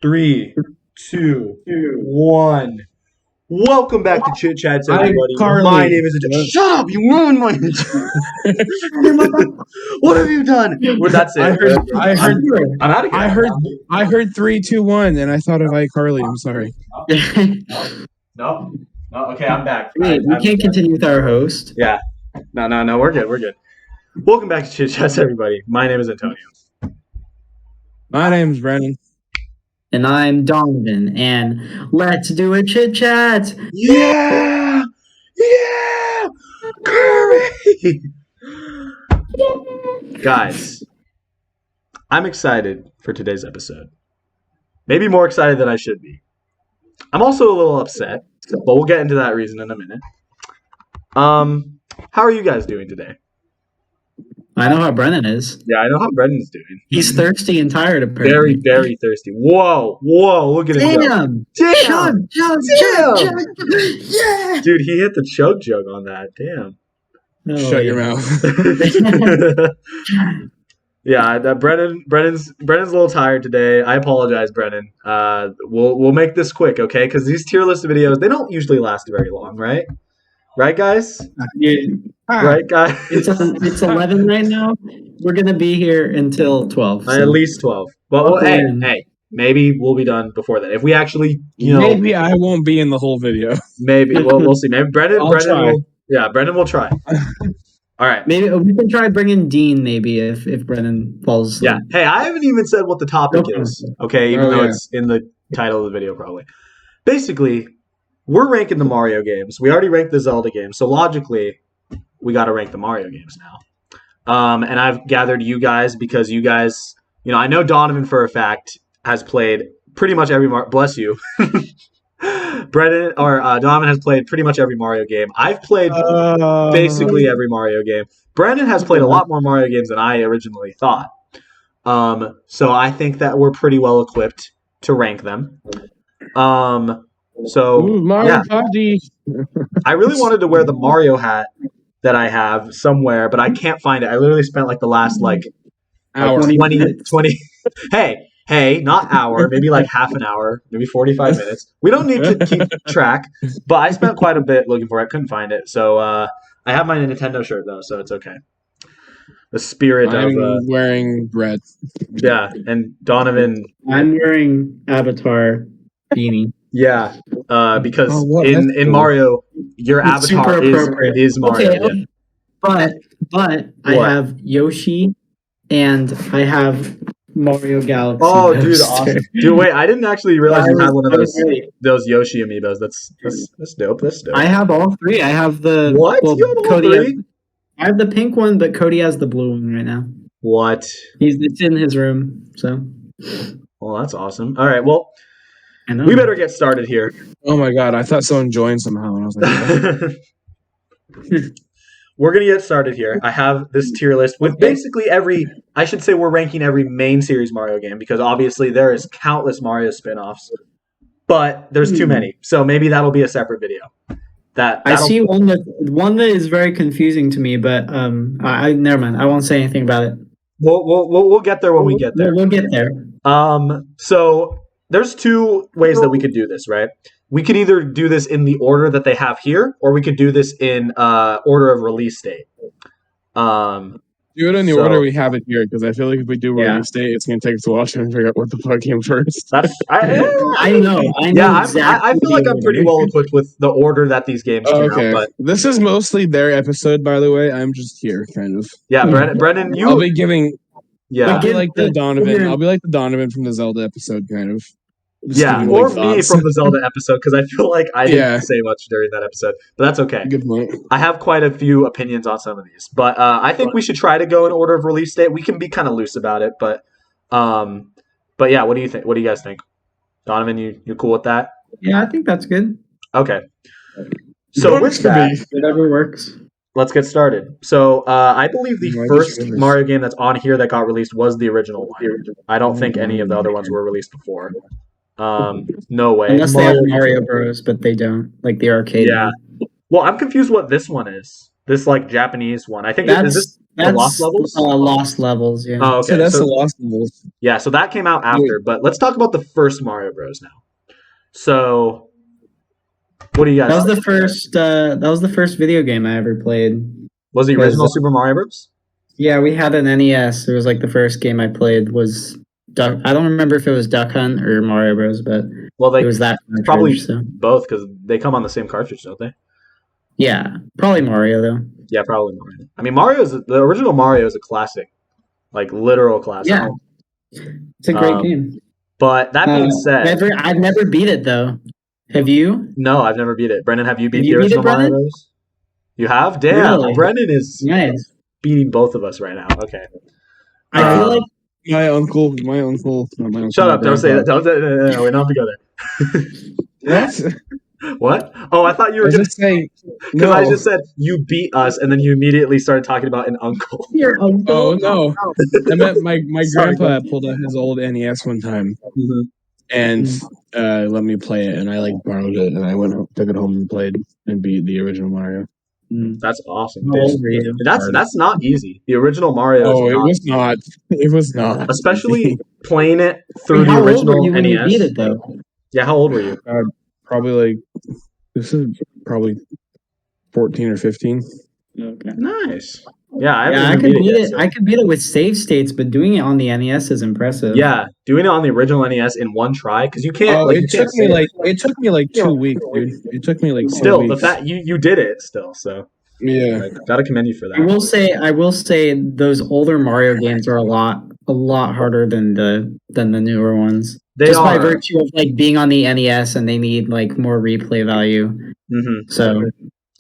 Three, two, one. Welcome back to Chit Chats, everybody. My name is. Shut up! You ruined my. What have you done? Well, that's it. I'm out of here. I heard 3, 2, 1, and I thought of iCarly. I'm sorry. No. Okay, I'm back. We can't continue with our host. Yeah. No. We're good. Welcome back to Chit Chats, everybody. My name is Antonio. My name's Brennan. And I'm Donovan, and let's do a chit chat. Yeah, Kirby. Guys, I'm excited for today's episode. Maybe more excited than I should be. I'm also a little upset, but we'll get into that reason in a minute. How are you guys doing today? I know how Brennan is. Yeah, I know how Brennan's doing. He's thirsty and tired, apparently. Very thirsty. Whoa, look at him. Damn! Chug! Yeah! Dude, he hit the chug jug on that. Damn. Shut your mouth. Yeah, Brennan's a little tired today. I apologize, Brennan. We'll make this quick, okay? Because these tier list videos, they don't usually last very long, right? Right, guys? Yeah. Right, guys? It's 11 right now. We're going to be here until 12. So. At least 12. Well, hey, maybe we'll be done before that. If we actually, Maybe I won't be in the whole video. Maybe. We'll see. Maybe Brennan will try. All right. Maybe we can try bringing Dean, maybe, if Brennan falls asleep. Yeah. Hey, I haven't even said what the topic is, okay? Even though it's in the title of the video, probably. Basically, we're ranking the Mario games. We already ranked the Zelda games, so logically, we got to rank the Mario games now. And I've gathered you guys because you guys, I know Donovan for a fact has played pretty much every bless you. Brennan or Donovan has played pretty much every Mario game. I've played basically every Mario game. Brennan has played a lot more Mario games than I originally thought. So I think that we're pretty well equipped to rank them. Mario Party. I really wanted to wear the Mario hat that I have somewhere, but I can't find it. I literally spent the last hour. 20 Hey, not hour, maybe half an hour, maybe 45 minutes. We don't need to keep track, but I spent quite a bit looking for it. Couldn't find it. So I have my Nintendo shirt, though, so it's okay. The spirit I'm of... wearing red. Yeah, and Donovan... I'm wearing Avatar beanie. Yeah, because in Mario, your avatar is Mario. Okay, yeah. But I have Yoshi, and I have Mario Galaxy. Oh, dude, awesome! Dude, wait, I didn't actually realize you had one of those Yoshi amiibos. That's dope. That's dope. I have all three. I have the what? You have all Cody three? I have the pink one, but Cody has the blue one right now. What? It's in his room. So. Well, that's awesome. All right, well. We better get started here. Oh my god, I thought someone joined somehow, and I was like, We're going to get started here. I have this tier list with basically we're ranking every main series Mario game because obviously there is countless Mario spin-offs, but there's too many. So maybe that'll be a separate video. I see one that is very confusing to me, but I never mind. I won't say anything about it. We'll get there when we get there. We'll get there. So there's two ways that we could do this, right? We could either do this in the order that they have here, or we could do this in order of release date. Do it in the order we have it here, because I feel like if we do release date, it's going to take us a while to figure out what the fuck came first. I know. Yeah, exactly. I feel like I'm pretty well equipped with the order that these games came out. But this is mostly their episode, by the way. I'm just here, kind of. Yeah, Brennan, I'll be giving... Yeah, I'll be like the Donovan from the Zelda episode, kind of. Or me from the Zelda episode, because I feel like I didn't say much during that episode. But that's okay. Good point. I have quite a few opinions on some of these. But I think we should try to go in order of release date. We can be kind of loose about it. But yeah, what do you think? What do you guys think? Donovan, you cool with that? Yeah, I think that's good. Okay. So with that, whatever works. Let's get started. So I believe the first Mario game that's on here that got released was the original one. I don't think any of the other ones were released before. No way. Unless they have Mario Bros, but they don't. Like the arcade. Yeah. Well, I'm confused what this one is. This like Japanese one. I think is this the Lost Levels? Lost Levels, yeah. Oh, okay. So that's the Lost Levels. Yeah, so that came out after. But let's talk about the first Mario Bros. Now. So, what do you guys? That was the first. That was the first video game I ever played. Was the original Super Mario Bros? Yeah, we had an NES. It was like the first game I played was Duck. I don't remember if it was Duck Hunt or Mario Bros, but it was that probably both because they come on the same cartridge, don't they? Yeah, probably Mario though. Yeah, probably Mario. I mean, the original Mario is a classic, like literal classic. Yeah, it's a great game. But that being said, I've never beat it though. Have you? No, I've never beat it. Brendan, have you beat the original Mario Bros? You have? Damn, really? Brendan is beating both of us right now. Okay. I feel like my uncle. Shut up! Don't say that. No, we don't have to go there. What? Oh, I thought you were going to say because I just said you beat us, and then you immediately started talking about an uncle. Your uncle? Oh no! I meant my grandpa pulled out his old NES one time, and let me play it, and I like borrowed it, and I took it home and played and beat the original Mario. That's awesome. That's not easy. The original Mario. Oh, it was not. It was not. Especially playing it through the original NES. You beat it though. Yeah, how old were you? Probably this is probably 14 or 15. Okay. Nice. Yeah, I could beat it. I could beat it with save states, but doing it on the NES is impressive. Yeah, doing it on the original NES in one try because you can't. It took me like 2 weeks, dude. It took me like 2 still weeks. The fact you did it still, so yeah, gotta commend you for that. I will say those older Mario games are a lot harder than the newer ones. By virtue of like being on the NES and they need like more replay value. Mm-hmm. So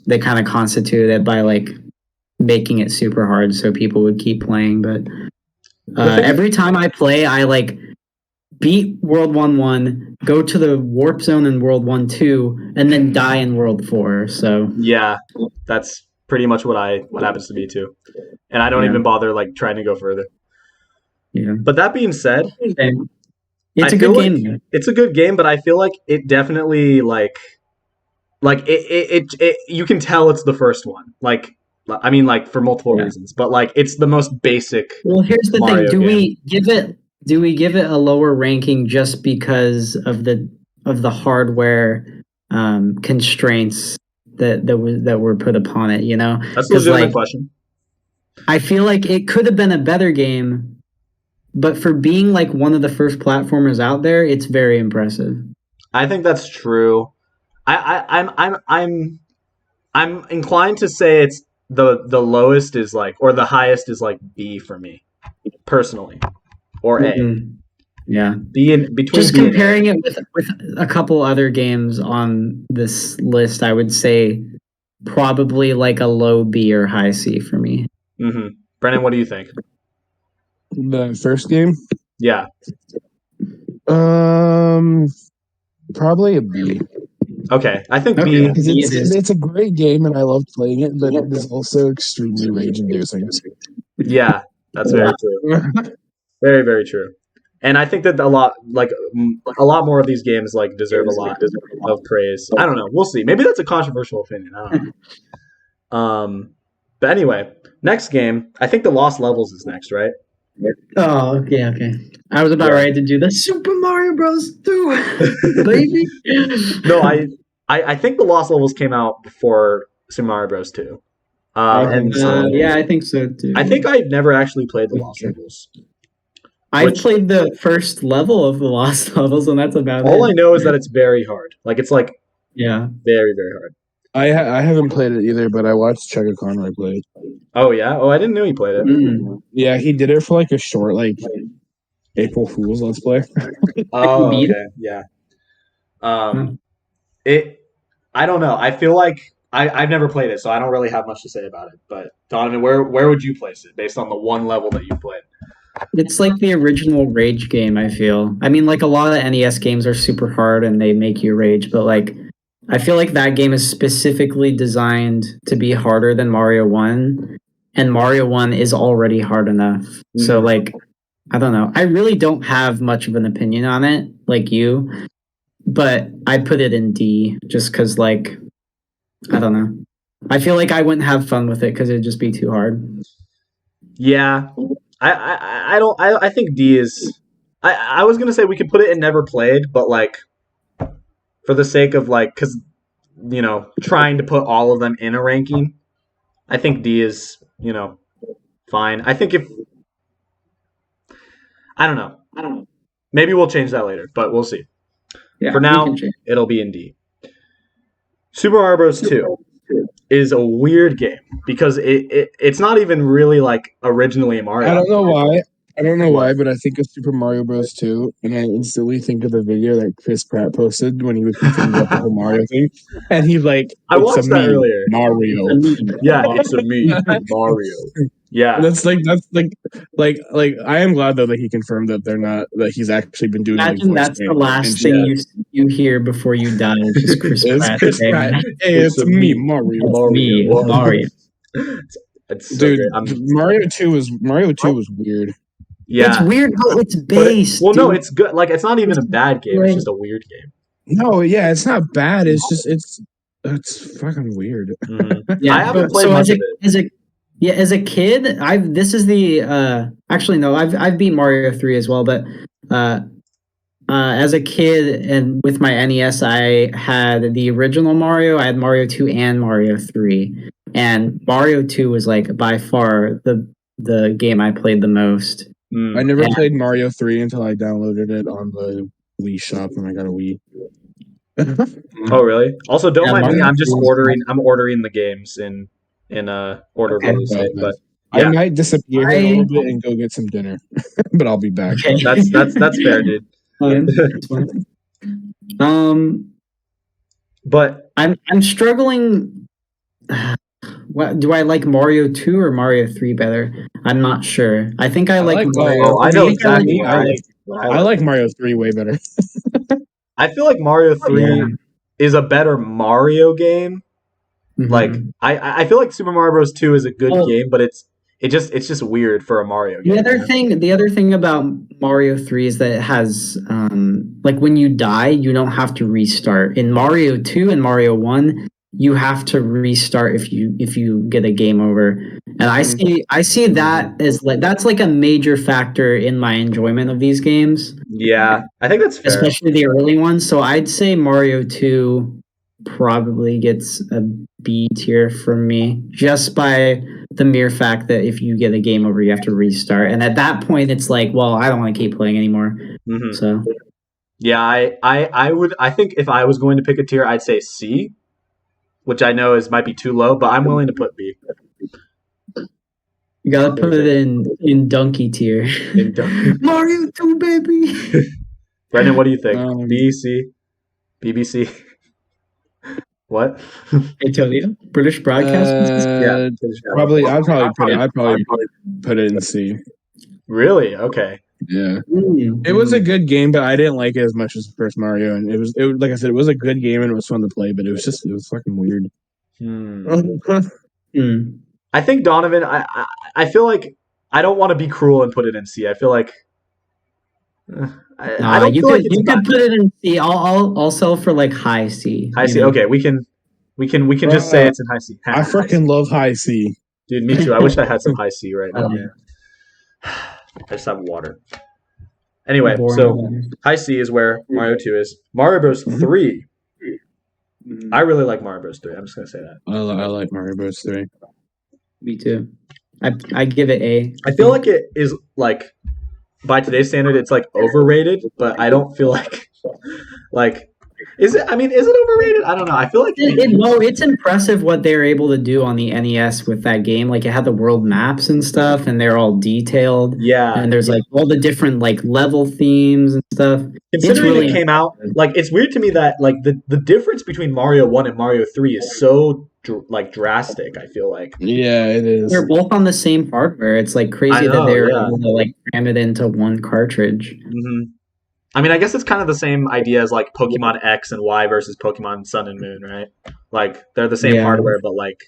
they kind of constituted it by like making it super hard so people would keep playing. But every time I play, I like beat World 1-1, go to the warp zone in World 1-2, and then die in World 4. So yeah, that's pretty much what happens to me too. And I don't even bother like trying to go further. Yeah. But that being said, it's a good game. It's a good game, but I feel like it definitely like it you can tell it's the first one. Like I mean like for multiple reasons, but like it's the most basic. Well, here's the Mario thing. game. Do we give it a lower ranking just because of the hardware constraints that were put upon it, you know? That's a legitimate question. I feel like it could have been a better game, but for being like one of the first platformers out there, it's very impressive. I think that's true. I'm inclined to say it's the lowest is like, or the highest is like B for me, personally, or A. Mm-hmm. Yeah. B in between. Just comparing it with a couple other games on this list, I would say probably like a low B or high C for me. Mm-hmm. Brennan, what do you think? The first game? Yeah. Probably a B. Okay, I think B. It's a great game and I love playing it, but it is also extremely rage-inducing. Yeah, that's very true. Very, very true. And I think that a lot more of these games like deserve a lot of praise. I don't know. We'll see. Maybe that's a controversial opinion. I don't know. But anyway, next game. I think the Lost Levels is next, right? Oh, okay. I was about ready to do the Super Mario Bros. 2, baby. No, I think the Lost Levels came out before Super Mario Bros. 2. Yeah, I think so too. I think I've never actually played the Lost Levels. I played the first level of the Lost Levels, and that's about all I know is that it's very hard. Like it's like very, very hard. I haven't played it either, but I watched Chugga Conroy play it. Oh yeah? Oh, I didn't know he played it. Yeah, he did it for like a short April Fool's Let's Play. Oh, okay, yeah. I don't know. I feel like I've never played it, so I don't really have much to say about it. But Donovan, where would you place it based on the one level that you played? It's like the original Rage game, I feel. I mean, like a lot of the NES games are super hard and they make you rage, but like I feel like that game is specifically designed to be harder than Mario 1, and Mario 1 is already hard enough. Mm-hmm. So like I don't know. I really don't have much of an opinion on it like you, but I put it in D just cuz like I don't know. I feel like I wouldn't have fun with it because it'd just be too hard. Yeah, I don't. I think D is. I was gonna say we could put it in never played, but like for the sake of like, because trying to put all of them in a ranking, I think D is fine. I think if I don't know, maybe we'll change that later, but we'll see. Yeah, for now, it'll be in D. Super Mario Bros. 2 is a weird game because it's not even really like originally a Mario. I don't know why. I don't know why, but I think of Super Mario Bros. 2, and I instantly think of the video that Chris Pratt posted when he was confirmed about the whole Mario thing. And he's like, I watched that earlier. Mario. Yeah, it's a me, Mario. Yeah. That's like I am glad though that he confirmed that he's actually been doing Imagine that's the last thing you hear before you die. It's just Chris Pratt. Hey, it's me, Mario. Mario. It's so dude, great. Mario 2 was weird. Yeah. It's weird how it's based. No, it's good. Like it's not even a bad game. It's just a weird game. No, yeah, it's not bad. It's just it's fucking weird. Mm-hmm. Yeah, I haven't played much of it. As a kid, this is the actually no, I've beat Mario 3 as well, but as a kid and with my NES, I had the original Mario, I had Mario 2 and Mario 3. And Mario 2 was like by far the game I played the most. I never played Mario 3 until I downloaded it on the Wii shop when I got a Wii. Oh really? Also, don't mind me. I'm just ordering. I'm ordering the games in order of release date. But yeah. I might disappear a little bit and go get some dinner, but I'll be back. Okay. That's fair, dude. But I'm struggling. What do I like, Mario 2 or Mario 3 better? I'm not sure. I think I like Mario. I know exactly. I like Mario 3 way better. I feel like Mario 3 is a better Mario game. Mm-hmm. Like I feel like Super Mario Bros. 2 is a good game, but it's just weird for a Mario game. The other thing about Mario 3 is that it has like when you die, you don't have to restart. In Mario 2 and Mario 1, you have to restart if you get a game over. And I see that as like that's like a major factor in my enjoyment of these games. Yeah, I think that's fair. Especially the early ones. So I'd say Mario 2 probably gets a B tier from me just by the mere fact that if you get a game over, you have to restart. And at that point, it's like, well, I don't want to keep playing anymore. Mm-hmm. So yeah, I think if I was going to pick a tier, I'd say C, which I know might be too low, but I'm willing to put B. You gotta put it in donkey tier. Mario 2, baby. Brendan, what do you think? B, C, BBC? What? Antonio? British Broadcast? Yeah, I'd probably put it in C. Really? Okay. Yeah, it was a good game, but I didn't like it as much as the first Mario. And it was like I said, it was a good game and it was fun to play, but it was fucking weird. I think Donovan. I feel like I don't want to be cruel and put it in C. I feel like I don't you could put it in C. I'll sell for like high C. High C. Okay, we can just say it's in high C. I freaking love high C, dude. Me too. I wish I had some high C right now. I just have water. Anyway, so high C is where Mario 2 is. Mario Bros. 3. I really like Mario Bros. 3. I'm just gonna say that. I like Mario Bros. 3. Me too. I give it A. I feel like it is like by today's standard, it's like overrated, but I don't feel like is it? I mean, is it overrated? I don't know. I feel like it's impressive what they're able to do on the NES with that game. Like it had the world maps and stuff, and they're all detailed. Yeah, and there's like all the different like level themes and stuff. Considering it came out, like it's weird to me that like the difference between Mario 1 and Mario 3 is so drastic. I feel like it is. They're both on the same hardware. It's like crazy that they're able to like cram it into one cartridge. Mm-hmm. I mean, I guess it's kind of the same idea as like Pokemon X and Y versus Pokemon Sun and Moon, right? Like they're the same hardware, but like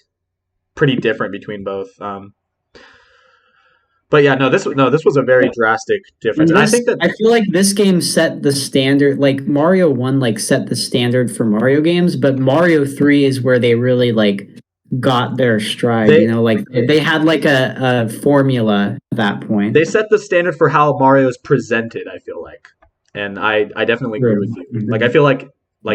pretty different between both. But yeah, this was a very drastic difference. And I think that I feel like this game set the standard. Like Mario 1, like set the standard for Mario games, but Mario 3 is where they really like got their stride. Like they had like a formula at that point. They set the standard for how Mario is presented. I feel like, and I definitely agree with you. Like I feel like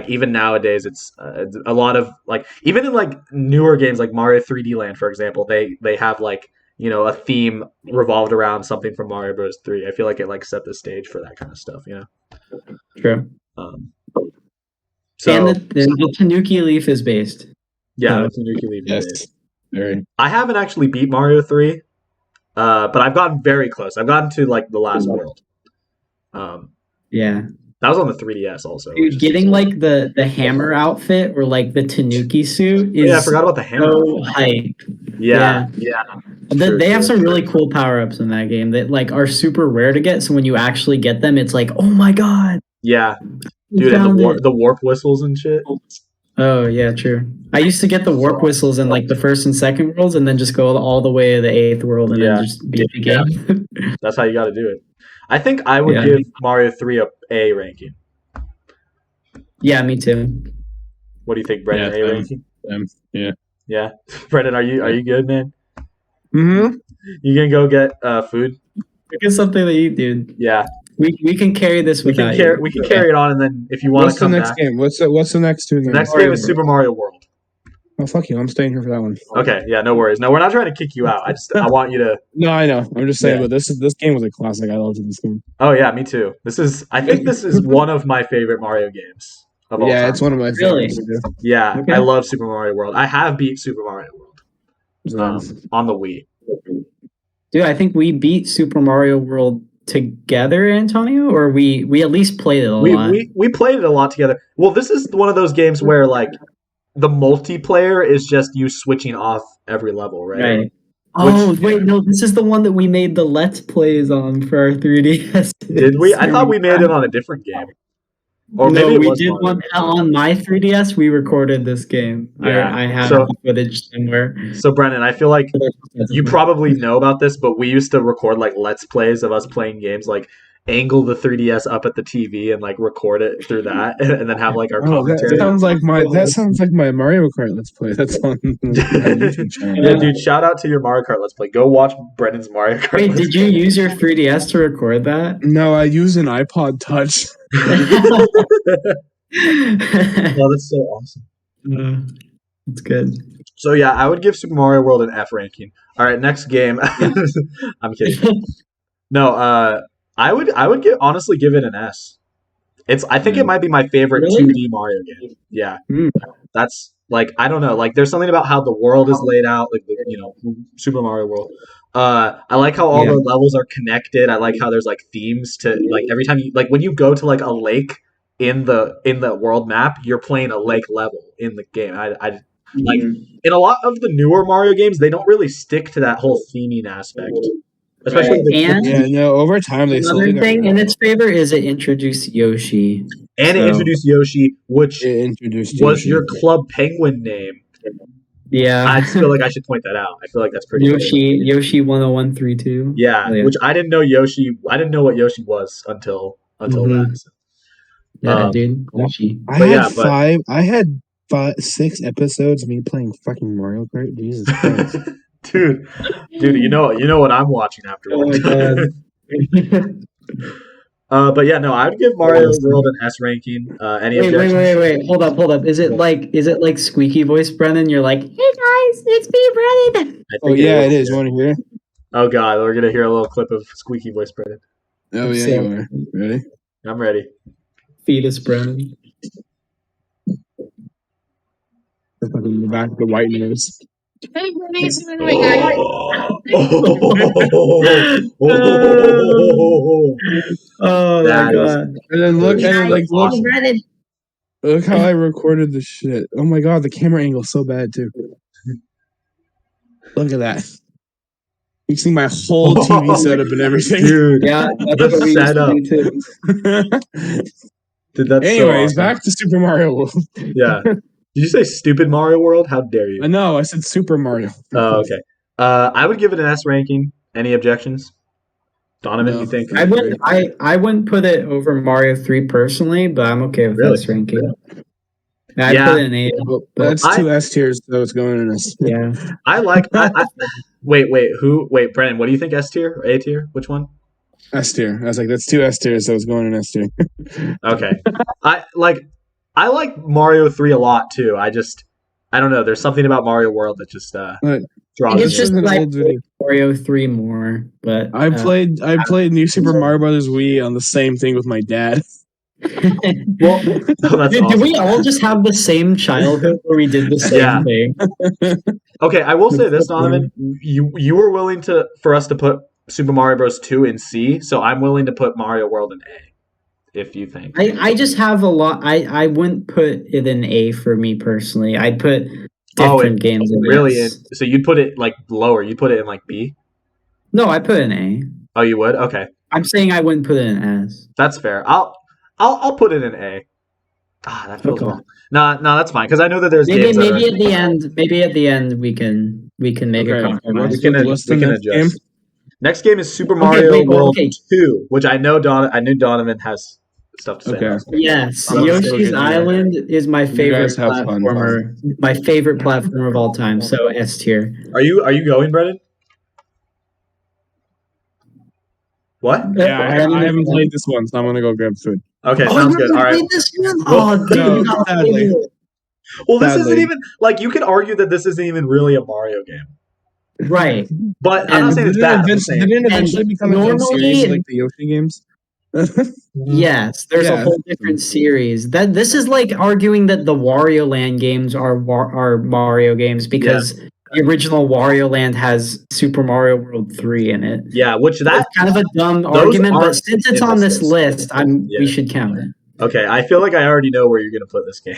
even nowadays it's a lot of like even in like newer games like Mario 3D Land, for example, they have like a theme revolved around something from Mario Bros 3. I feel like it like set the stage for that kind of stuff. True. So and the Tanuki Leaf is based. Yeah, the Tanuki Leaf is based. Very. I haven't actually beat Mario 3, but I've gotten very close. I've gotten to like the last world. Yeah. That was on the 3DS also. Dude, getting like the hammer outfit or like the Tanuki suit is I forgot about the hammer. So hype. Yeah. They have some really cool power-ups in that game that like are super rare to get. So when you actually get them, it's like, oh my god. Yeah, dude, and the warp whistles and shit. Oh yeah, true. I used to get the warp whistles in like the first and second worlds, and then just go all the way to the 8th world, and then just beat the game. That's how you got to do it. I think I would give Mario 3 A ranking. Yeah, me too. What do you think, Brendan? A ranking? Yeah. Brendan, are you good, man? Mm-hmm. You gonna go get food? Get something to eat, dude. Yeah. We can carry this without you. We can carry it on, and then if you want to come back. What's the next game? What's the next two? The next game is Super Mario World. Oh, fuck you. I'm staying here for that one. Okay, yeah, no worries. No, we're not trying to kick you out. I want you to... No, I know. I'm just saying, but this game was a classic. I loved this game. Oh, yeah, me too. I think this is one of my favorite Mario games of all time. Yeah, it's one of my favorites. Really? Yeah, okay. I love Super Mario World. I have beat Super Mario World on the Wii. Dude, I think we beat Super Mario World together, Antonio, or we at least played it a lot. We played it a lot together. Well, this is one of those games where like the multiplayer is just you switching off every level, right? Wait, no, this is the one that we made the Let's Plays on for our 3DS. Did we? I thought we made it on a different game. Or maybe we did one on my 3DS. We recorded this game. Yeah, I have footage somewhere. So, Brennan, I feel like you probably know about this, but we used to record like Let's Plays of us playing games, like angle the 3DS up at the TV and like record it through that, and then have like our commentary. That sounds like my Mario Kart Let's Play. That's on my YouTube channel. Yeah, dude, shout out to your Mario Kart Let's Play. Go watch Brennan's Mario Kart. Wait, did you use your 3DS to record that? No, I used an iPod Touch. Oh, that's so awesome. That's good. So yeah, I would give Super Mario World an F ranking. All right, next game. I'm kidding. No, I would honestly give it an S. I think it might be my favorite 2D Mario game. Yeah. That's like I don't know, like there's something about how the world is laid out, like Super Mario World. I like how all the levels are connected. I like how there's like themes to like every time you like when you go to like a lake in the world map, you're playing a lake level in the game. I like in a lot of the newer Mario games, they don't really stick to that whole theming aspect. Especially over time they another thing in its favor is it introduced Yoshi. And it introduced Yoshi, which was your Club Penguin name. Yeah. I just feel like I should point that out. I feel like that's pretty Yoshi 10132. Yeah, which I didn't know I didn't know what Yoshi was until that. So. Yeah, dude. Yoshi. I had 6 episodes of me playing fucking Mario Kart. Jesus Christ. Dude, you know what I'm watching afterwards. Oh my god. But yeah, no, I would give Mario World an S ranking. Wait, hold up. Is it like squeaky voice, Brennan? You're like, hey guys, it's me, Brennan. It is. You want to hear it? Oh god, we're gonna hear a little clip of squeaky voice, Brennan. Oh yeah, you are. Ready? I'm ready. Fetus Brennan. The back, the white nose. Hey, Bernice, what are you doing, guys? Oh my god! And then look how I recorded the shit. Oh my god, the camera angle's so bad too. Look at that. You see my whole TV setup and everything. Dude, yeah, that's the setup. Dude, that's anyways, back to Super Mario World. Yeah. Did you say stupid Mario World? How dare you? No, I said Super Mario. Oh, okay. I would give it an S ranking. Any objections? Donovan, you think? I wouldn't put it over Mario 3 personally, but I'm okay with S ranking. I Yeah. put it in A. Well, that's two S tiers, so it's going in S. Yeah. Wait, Brennan, what do you think? S tier or A tier? Which one? S tier. I was like, that's two S tiers, so it's going in S tier. Okay. I like Mario 3 a lot too. I don't know. There's something about Mario World that just draws It's me. just an like old video. Mario 3 more, but I played New Super Mario Brothers Wii on the same thing with my dad. Well, that's Dude, awesome. do we all just have the same childhood where we did the same thing? Okay, I will say this, Donovan. You were willing for us to put Super Mario Bros. 2 in C, so I'm willing to put Mario World in A. If you think. I just have a lot. I wouldn't put it in A for me personally. I'd put different games in really S. So you'd put it like lower. You'd put it in like B? No, I put it in A. Oh, you would? Okay. I'm saying I wouldn't put it in S. That's fair. I'll put it in A. That feels wrong. No, that's fine because I know that there's games maybe at the end we can make a compromise. We can adjust. Game? Next game is Super Mario World 2, which I knew Donovan has stuff to say about. Yes, Yoshi's Island is my favorite platformer. My favorite platformer of all time. So S tier. Are you going, Brennan? What? Yeah, I haven't played this one, so I'm gonna go grab food. Okay, sounds good. All right. Sadly. Well, this isn't even like you could argue that this isn't even really a Mario game. Right. But I'm not saying it's bad. They didn't eventually become a series like the Yoshi games. Yes, there's a whole different series. This is like arguing that the Wario Land games are Mario games because the original Wario Land has Super Mario World 3 in it. Yeah, which that's kind of a dumb argument, but since it's on this list, we should count it. Okay, I feel like I already know where you're gonna put this game.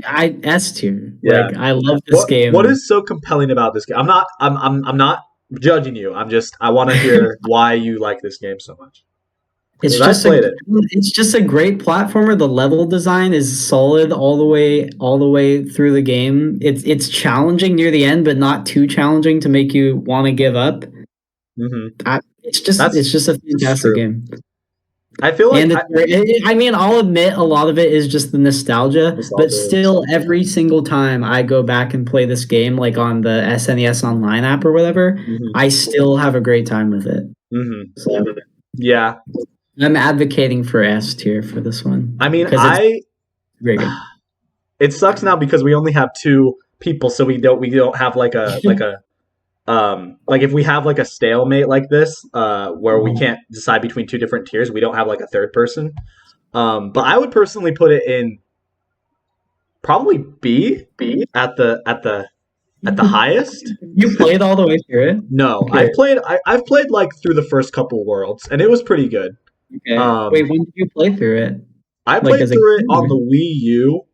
S tier. Yeah, like, I love this game. What is so compelling about this game? I'm not judging you. I want to hear why you like this game so much. It's just a great platformer. The level design is solid all the way through the game. It's challenging near the end, but not too challenging to make you want to give up. Mm-hmm. It's just a fantastic game. I feel like I'll admit a lot of it is just the nostalgia, but still every single time I go back and play this game, like on the SNES Online app or whatever, I still have a great time with it. Mm-hmm. So yeah, I'm advocating for S tier for this one. I mean, very good. It sucks now because we only have two people, so we don't have like a like if we have like a stalemate like this, where we can't decide between two different tiers, we don't have like a third person. But I would personally put it in probably B at the highest. You played all the way through it? No, okay. I've played like through the first couple worlds, and it was pretty good. Okay. Wait, when did you play through it? I played through it on the Wii U,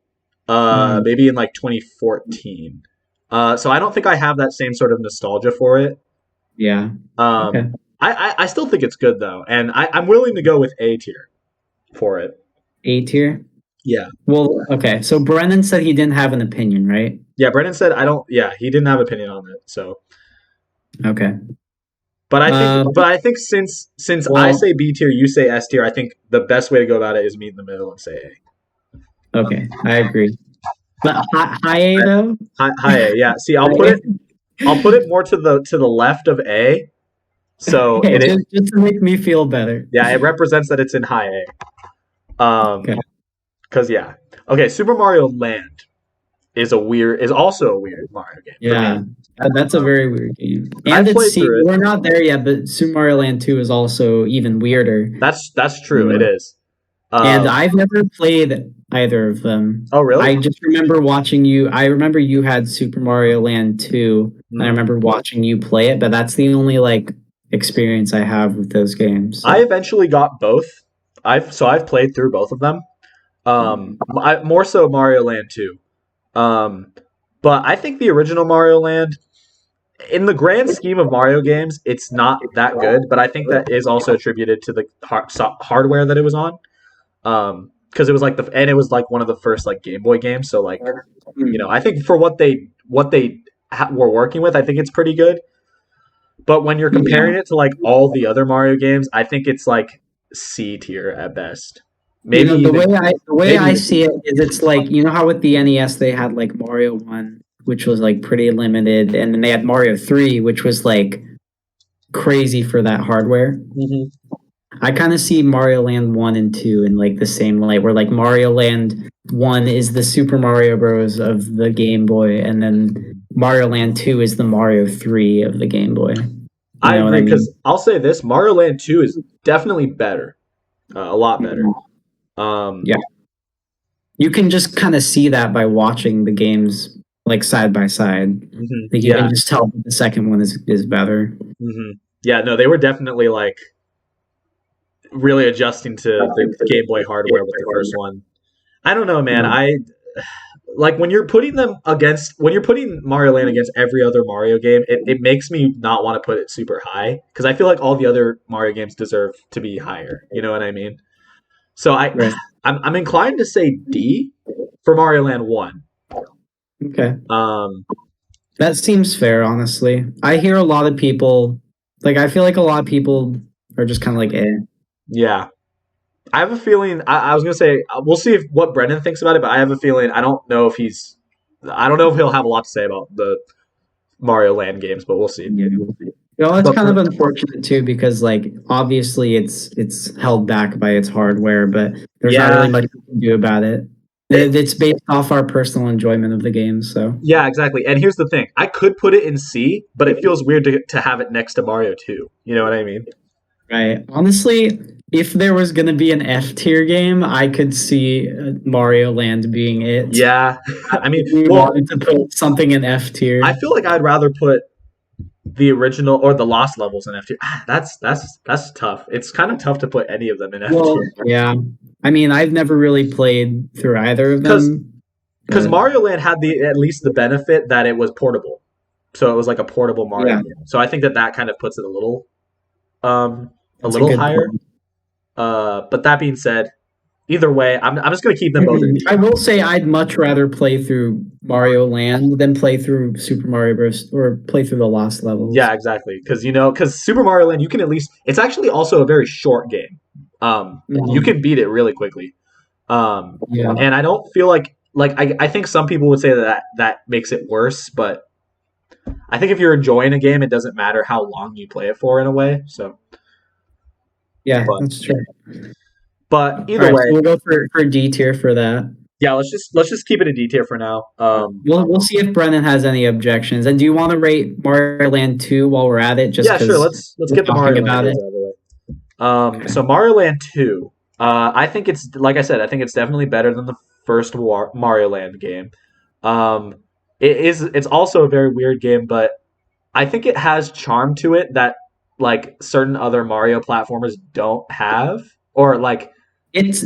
maybe in like 2014. So I don't think I have that same sort of nostalgia for it. Yeah. Okay. I still think it's good though, and I'm willing to go with A tier for it. A tier? Yeah. Well, okay. So Brennan said he didn't have an opinion, right? Yeah, Brennan said he didn't have an opinion on it. So. Okay. But I think since I say B tier, you say S tier, I think the best way to go about it is meet in the middle and say A. Okay, I agree. But high A though? High A, yeah. See, I'll put it more to the left of A. So okay, just to make me feel better. Yeah, it represents that it's in high A. Because okay, Super Mario Land is also a weird Mario game. Yeah, that's a very weird game. And we're not there yet, but Super Mario Land 2 is also even weirder. That's true. It is. And I've never played either of them. Oh, really? I just remember watching you. I remember you had Super Mario Land 2, and I remember watching you play it, but that's the only experience I have with those games. So. I eventually got both. I've played through both of them. More so Mario Land 2. But I think the original Mario Land, in the grand scheme of Mario games, it's not that good, but I think that is also attributed to the hardware that it was on. Because it was it was one of the first Game Boy games, so I think for what they were working with, I think it's pretty good. But when you're comparing it to all the other Mario games, I think it's C tier at best. Maybe the way I see it is it's like, you know how with the NES they had like Mario 1, which was like pretty limited, and then they had Mario 3, which was like crazy for that hardware. Mm-hmm. I kind of see Mario Land 1 and 2 in like the same light, where like Mario Land 1 is the Super Mario Bros. Of the Game Boy, and then Mario Land 2 is the Mario 3 of the Game Boy. I agree, because I'll say this, Mario Land 2 is definitely better. A lot better. Yeah. You can just kind of see that by watching the games like side by side. Mm-hmm. Like you can just tell that the second one is better. Mm-hmm. Yeah, no, they were definitely like really adjusting to the Game Boy hardware with the first one. I don't know, man. I like when you're putting Mario Land against every other Mario game, it makes me not want to put it super high, because I feel like all the other Mario games deserve to be higher. You know what I mean? So I'm inclined to say D for Mario Land 1. Okay. That seems fair, honestly. I hear a lot of people, like, I feel like a lot of people are just kind of like, eh. Yeah. I have a feeling, I was going to say, we'll see what Brendan thinks about it, but I have a feeling, I don't know if he'll have a lot to say about the Mario Land games, but we'll see. Well, it's kind of unfortunate too, because like obviously it's held back by its hardware, but there's not really much we can do about it. It's based off our personal enjoyment of the game, so. Yeah, exactly. And here's the thing. I could put it in C, but it feels weird to have it next to Mario 2. You know what I mean? Right. Honestly, if there was going to be an F tier game, I could see Mario Land being it. Yeah. I mean, we wanted to put something in F tier. I feel like I'd rather put the original or the Lost Levels in F tier. That's tough. It's kind of tough to put any of them in F tier. Yeah. I mean, I've never really played through either of them. Because Mario Land had at least the benefit that it was portable. So it was like a portable Mario game. So I think that kind of puts it a little higher. But that being said, either way, I'm just going to keep them both in D. I will say I'd much rather play through Mario Land than play through Super Mario Bros. Or play through the Lost Levels. Yeah, exactly. Because Super Mario Land, you can at least... It's actually also a very short game. You can beat it really quickly. And I don't feel like I think some people would say that makes it worse, but I think if you're enjoying a game, it doesn't matter how long you play it for in a way. So that's true. But either way, so we'll go for D tier for that. Yeah, let's just keep it a D tier for now. We'll see if Brendan has any objections. And do you want to rate Mario Land 2 while we're at it? Yeah, sure. Let's get the Mario Land out of the way. So Mario Land 2, I think it's, like I said, I think it's definitely better than the first Mario Land game. It's also a very weird game, but I think it has charm to it that like certain other Mario platformers don't have, or like there's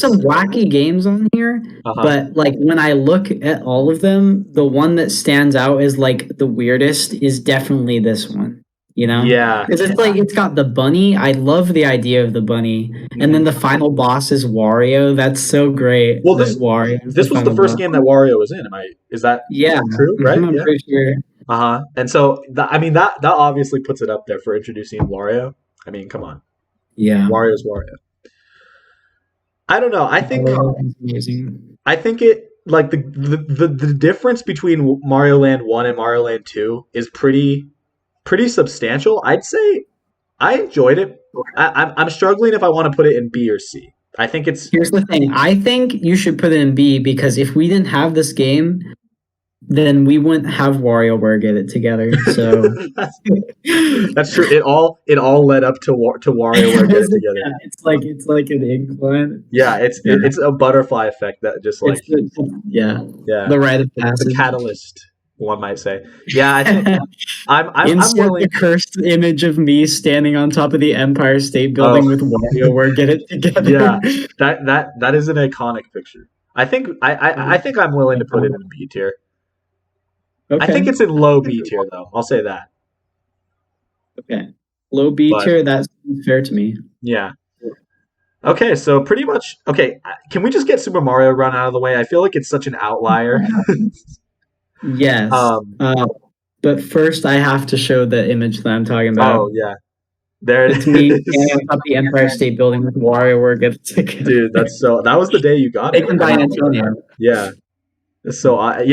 some wacky games on here, but like when I look at all of them, the one that stands out as like the weirdest is definitely this one. You know? Yeah. Because it's like it's got the bunny. I love the idea of the bunny. And then the final boss is Wario. That's so great. Well, this was the first game that Wario was in. Is that true? Right? I'm pretty sure. And so that obviously puts it up there for introducing Wario. I mean, come on. Yeah. Wario's Wario. I don't know. I think it like the difference between Mario Land 1 and Mario Land 2 is pretty substantial. I'd say I enjoyed it. I'm struggling if I want to put it in B or C. I think it's... Here's the thing. I think you should put it in B, because if we didn't have this game, then we wouldn't have WarioWare Get It Together. So that's true. It all led up to WarioWare Get It Together. Yeah, it's like an incline. Yeah, it's a butterfly effect that just like the rite of passage. The catalyst, one might say. Yeah, I think I'm willing. The cursed image of me standing on top of the Empire State Building with WarioWare Get It Together. Yeah, that is an iconic picture. I think I'm willing to put it in B tier. Okay. I think it's in low B tier, though. I'll say that. Okay. Low B tier, that's fair to me. Yeah. Okay, so pretty much... Okay, can we just get Super Mario Run out of the way? I feel like it's such an outlier. Yes. But first, I have to show the image that I'm talking about. Oh, yeah. There it It's me is. standing up the Empire State Building with WarioWare gift tickets. Dude, that was the day you got it. Taken by Antonio. Yeah. So I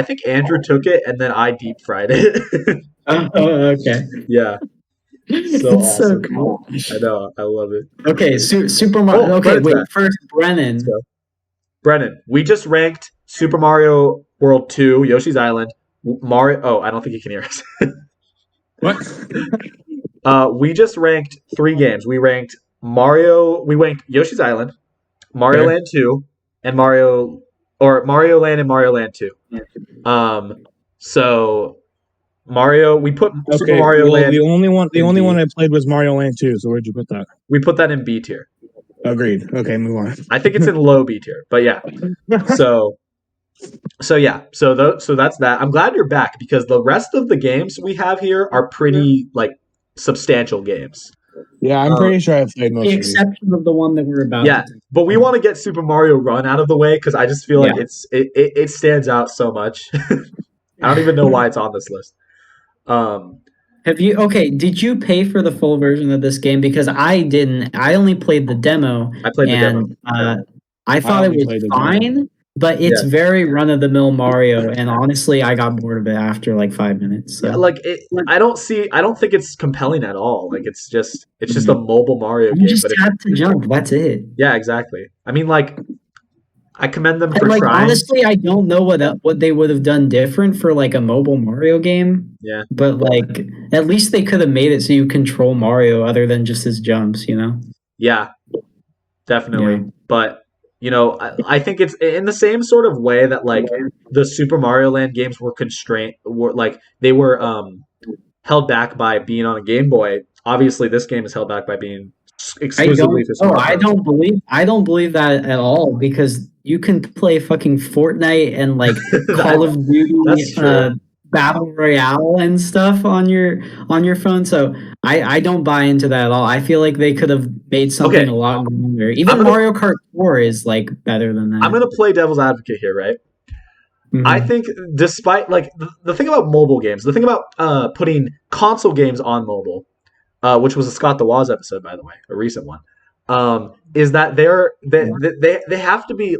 think Andrew took it and then I deep fried it. Oh, okay. Yeah. So It's awesome. so cool. I know, I love it. Okay, Super Mario. Okay, wait. First, Brennan. Brennan, we just ranked Super Mario World 2, Yoshi's Island, Mario. Oh, I don't think you can hear us. What? We just ranked 3 games. We ranked Yoshi's Island, Mario Land 2, and Mario Land and Mario Land 2. So Mario, we put Super Mario Land. The only one I played was Mario Land 2. So where'd you put that? We put that in B tier. Agreed. Okay, move on. I think it's in low B tier, but yeah. So that's that. I'm glad you're back because the rest of the games we have here are pretty like substantial games. Yeah, I'm pretty sure I've played most of these. The exception of the one that we're about. Yeah, but we want to get Super Mario Run out of the way because I just feel like it stands out so much. I don't even know why it's on this list. Did you pay for the full version of this game? Because I didn't. I only played the demo. I played the demo. I thought it was fine, but it's very run-of-the-mill Mario, and honestly, I got bored of it after like 5 minutes. So. Yeah, I don't think it's compelling at all. Like it's just a mobile Mario game. You just have to jump. That's it. Yeah, exactly. I mean, like, I commend them for trying. Honestly, I don't know what they would have done different for like a mobile Mario game. Yeah. But like, at least they could have made it so you control Mario other than just his jumps, you know? Yeah, definitely. Yeah. But you know, I think it's in the same sort of way that like the Super Mario Land games were held back by being on a Game Boy. Obviously, this game is held back by being exclusively for smartphones. I don't believe that at all because you can play fucking Fortnite and like Call of Duty Battle Royale and stuff on your phone. So I don't buy into that at all. I feel like they could have made something a lot more. Even Mario Kart 4 is like better than that. I'm gonna play devil's advocate here, right? Mm-hmm. I think despite like the thing about mobile games, the thing about putting console games on mobile, which was a Scott the Woz episode, by the way, a recent one, is that they have to be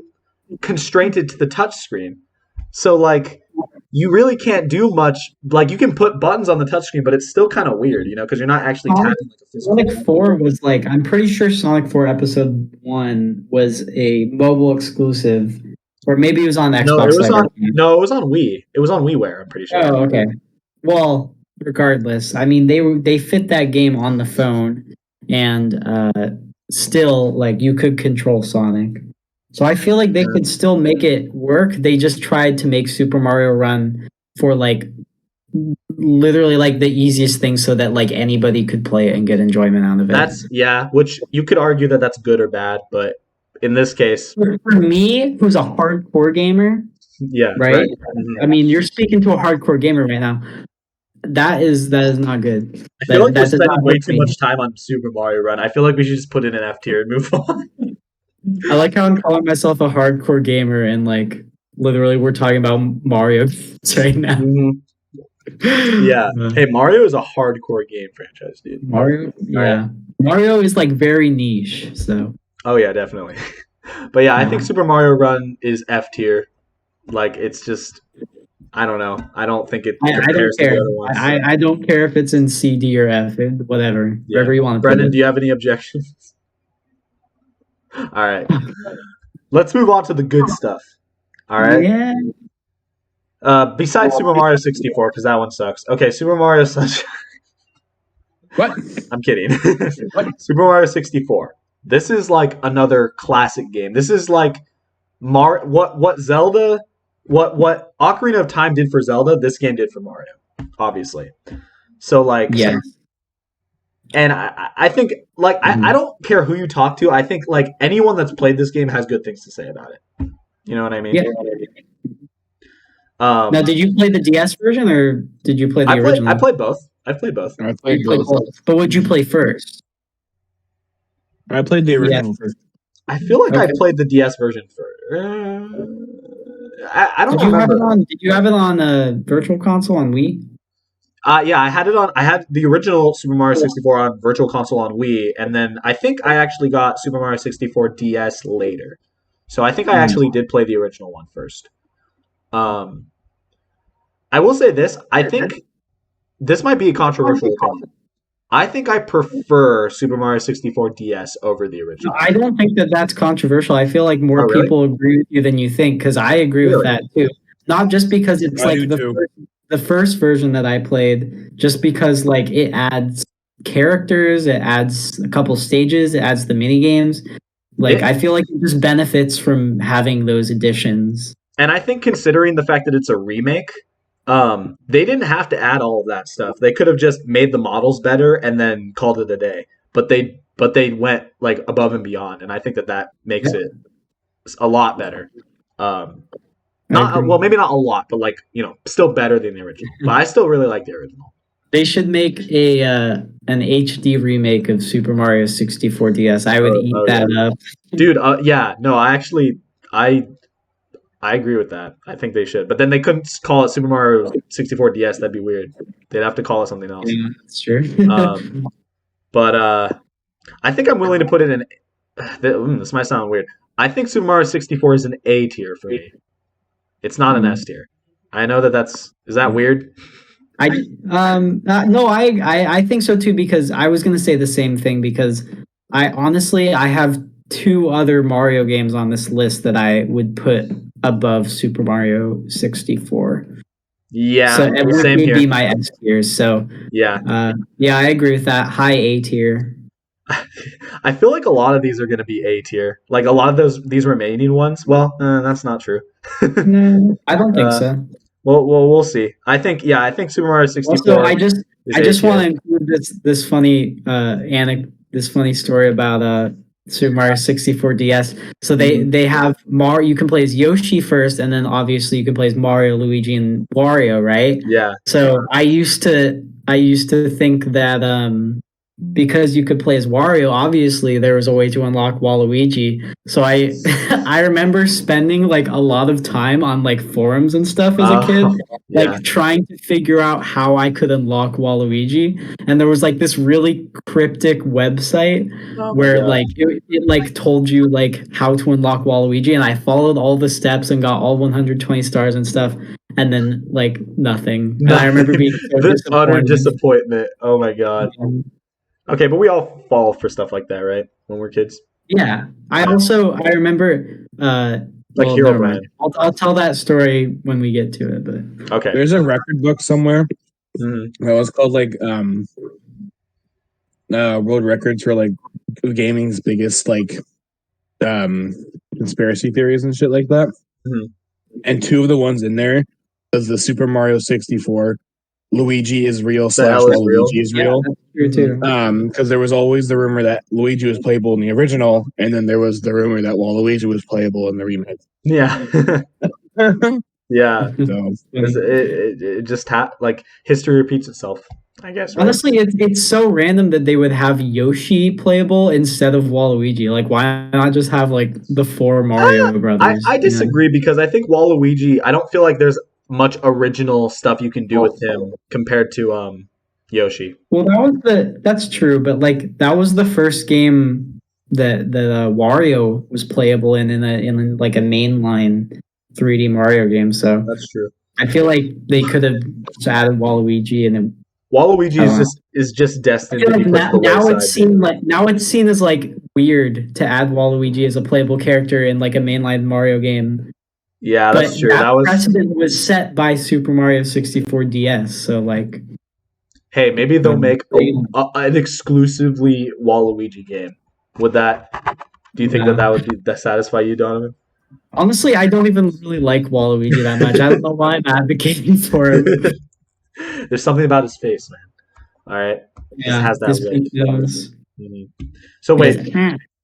constrained to the touch screen. So like you really can't do much. Like you can put buttons on the touchscreen, but it's still kind of weird, you know, because you're not actually tapping like a physical. Sonic 4 was like, I'm pretty sure Sonic 4 Episode 1 was a mobile exclusive, or maybe it was on Xbox. No, it was on Wii. It was on WiiWare, I'm pretty sure. Oh, okay. Well, regardless, I mean they fit that game on the phone, and still like you could control Sonic. So I feel like they could still make it work. They just tried to make Super Mario Run for like literally like the easiest thing so that like anybody could play it and get enjoyment out of it. Which you could argue that that's good or bad, but in this case, for me, who's a hardcore gamer, right? I mean, you're speaking to a hardcore gamer right now. That is not good. I feel like we're spending way too much time on Super Mario Run. I feel like we should just put it in F tier and move on. I like how I'm calling myself a hardcore gamer and like literally we're talking about Mario right now. Mm-hmm. Yeah. Hey, Mario is a hardcore game franchise, dude. Mario, yeah. Mario is like very niche, so. Oh yeah, definitely. But yeah, I think Super Mario Run is F tier. Like it's just, I don't know. I don't think it compares to the other ones. I don't care if it's in C, D, or F, whatever. Yeah. Wherever you want to Brendan, do you have any objections? All right. Let's move on to the good stuff. All right. Yeah. Besides Super Mario 64, because that one sucks. Okay, Super Mario Sunshine. What? I'm kidding. Super Mario 64. This is like another classic game. This is like what Zelda, what Ocarina of Time did for Zelda, this game did for Mario, obviously. So like, yeah. And I think like I don't care who you talk to. I think like anyone that's played this game has good things to say about it. You know what I mean? Yeah. Now, did you play the DS version or did you play the original? I played both. I played both. I played both. But what'd you play first? I played the original first. I feel like I played the DS version first. I don't remember. Did you have it on a Virtual Console on Wii? Yeah, I had it on. I had the original Super Mario 64 on Virtual Console on Wii, and then I think I actually got Super Mario 64 DS later. So I think I actually did play the original one first. Um, I will say this. I think this might be a controversial opinion. I think I prefer Super Mario 64 DS over the No, original. I don't think that that's controversial. I feel like more Oh, really? people agree with you than you think, because I agree with Really? that too. Not just because it's I like do too. the first version that I played, just because like it adds characters, it adds a couple stages, it adds the mini games. Like I feel like it just benefits from having those additions. And I think considering the fact that it's a remake, they didn't have to add all of that stuff. They could have just made the models better and then called it a day. But they went like above and beyond, and I think that makes it a lot better. Not well, maybe not a lot, but like still better than the original. But I still really like the original. They should make an HD remake of Super Mario 64 DS. I would eat that up. Dude, yeah, no, I agree with that. I think they should. But then they couldn't call it Super Mario 64 DS. That'd be weird. They'd have to call it something else. Yeah, that's true. But I think I'm willing to put it in. This might sound weird. I think Super Mario 64 is an A tier for me. It's not an S tier. I know is that weird? No, I think so too, because I was gonna say the same thing, because I have two other Mario games on this list that I would put above Super Mario 64. Yeah, so it would same here. Be my S tier. So yeah, I agree with that. High A tier. I feel like a lot of these are going to be A tier. Like a lot of these remaining ones. Well, that's not true. No, I don't think so. Well, we'll see. I think Super Mario 64. Also, I just want to include this funny this funny story about Super Mario 64 DS. So they have Mario. You can play as Yoshi first, and then obviously you can play as Mario, Luigi, and Wario, right? Yeah. So I used to think that because you could play as Wario, obviously there was a way to unlock Waluigi. So I I remember spending like a lot of time on like forums and stuff as a kid, like trying to figure out how I could unlock Waluigi. And there was like this really cryptic website where like it like told you like how to unlock Waluigi, and I followed all the steps and got all 120 stars and stuff. And then like nothing. And I remember being so this utter disappointment. Oh my god. Okay, but we all fall for stuff like that, right? When we're kids. Yeah. I remember like Hero Brand. I'll tell that story when we get to it, but okay. There's a record book somewhere that was called like world records for like gaming's biggest like conspiracy theories and shit like that. And two of the ones in there was the Super Mario 64 Luigi is real / Waluigi is real. True too. Because there was always the rumor that Luigi was playable in the original, and then there was the rumor that Waluigi was playable in the remake. Yeah. Yeah. So, it just like history repeats itself, I guess. Right? Honestly, it's so random that they would have Yoshi playable instead of Waluigi. Like, why not just have like the four Mario brothers? I disagree because I think Waluigi. I don't feel like there's much original stuff you can do with him compared to Yoshi. Well, that's true, but like that was the first game that Wario was playable in like a mainline 3D Mario game. So that's true. I feel like they could have just added Waluigi, and then Waluigi is just destined to be put to the wayside. Now it's seen as like weird to add Waluigi as a playable character in like a mainline Mario game. Yeah, that's true. That precedent was set by Super Mario 64 DS. So like, hey, maybe they'll make an exclusively Waluigi game. Would that? Do you think that would satisfy you, Donovan? Honestly, I don't even really like Waluigi that much. I don't know why I'm advocating for him. There's something about his face, man. All right, yeah, it has that look. So wait,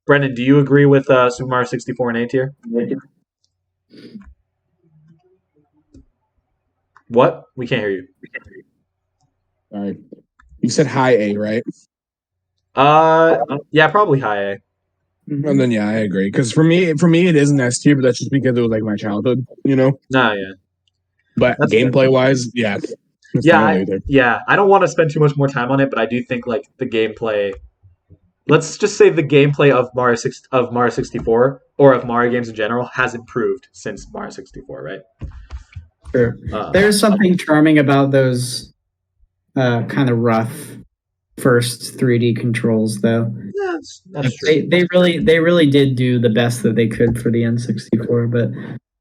Brendan, do you agree with Super Mario 64 and A tier? What? We can't hear you. All right. You said high A, right? Yeah, probably high A. And then yeah, I agree. Because for me, it is an S tier, but that's just because it was like my childhood, you know. Nah, yeah. But gameplay wise, yeah. I don't want to spend too much more time on it, but I do think like the gameplay. Let's just say the gameplay of Mario 64 or of Mario games in general has improved since Mario 64, right? Sure. There's something charming about those kind of rough first 3D controls, though. Yeah, that's true. They really did do the best that they could for the N64, but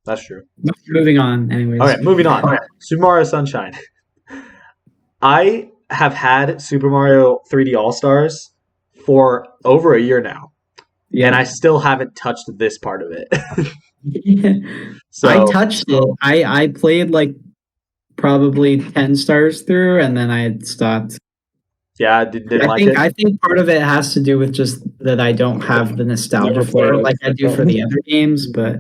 that's true. Moving on, anyways. All right, moving on. Right. Super Mario Sunshine. I have had Super Mario 3D All Stars for over a year now, and I still haven't touched this part of it. So I touched it. I played like probably 10 stars through, and then I stopped. Yeah, didn't like it. I think part of it has to do with just that I don't have the nostalgia for it like I do for the other games, but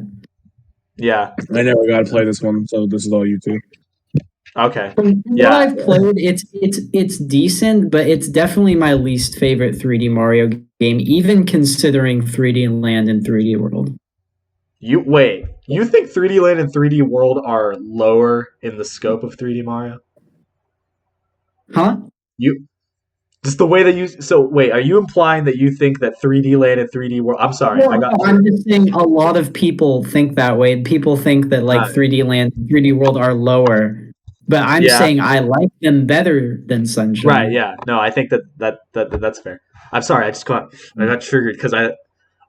yeah, I never got to play this one, so this is all you two. Okay. From what I've played, it's decent, but it's definitely my least favorite 3D Mario game, even considering 3D Land and 3D World. You think 3D Land and 3D World are lower in the scope of 3D Mario? Huh? Just the way that you. So wait, are you implying that you think that 3D Land and 3D World? I'm sorry, I'm just saying a lot of people think that way. People think that like 3D Land and 3D World are lower. But I'm saying I like them better than Sunshine. Right, yeah. No, I think that's fair. I'm sorry, I got triggered because I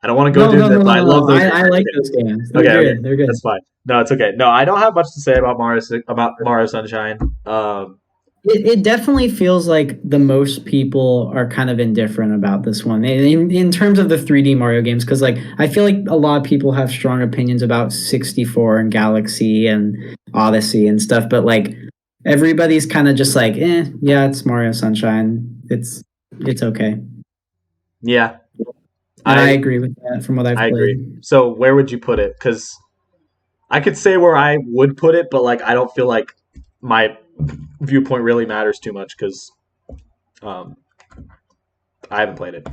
don't want to go through that. I love those. I like those games. They're good. That's fine. No, it's okay. No, I don't have much to say about Mario Sunshine. It definitely feels like the most people are kind of indifferent about this one in terms of the 3D Mario games, because like I feel like a lot of people have strong opinions about 64 and Galaxy and Odyssey and stuff, but like everybody's kind of just like, yeah, it's Mario Sunshine. It's okay. Yeah, and I agree with that from what I've played. Agree. So where would you put it? Because I could say where I would put it, but like I don't feel like my viewpoint really matters too much because I haven't played it.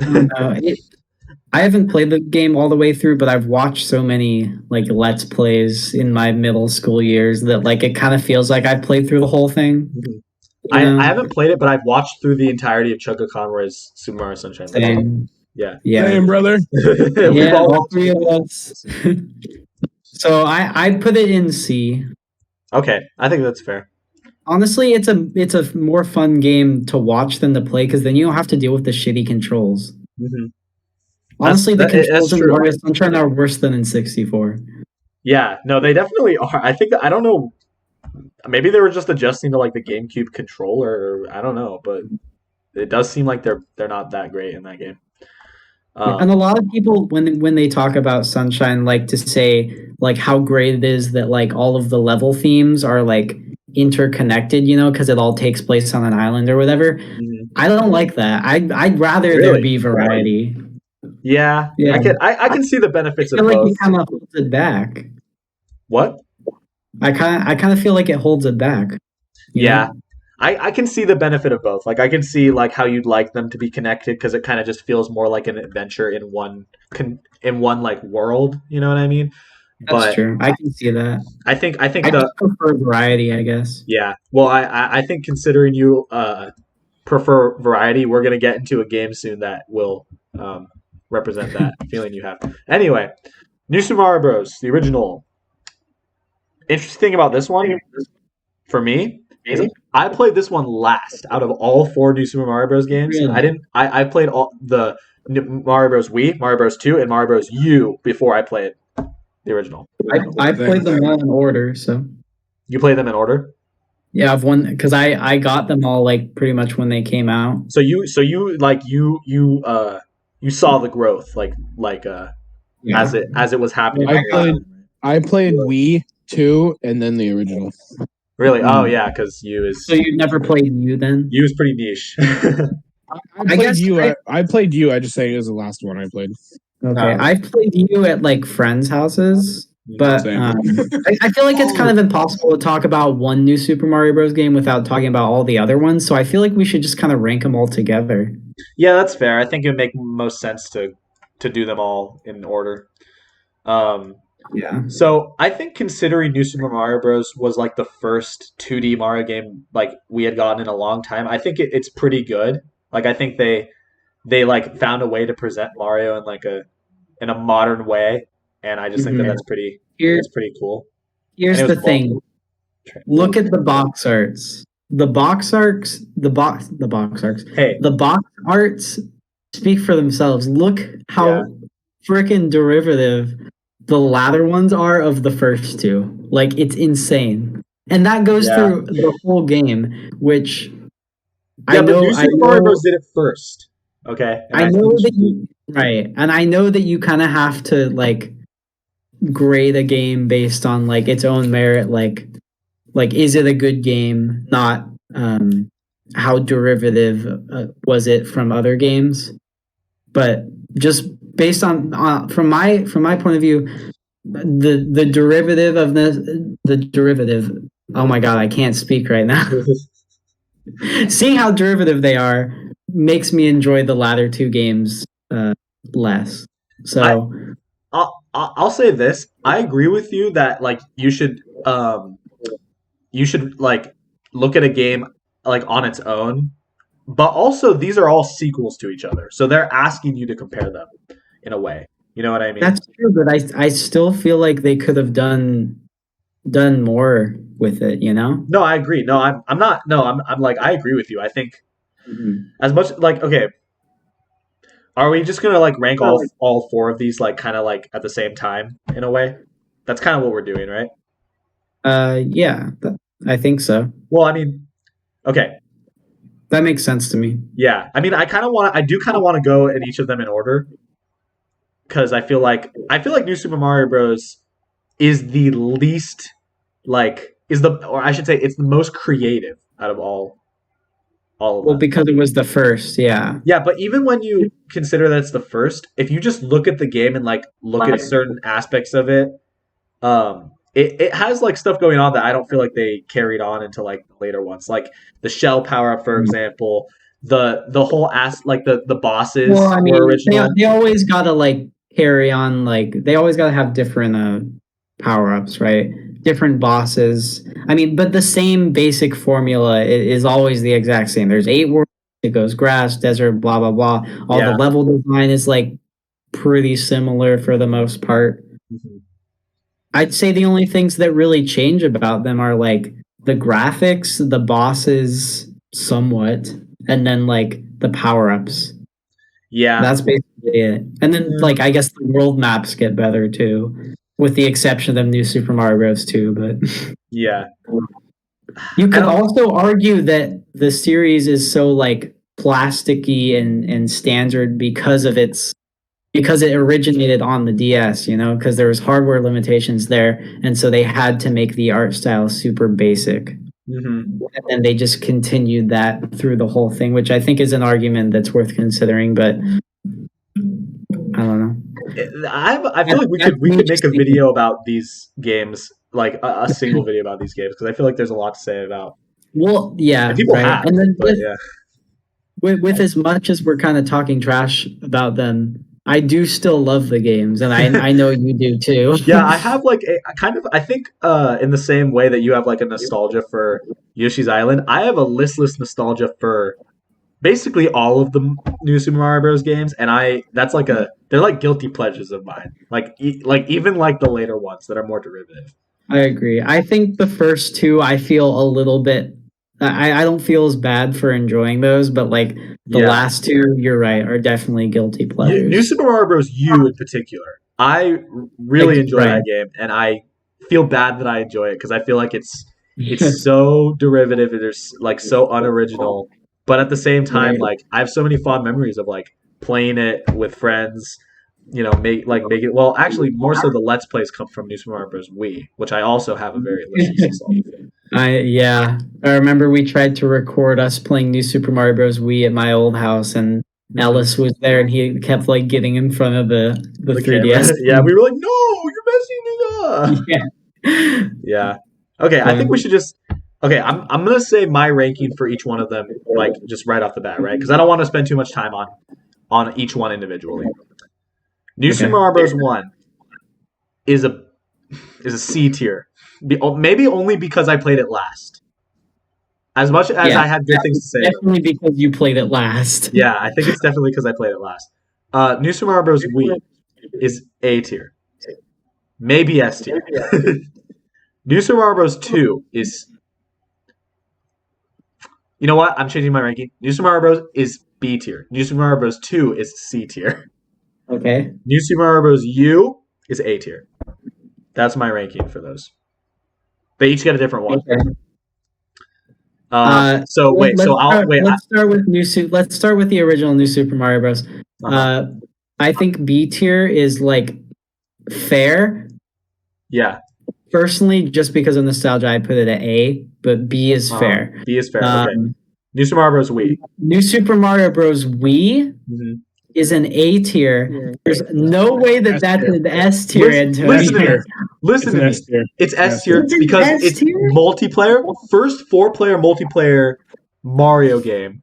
I haven't played the game all the way through, but I've watched so many like Let's Plays in my middle school years that like it kind of feels like I've played through the whole thing. Mm-hmm. I haven't played it, but I've watched through the entirety of Chugga Conroy's Super Mario Sunshine. Same. Yeah. Same, brother. Yeah, all three of us. So I put it in C. Okay, I think that's fair. Honestly, it's a more fun game to watch than to play because then you don't have to deal with the shitty controls. Mm-hmm. Honestly, the controls in Mario Sunshine are worse than in 64. Yeah, no, they definitely are. I think I don't know. Maybe they were just adjusting to like the GameCube controller. I don't know, but it does seem like they're not that great in that game. And a lot of people, when they talk about Sunshine, like to say like how great it is that like all of the level themes are like interconnected, because it all takes place on an island or whatever. Mm-hmm. I don't like that. I'd rather there be variety. Yeah. I can see the benefits of both. I feel like it kind of holds it back. What? I kind of feel like it holds it back. Yeah. I can see the benefit of both. Like I can see like how you'd like them to be connected because it kind of just feels more like an adventure in one like world. You know what I mean? That's true. I can see that. I think I prefer variety, I guess. Yeah. Well, I think considering you prefer variety, we're gonna get into a game soon that will represent that feeling you have. Anyway, New Super Mario Bros. The original. Interesting thing about this one, for me, is I played this one last out of all 4 New Super Mario Bros. Games. Really? I played all the Mario Bros. Wii, Mario Bros. 2, and Mario Bros. U before I played the original. I played them all in order, so. You played them in order? Yeah, I've won because I got them all like pretty much when they came out. So you saw the growth as it was happening. I played Wii 2 and then the original. Really? Oh yeah, because U is. So you never played U then? U is pretty niche. I played U. I just say it was the last one I played. Okay, I've played U at like friends' houses, but I feel like it's kind of impossible to talk about one New Super Mario Bros. Game without talking about all the other ones. So I feel like we should just kind of rank them all together. Yeah, that's fair. I think it would make most sense to do them all in order. Yeah. So I think considering New Super Mario Bros. Was like the first 2D Mario game like we had gotten in a long time, I think it's pretty good. Like I think they like found a way to present Mario in like a modern way, and I just think that Mhm. Here, that's pretty cool. And it here's was the thing. Look at the box arts. The box arts, the box arts. Hey, The box arts speak for themselves. Look yeah, how freaking derivative the latter ones are of the first two. Like it's insane. And that goes yeah, through the whole game, which yeah. But New I Super Mario know Bros. Did it first, okay? And I I think know it that should be. you right. And I know that you kind of have to like grade a game based on like its own merit, like is it a good game, not how derivative was it from other games. But just based on from my point of view, the derivative of the derivative, oh my god, I can't speak right now. Seeing how derivative they are makes me enjoy the latter two games less. I So I'll say this. I agree with you that like you should like look at a game like on its own, but also these are all sequels to each other, so they're asking you to compare them in a way. You know what I mean? that's true, but I still feel like they could have done more with it, you know? No, I agree. No, I'm not. No, I'm like I agree with you. I think Mhm. as much like okay, are we just gonna like rank all four of these like kind of like at the same time in a way? That's kind of what we're doing, right? Yeah, I think so. Well, I mean, okay, That makes sense to me. yeah. I mean, I do kind of want to go in each of them in order because I feel like New Super Mario Bros. Is the least like is the or I should say it's the most creative out of all of Well, them. because it was the first, yeah. Yeah, but even when you consider that it's the first, if you just look at the game and like look at certain aspects of it, it has like stuff going on that I don't feel like they carried on into like the later ones. Like the shell power up, for example, the whole like the bosses Well, I were mean, original. they always gotta like carry on, like they always gotta have different power ups, right? Different bosses. I mean, but the same basic formula is always the exact same. There's 8 worlds. It goes grass, desert, blah blah blah. All the Yeah. level design is like pretty similar for the most part. Mhm. I'd say the only things that really change about them are like the graphics, the bosses, somewhat, and then like the power ups. Yeah. That's basically it. And then, Yeah. like, I guess the world maps get better too, with the exception of New Super Mario Bros. 2. But Yeah. you I could don't. also argue that the series is so like plasticky and standard because it originated on the DS, you know, because there was hardware limitations there, and so they had to make the art style super basic. Mhm. And then they just continued that through the whole thing, which I think is an argument that's worth considering, but I don't know. I feel like we could make a video about these games, like a single video about these games, because I feel like there's a lot to say about, Well, and yeah, people right. have, And then but yeah. with as much as we're kind of talking trash about them, I do still love the games, and I know you do too. Yeah, I have like a kind of I think in the same way that you have like a nostalgia for Yoshi's Island, I have a listless nostalgia for basically all of the new Super Mario Bros. Games, and I that's like a they're like guilty pleasures of mine. Like like even like the later ones that are more derivative. I agree. I think the first two, I feel a little bit. I don't feel as bad for enjoying those, but like the Yeah, last two, you're right, are definitely guilty New pleasures. Super Mario Bros. U in particular, I Like, really enjoy right. that game, and I feel bad that I enjoy it because I feel like it's so derivative and there's like so unoriginal, but at the same time, Right. like I have so many fond memories of like playing it with friends. You know, make it well. Actually, more so the Let's Plays come from New Super Mario Bros. Wii, which I also have a very listless nostalgia for. Yeah, I remember we tried to record us playing New Super Mario Bros. Wii at my old house, and Mhm. Ellis was there, and he kept like getting in front of the The camera, 3DS. yeah, we were like, no, you're messing it up. Yeah. Yeah. Okay, I think we Fun. should just. Okay, I'm gonna say my ranking for each one of them, like just right off the bat, right? Because I don't want to spend too much time on each one individually. New Super Okay. Mario Bros. One is a is a C tier. Maybe only because I played it last. As much as I had good things to say. Definitely because you played it last. Yeah, I think it's definitely because I played it last. New Super Mario Bros. Wii is A tier. Maybe S tier. New Super Mario Bros. 2 is... You know what? I'm changing my ranking. New Super Mario Bros. Is B tier. New Super Mario Bros. 2 is C tier. Okay. New Super Mario Bros. U is A tier. That's my ranking for those. They each get a different one. Okay. Let's start with Let's start with the original New Super Mario Bros. I think B tier is like fair. Yeah. Personally, just because of nostalgia, I put it at A, but B is fair. B is fair. Okay. New Super Mario Bros. Wii. New Super Mario Bros. Wii is an A tier. There's no way that that's an S tier. Listen to me. It's S tier because it's multiplayer. First 4-player multiplayer Mario game.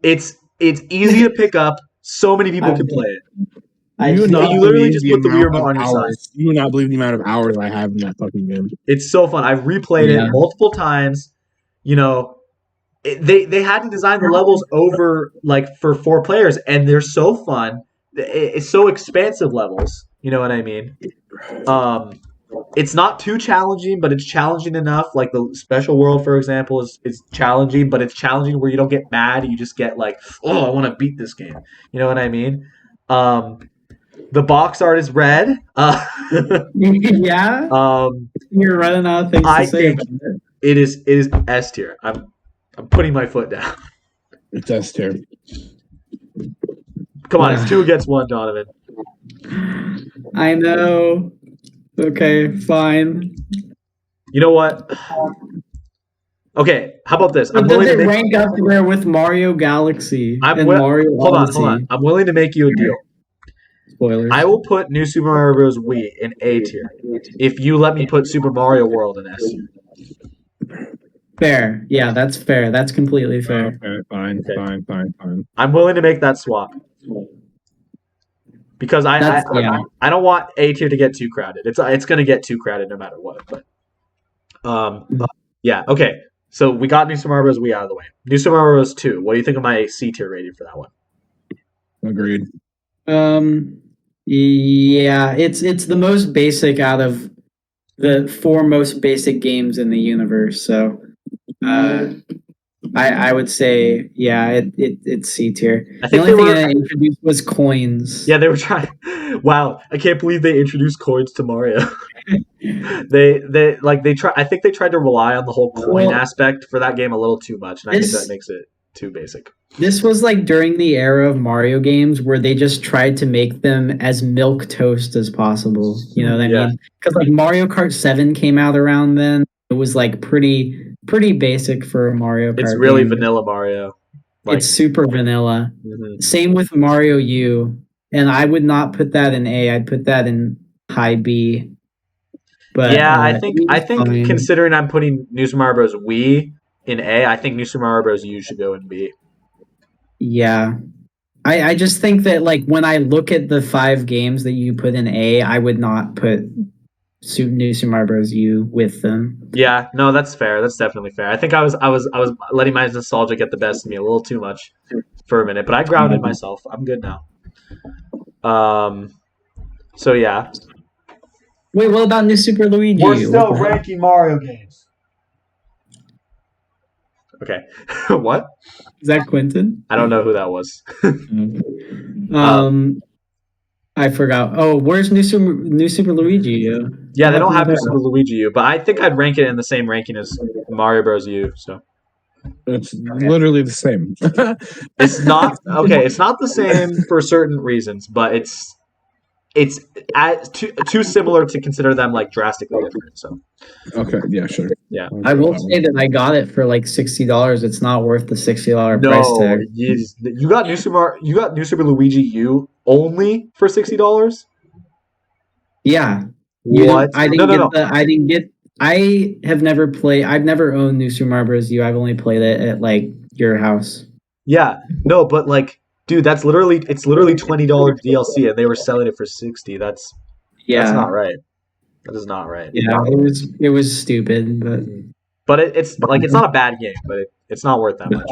It's easy to pick up. So many people can play it. You literally just put the Wii remote on your side. You would not believe the amount of hours I have in that fucking game. It's so fun. I've replayed it multiple times. You know, they had to design the levels over like for 4 players, and they're so fun. It's so expansive levels. You know what I mean? It's not too challenging, but it's challenging enough. Like the special world, for example, is challenging, but it's challenging where you don't get mad. You just get like, oh, I want to beat this game. You know what I mean? The box art is red. Yeah. You're running out of things to say about it. It is S tier. I'm putting my foot down. It's S tier. Come on, it's 2 against 1, Donovan. I know. Okay, fine. You know what? Okay, how about this? I'm willing to rank up there with Mario Galaxy and Mario Odyssey. Hold on. I'm willing to make you a deal. Spoilers. I will put New Super Mario Bros. Wii in A tier if you let me put Super Mario World in S tier. Fair. Yeah, that's fair. That's completely fair. Okay, fine. I'm willing to make that swap. Because I don't want A tier to get too crowded. It's going to get too crowded no matter what. But yeah, okay. So we got New Super Mario Bros. Wii out of the way. New Super Mario Bros. 2. What do you think of my C tier rating for that one? Agreed. Yeah, it's the most basic out of the 4 most basic games in the universe. So I would say, yeah, it's C tier. The only thing I introduced was coins. Yeah, they were trying. Wow, I can't believe they introduced coins to Mario. they try. I think they tried to rely on the whole coin aspect for that game a little too much, and I think that makes it too basic. This was like during the era of Mario games where they just tried to make them as milk toast as possible. You know what I mean? Because like Mario Kart 7 came out around then. It was like pretty basic for a Mario Kart. It's really vanilla Mario. It's super vanilla. Same with Mario U. And I would not put that in A. I'd put that in high B. But yeah, I think considering I'm putting New Super Mario Bros. Wii in A, I think New Super Mario Bros. U should go in B. Yeah. I just think that like when I look at the 5 games that you put in A, I would not put New Super Mario Bros. U with them. Yeah, no, that's fair. That's definitely fair. I think I was letting my nostalgia get the best of me a little too much for a minute, but I grounded myself. I'm good now. So yeah. Wait, what about New Super Luigi? We're still ranking Mario games. Okay. What? Is that Quentin? I don't know who that was. I forgot. Oh, where's New Super Luigi U? Yeah, they don't have New Super Luigi U, but I think I'd rank it in the same ranking as Mario Bros. U. So it's literally the same. It's not okay. It's not the same for certain reasons, but it's too similar to consider them like drastically different. So okay, yeah, sure. Yeah, I will say that I got it for like $60. It's not worth the $60 price tag. You got New Super Luigi U only for $60. Yeah. What? I have never played. I've never owned New Super Mario Bros. U. I've only played it at like your house. Yeah, no, but like, dude, it's literally $20 DLC, and they were selling it for $60. That's not right. That is not right. Yeah, it was stupid, but it's like it's not a bad game, but it's not worth that much.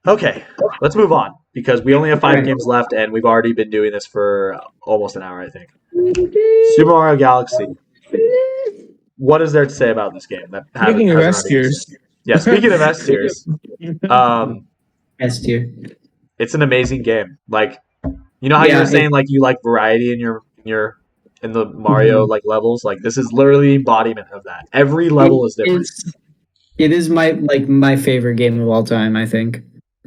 Okay, let's move on because we only have 5 games left, and we've already been doing this for almost an hour, I think. Super Mario Galaxy. What is there to say about this game? Speaking of S tiers. Yeah, speaking of S tiers. S tier. It's an amazing game. Like, you know how you were saying like you like variety in the Mario like levels? Like this is literally embodiment of that. Every level is different. It is my favorite game of all time, I think.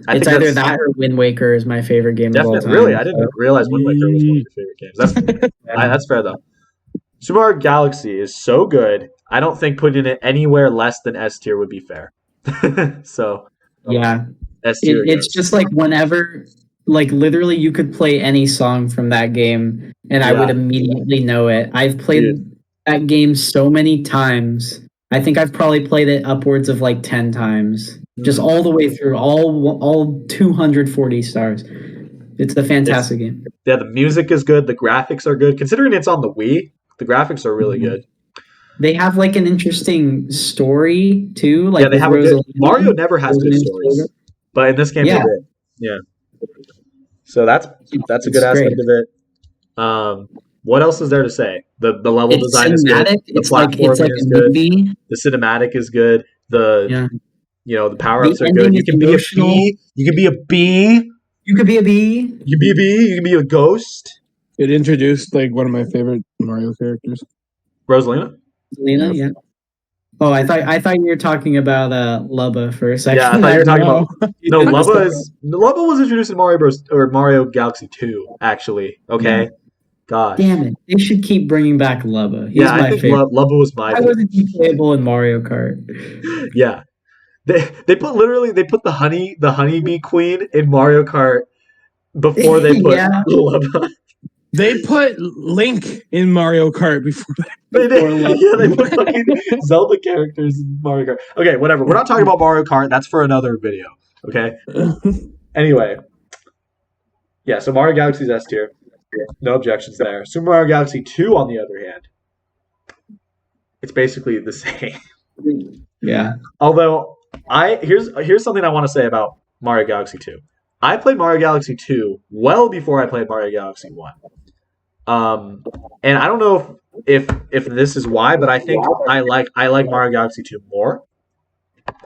It's either that or Wind Waker is my favorite game of all time. Really? I didn't realize Wind Waker was one of your favorite games. That's fair though. Super Mario Galaxy is so good. I don't think putting it anywhere less than S tier would be fair. So yeah, S tier. It's just like whenever, like literally, you could play any song from that game, and I would immediately know it. I've played that game so many times. I think I've probably played it upwards of like 10 times, just all the way through, all 240 stars. It's a fantastic game. Yeah, the music is good. The graphics are good. Considering it's on the Wii, the graphics are really good. They have like an interesting story too. Like they have Mario never has good stories, but in this game they did. Yeah. So that's a good aspect of it. What else is there to say? The level design is good. The platforming is good. The cinematic is good. The power ups are good. You can be a bee. You can be a bee. You could be a bee. You can be a bee. You can be a ghost. It introduced like one of my favorite Mario characters, Rosalina. Rosalina, yeah. Oh, I thought you were talking about Lubba for a second. Yeah, I thought you were talking about Lubba was introduced in Mario Galaxy 2, actually. Okay. Yeah. Gosh. Damn it. They should keep bringing back Lubba. He's I think favorite. Lubba was my favorite. Why wasn't he playable in Mario Kart? Yeah. They put the honeybee queen in Mario Kart before they put Lubba. They put Link in Mario Kart before that. They put fucking Zelda characters in Mario Kart. Okay, whatever. We're not talking about Mario Kart. That's for another video. Okay. Anyway. Yeah, so Mario Galaxy's S tier. No objections there. Super Mario Galaxy 2, on the other hand, it's basically the same. Yeah. Although here's something I want to say about Mario Galaxy 2. I played Mario Galaxy 2 well before I played Mario Galaxy 1. And I don't know if this is why, but I think I like Mario Galaxy 2 more.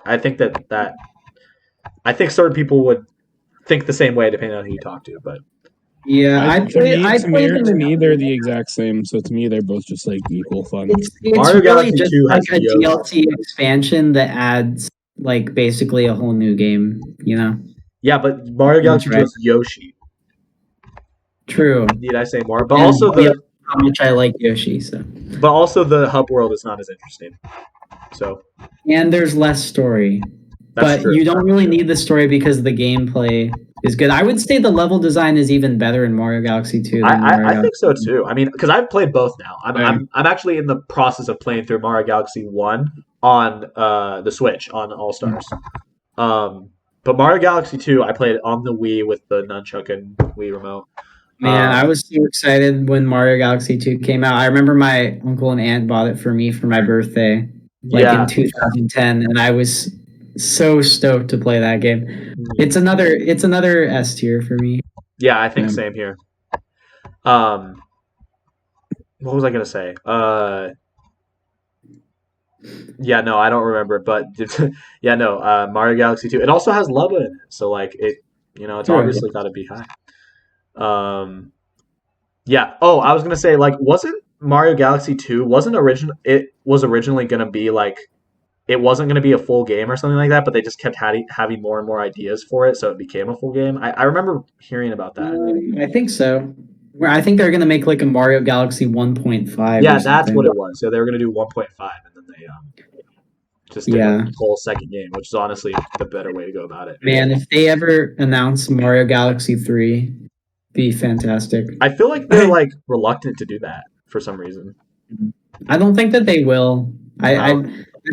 I think that I think certain people would think the same way depending on who you talk to, but yeah, to me they're the exact same. So to me they're both just like equal fun. It's Mario really Galaxy just 2 like a DLC expansion that adds like basically a whole new game, you know? Yeah, but Mario Galaxy 2 has Yoshi. True. Need I say more? But also how much I like Yoshi, so. But also the hub world is not as interesting. So. And there's less story. But you don't really need the story because the gameplay is good. I would say the level design is even better in Mario Galaxy 2 than I think so too. I mean, because I've played both now. I'm actually in the process of playing through Mario Galaxy 1 on the Switch on All Stars. But Mario Galaxy 2, I played on the Wii with the nunchuck and Wii remote. Man, I was so excited when Mario Galaxy 2 came out. I remember my uncle and aunt bought it for me for my birthday, in 2010, and I was so stoked to play that game. It's another S tier for me. Yeah, I think same here. What was I gonna say? Yeah, no, I don't remember, but Mario Galaxy 2. It also has Lubba in it, so like it's obviously got to be high. Yeah. Oh, I was gonna say, like, wasn't Mario Galaxy 2 It was originally gonna be like, it wasn't gonna be a full game or something like that, but they just kept having more and more ideas for it, so it became a full game. I remember hearing about that. I think so. I think they're gonna make like a Mario Galaxy 1.5. Yeah, that's what it was. So they were gonna do 1.5, and then they just did a whole second game, which is honestly the better way to go about it. Man, if they ever announce Mario Galaxy 3, be fantastic. I feel like they're like reluctant to do that for some reason. I don't think that they will. I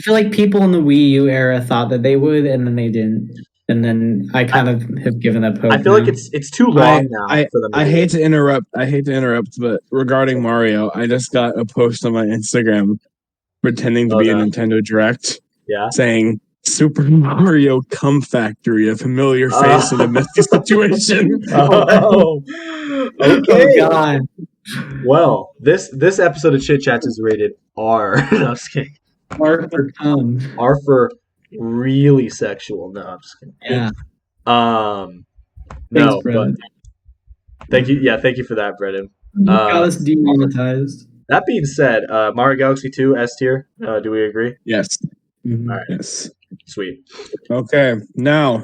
feel like people in the Wii U era thought that they would, and then they didn't. and then I kind of have given up hope. I feel like it's too long now for them. I hate to interrupt. But regarding Mario, I just got a post on my Instagram pretending to be a Nintendo Direct, saying Super Mario Cum Factory, a familiar face in a messy situation. Oh, okay. Oh God. Well, this episode of Chit Chats is rated R. No, I'm just kidding. R for cum. R for really sexual. No, I'm just kidding. Yeah. No, Thanks, Brendan. but thank you. Yeah, thank you for that, Brendan. You got us demonetized. That being said, Mario Galaxy 2 S tier. Do we agree? Yes. Mm-hmm. All right. Yes. Sweet. Okay. Now,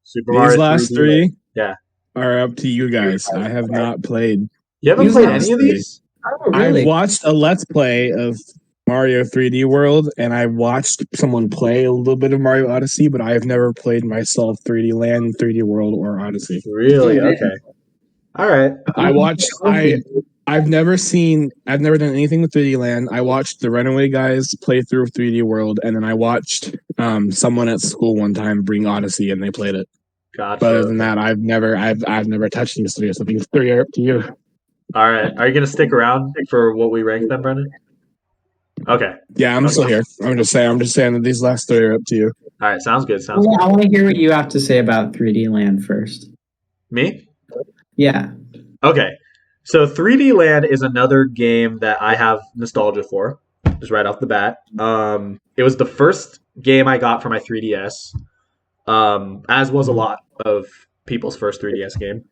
Super these Mario last 3D three yeah. are up to you guys. I have not played. You haven't played any of these? Oh, really? I've watched a Let's Play of Mario 3D World, and I watched someone play a little bit of Mario Odyssey, but I have never played myself 3D Land, 3D World, or Odyssey. Really? Okay. All right. I've never done anything with 3D Land. I watched the Runaway guys play through 3D World, and then I watched someone at school one time bring Odyssey, and they played it. Gotcha. But other than that, I've never touched these three. So these three are up to you. All right. Are you gonna stick around for what we rank them, Brendan? Okay. Yeah, I'm still here. I'm just saying that these last three are up to you. All right. Sounds good. I want to hear what you have to say about 3D Land first. Me? Yeah. Okay. So 3D Land is another game that I have nostalgia for, just right off the bat. It was the first game I got for my 3DS, as was a lot of people's first 3DS game.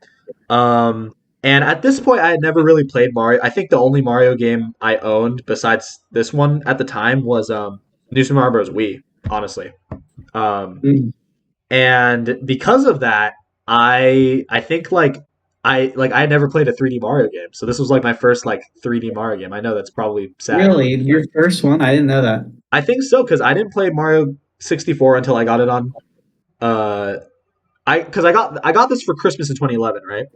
And at this point, I had never really played Mario. I think the only Mario game I owned besides this one at the time was New Super Mario Bros. Wii, honestly. And because of that, I think I had never played a 3D Mario game, so this was like my first 3D Mario game. I know that's probably sad. Really, your first one? I didn't know that. I think so because I didn't play Mario 64 until I got it on. I got this for Christmas in 2011, right?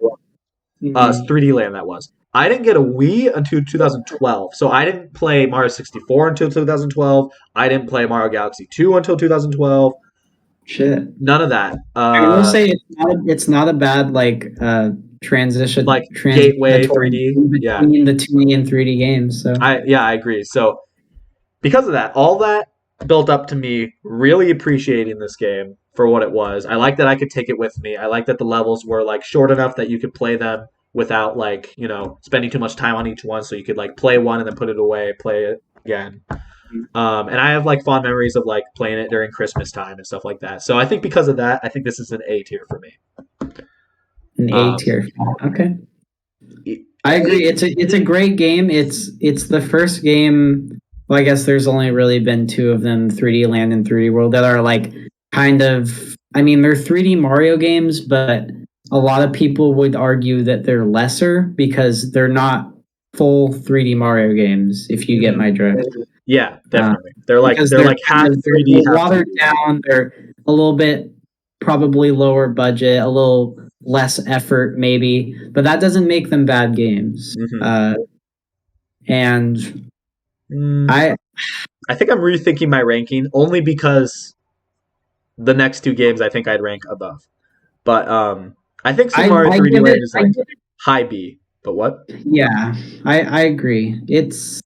3D Land that was. I didn't get a Wii until 2012, so I didn't play Mario 64 until 2012. I didn't play Mario Galaxy 2 until 2012. Shit. None of that. I will say it's not a bad transition, gateway 3D between the 2D and 3D games. So I agree. So because of that, all that built up to me really appreciating this game for what it was. I like that I could take it with me. I like that the levels were short enough that you could play them without spending too much time on each one. So you could play one and then put it away, play it again. And I have fond memories of playing it during Christmas time and stuff like that. So I think because of that, I think this is an A tier for me. An A tier. Okay. I agree. It's a great game. It's the first game. Well, I guess there's only really been two of them, 3D Land and 3D World, that are kind of. I mean, they're 3D Mario games, but a lot of people would argue that they're lesser because they're not full 3D Mario games. If you get my drift. Yeah, definitely. They're half 3D, they're watered down. They're a little bit probably lower budget, a little less effort maybe, but that doesn't make them bad games. And I think I'm rethinking my ranking only because the next two games I think I'd rank above. But I think Super Mario 3D Land is high B. But what? Yeah, I agree. It's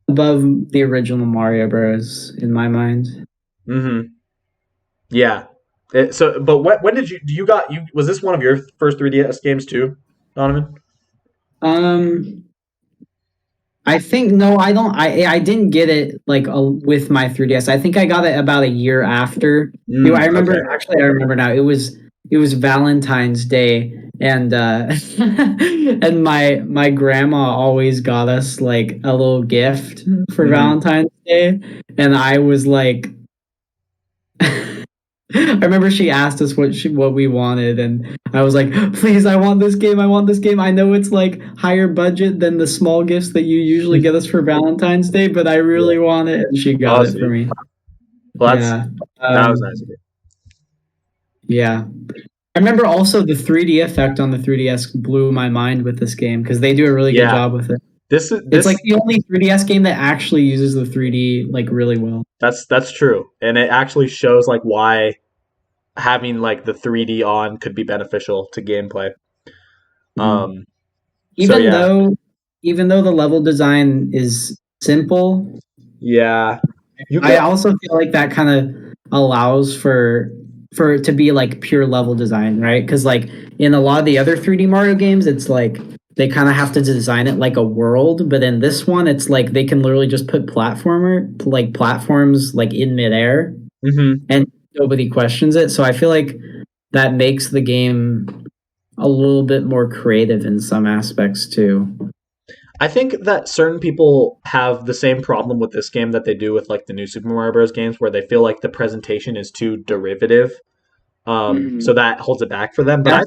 above the original Mario Bros. In my mind. Yeah. But when did you was this one of your first 3DS games too, Donovan? I think no, I don't. I didn't get it with my 3DS. I think I got it about a year after. I remember. Okay. Actually, I remember now. It was Valentine's Day, and and my grandma always got us a little gift for Valentine's Day, and I was I remember she asked us what we wanted, and I was like, "Please, I want this game. I want this game. I know it's higher budget than the small gifts that you usually get us for Valentine's Day, but I really want it." And she got it for me. Well, that was nice of you. Yeah, I remember also the 3D effect on the 3DS blew my mind with this game because they do a really good job with it. It's like the only 3DS game that actually uses the 3D like really well. That's true, and it actually shows like why having like the 3D on could be beneficial to gameplay. Even though the level design is simple, I also feel like that kind of allows for it to be like pure level design, right? Because like in a lot of the other 3D Mario games, it's like they kind of have to design it like a world, but in this one, it's like they can literally just put platforms like in midair, and nobody questions it. So I feel like that makes the game a little bit more creative in some aspects too. I think that certain people have the same problem with this game that they do with like the new Super Mario Bros. Games, where they feel like the presentation is too derivative. So that holds it back for them. But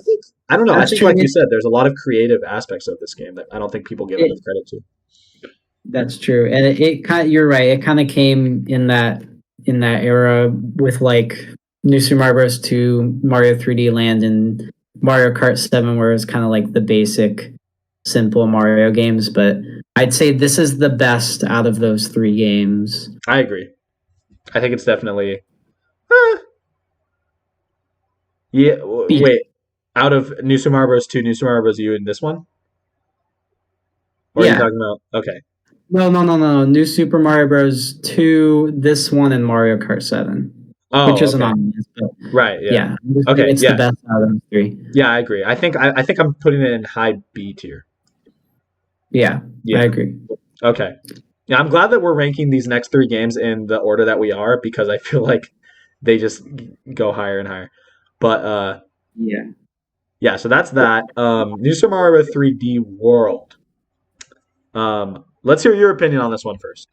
I don't know. I think, like you said, there's a lot of creative aspects of this game that I don't think people give enough credit to. That's true, and it kind of, you're right. It kind of came in that era with like New Super Mario Bros. 2, Mario 3D Land, and Mario Kart 7, where it's kind of like the basic, simple Mario games. But I'd say this is the best out of those 3 games. I agree. I think it's definitely. Yeah. Wait. Out of New Super Mario Bros. 2, New Super Mario Bros. U, and this one? Or are you talking about? Okay. No. New Super Mario Bros. 2, this one, and Mario Kart 7. Which isn't on this, but right, yeah. Okay, it's the best out of the 3. Yeah, I agree. I think I'm putting it in high B tier. Yeah, I agree. Okay. Yeah, I'm glad that we're ranking these next 3 games in the order that we are, because I feel like they just go higher and higher. But yeah, so that's that. New Super Mario 3D World. Let's hear your opinion on this one first.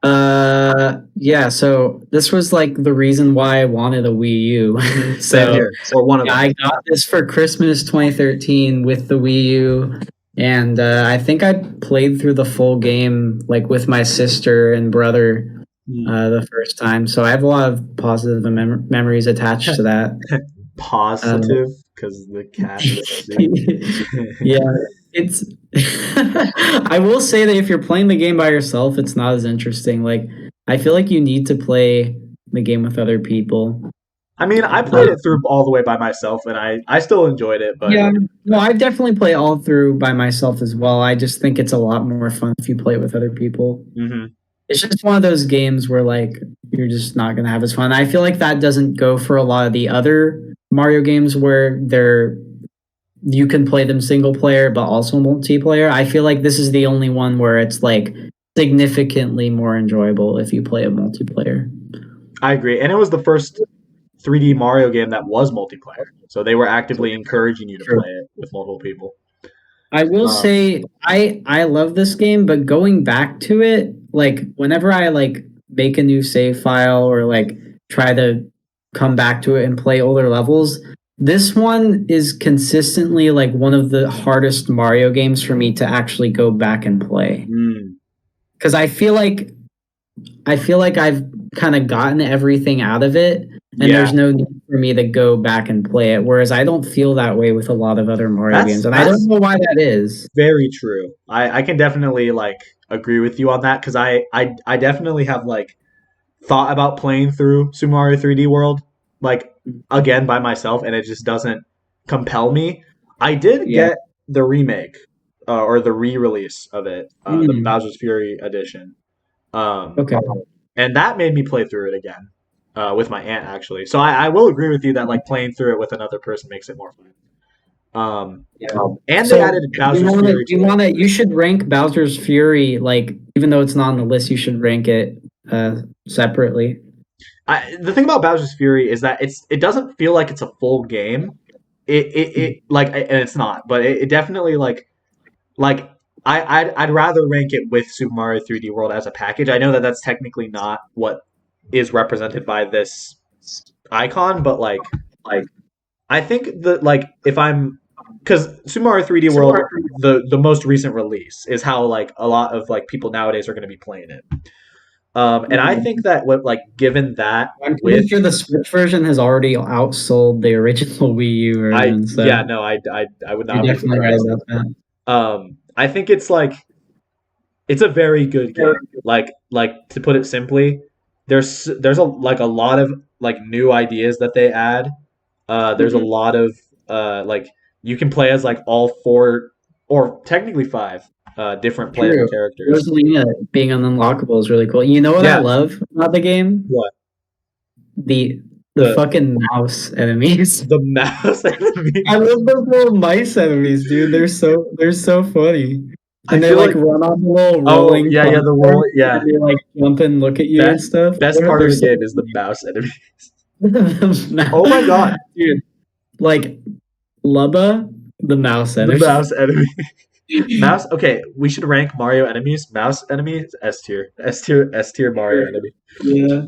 So this was like the reason why I wanted a Wii U. Same here, or one of them. I got this for Christmas 2013 with the Wii U, and I think I played through the full game like with my sister and brother the first time. So I have a lot of positive memories attached to that. Positive, because the cat. It's. I will say that if you're playing the game by yourself, it's not as interesting. Like, I feel like you need to play the game with other people. I mean, I played it through all the way by myself, and I still enjoyed it. But I've definitely played all through by myself as well. I just think it's a lot more fun if you play it with other people. It's just one of those games where like you're just not gonna have as fun. I feel like that doesn't go for a lot of the other Mario games where you can play them single player but also multiplayer. I feel like this is the only one where it's like significantly more enjoyable if you play a multiplayer. I agree, and it was the first 3D Mario game that was multiplayer, so they were actively encouraging you to play it with multiple people. I will say I love this game, but going back to it, like whenever I like make a new save file or like try to come back to it and play older levels, this one is consistently like one of the hardest Mario games for me to actually go back and play. Because I feel like I've kind of gotten everything out of it, and there's no need for me to go back and play it. Whereas I don't feel that way with a lot of other Mario games, and I don't know why that is. Very true. I can definitely like agree with you on that, because I definitely have like thought about playing through Super Mario 3D World like again by myself, and it just doesn't compel me. I did get the remake or the re-release of it, the Bowser's Fury edition. And that made me play through it again with my aunt, actually. So I will agree with you that like playing through it with another person makes it more fun. And they added Bowser's Fury. You should rank Bowser's Fury, like even though it's not on the list, you should rank it separately. The thing about Bowser's Fury is that it doesn't feel like it's a full game. It like, and it's not, but it definitely like I'd rather rank it with Super Mario 3D World as a package. I know that that's technically not what is represented by this icon, but like I think that like if I'm, because Super Mario 3D World, the most recent release is how like a lot of like people nowadays are going to be playing it. And I think that given that, I'm pretty sure the Switch version has already outsold the original Wii U version. I would not. You're definitely right about that. I think it's like it's a very good game. Like to put it simply, there's a lot of like new ideas that they add. There's a lot of like you can play as like all 4 or technically 5 different playable characters. Rosalina being an unlockable is really cool. You know what I love about the game? What? The fucking mouse enemies. The mouse enemies. I love those little mice enemies, dude. They're so funny. And they like run on the little rolling. Oh yeah, the roll. Yeah, and they like jump and look at you and stuff. Best part of the game is the mouse enemies. Oh my god, dude! Like Lubba, the mouse enemy. The mouse enemy. Mouse. Okay, we should rank Mario enemies. Mouse enemies S tier. S tier Mario enemy. Yeah.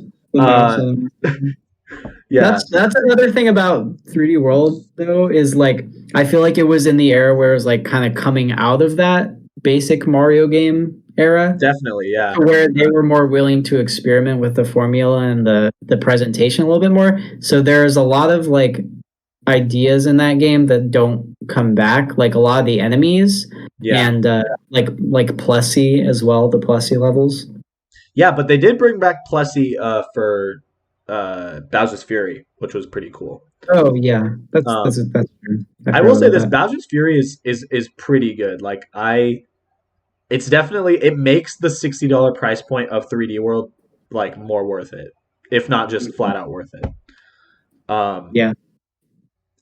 Yeah. That's another thing about 3D World though, is like I feel like it was in the era where it was like kind of coming out of that basic Mario game era. Definitely, yeah. Where they were more willing to experiment with the formula and the presentation a little bit more. So there's a lot of like ideas in that game that don't come back, like a lot of the enemies and like Plessy as well, the Plessy levels. Yeah, but they did bring back Plessy for Bowser's Fury, which was pretty cool. Oh yeah, that's true. I will say this: Bowser's Fury is pretty good. Like it's definitely it makes the $60 price point of 3D World like more worth it, if not just flat out worth it. Yeah,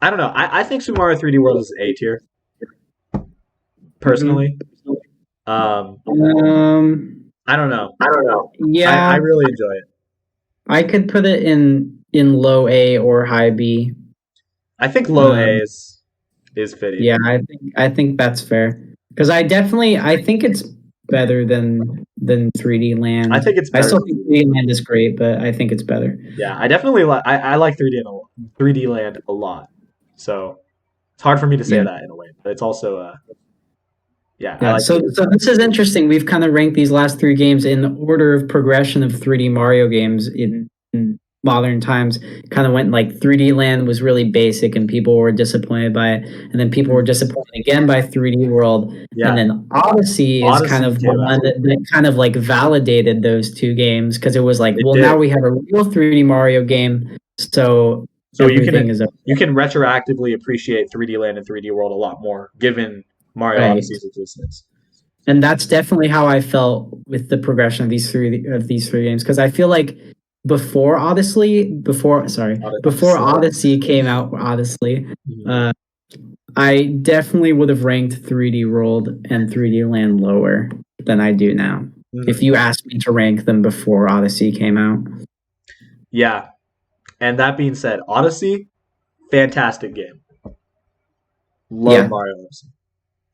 I don't know. I think Super Mario 3D World is A tier, personally. I don't know. Yeah, I really enjoy it. I could put it in low A or high B. I think low A is fitting. Yeah, I think that's fair because I think it's better than 3D Land. I think it's better. I still think 3D Land is great, but I think it's better. Yeah, I definitely like I like 3D Land a lot. So it's hard for me to say that in a way, but it's also I like so this is interesting. We've kind of ranked these last 3 games in order of progression of 3D Mario games in modern times. Kind of went like 3D Land was really basic and people were disappointed by it, and then people were disappointed again by 3D World, and then Odyssey is kind of the one that kind of like validated those 2 games because it was like, now we have a real 3D Mario game, so you can retroactively appreciate 3D Land and 3D World a lot more given Mario Odyssey's existence. And that's definitely how I felt with the progression of these three games, because I feel like before Odyssey came out, I definitely would have ranked 3D World and 3D Land lower than I do now. If you asked me to rank them before Odyssey came out. Yeah. And that being said, Odyssey, fantastic game. Love Mario Odyssey.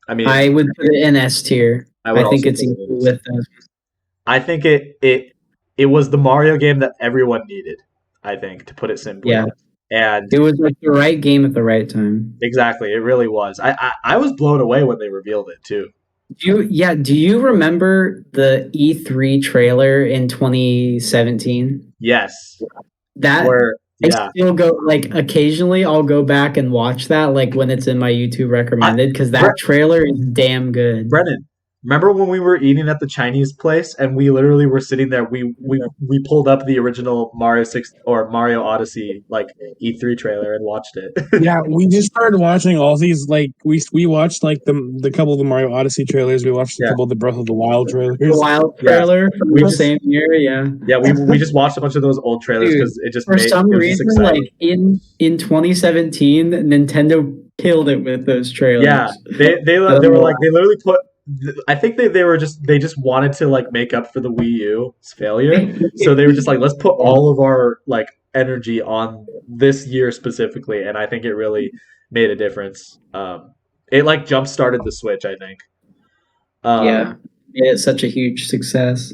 I mean, I would put it in S tier. I think it's equal with those. I think it was the Mario game that everyone needed, I think, to put it simply. Yeah. And it was like the right game at the right time. Exactly. It really was. I was blown away when they revealed it too. Do you remember the E3 trailer in 2017? Yes. I still go, like, occasionally I'll go back and watch that, like, when it's in my YouTube recommended, because that trailer is damn good. Brennan, remember when we were eating at the Chinese place and we literally were sitting there? We pulled up the original Mario 6 or Mario Odyssey like E3 trailer and watched it. Yeah, we just started watching all these, like we watched like the couple of the Mario Odyssey trailers. We watched a couple of the Breath of the Wild trailers. The Wild trailer from the same year, yeah. Yeah, we just watched a bunch of those old trailers because it just for some reason, like in 2017, Nintendo killed it with those trailers. Yeah, they were like they literally put. I think they just wanted to like make up for the Wii U's failure, so they were just like, let's put all of our like energy on this year specifically, and I think it really made a difference. It like jump started the Switch, I think. It's such a huge success.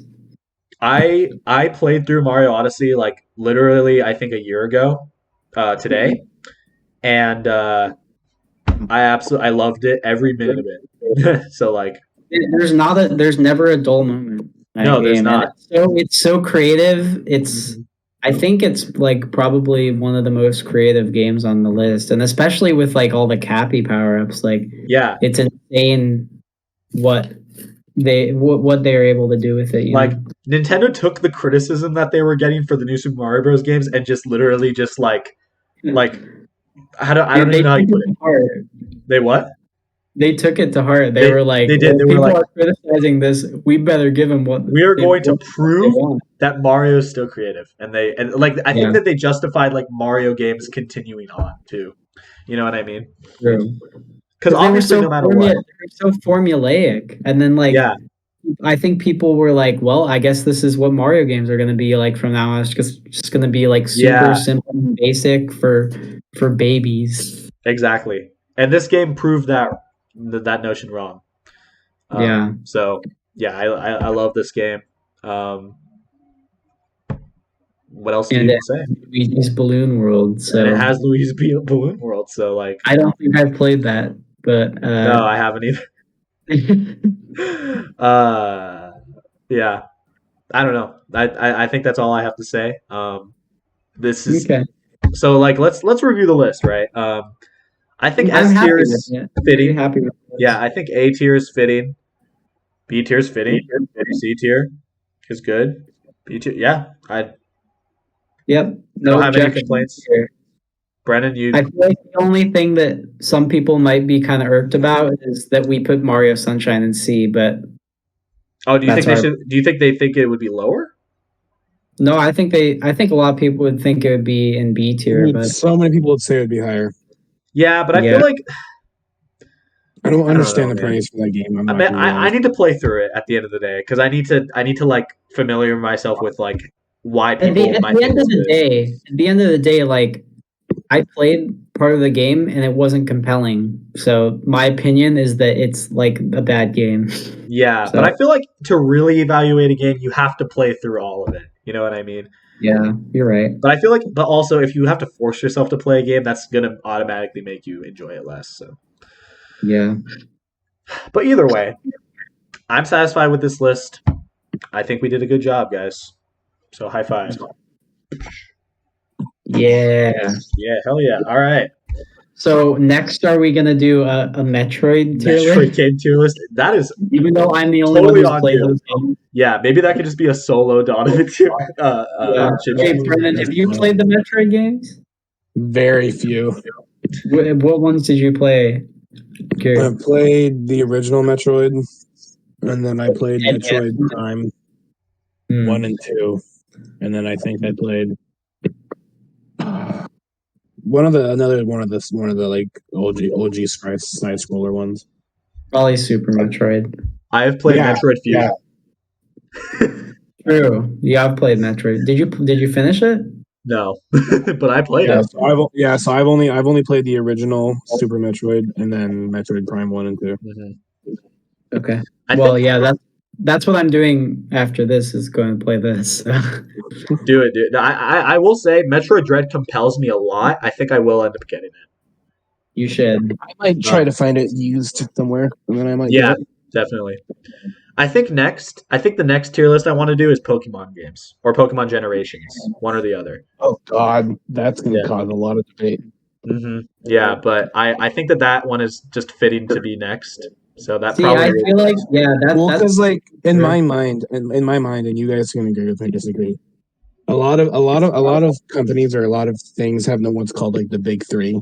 I played through Mario Odyssey like literally I think a year ago today, and I loved it every minute of it. So like there's never a dull moment. No, there's not. It's so creative. It's I think it's like probably one of the most creative games on the list, and especially with like all the Cappy power-ups, like it's insane what they're able to do with it. You know? Nintendo took the criticism that they were getting for the new Super Mario Bros. Games and just literally just like I don't even know how you put it. They what? They took it to heart. They were like, they did. They people are criticizing this. We better give them what we are going to prove that Mario is still creative, and I think that they justified like Mario games continuing on too. You know what I mean? True. Because obviously, no matter what, they're so formulaic, and then I think people were like, well, I guess this is what Mario games are going to be like from now on. It's just going to be like super simple and basic for babies. Exactly. And this game proved that notion wrong. So, I love this game. What else do you say? Luigi's Balloon World. So. And it has Luigi's Balloon World. So, like. I don't think I've played that, but. No, I haven't either. Yeah. I don't know. I think that's all I have to say. This is okay. So like let's review the list, right? I think S tier is fitting. Happy with this. Yeah, I think A tier is fitting. B tier is fitting. C tier is good. B tier, yeah. Yep. No don't have any complaints. Here. Brennan, you. I feel like the only thing that some people might be kind of irked about is that we put Mario Sunshine in C, but. Oh, do you think they should? Do you think they think it would be lower? No, I think a lot of people would think it would be in B tier. But so many people would say it would be higher. Yeah, but I feel like I don't understand the praise for that game. I need to play through it at the end of the day because I need to like familiar myself with like why people. At the end of the day, like I played part of the game and it wasn't compelling. So my opinion is that it's like a bad game. Yeah, but I feel like to really evaluate a game, you have to play through all of it. You know what I mean? Yeah, you're right. But I feel like, but also if you have to force yourself to play a game, that's gonna automatically make you enjoy it less. So. Yeah. But either way, I'm satisfied with this list. I think we did a good job, guys. So high five. Yeah. Yeah, hell yeah. All right. So next, are we gonna do a Metroid tier list? Metroid game tier list. That is even though I'm the only one who's played those games. Yeah, maybe that could just be a solo Donovan tier. Hey, Brendan, have you played the Metroid games? Very few. What ones did you play? I played the original Metroid, and then I played Metroid Prime 1 and 2, and then I think I played one of the like OG side scroller ones. Probably Super Metroid. I have played Metroid Fusion. Yeah. True. Yeah, I've played Metroid. Did you finish it? No, but I played it. So I've only played the original Super Metroid and then Metroid Prime 1 and 2. Mm-hmm. Okay. That's what I'm doing after this is going to play this. Do it, dude. I will say Metroid Dread compels me a lot. I think I will end up getting it. You should. I might try to find it used somewhere, and then I might. Yeah, definitely. I think the next tier list I want to do is Pokemon games or Pokemon Generations, one or the other. Oh God, that's going to cause a lot of debate. Mm-hmm. Yeah, but I think that one is just fitting to be next. So that I feel like that's because like in my mind, and you guys can agree with me, disagree. A lot of companies or a lot of things have what's called like the big three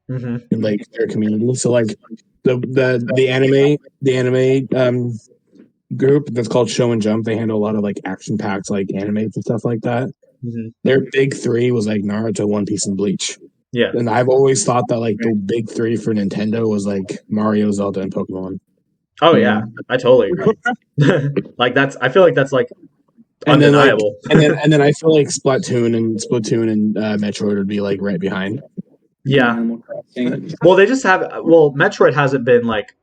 in like their community. So like the anime group that's called Show and Jump, they handle a lot of like action packed like animes and stuff like that. Mm-hmm. Their big three was like Naruto, One Piece, and Bleach. Yeah, and I've always thought that like the big three for Nintendo was like Mario, Zelda, and Pokemon. Oh yeah, I totally agree. Like I feel like that's like undeniable. And then I feel like Splatoon and Metroid would be like right behind. Yeah. Well, they just have. Well, Metroid hasn't been like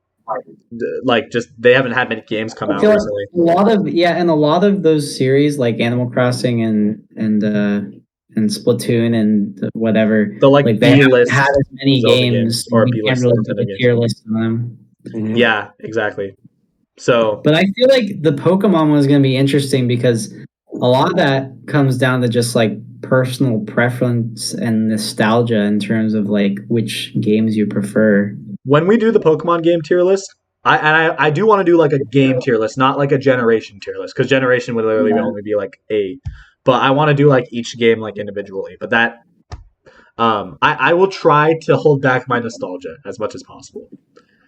just they haven't had many games come out recently. Like a lot of those series like Animal Crossing and Splatoon and whatever. The like they haven't had as many games or you can't really put a tier list on them. Mm-hmm. Yeah, exactly. So, but I feel like the Pokemon one is going to be interesting because a lot of that comes down to just like personal preference and nostalgia in terms of like which games you prefer. When we do the Pokemon game tier list, I do want to do like a game tier list, not like a generation tier list, because generation would literally only be like 8. But I want to do like each game like individually. But that I will try to hold back my nostalgia as much as possible.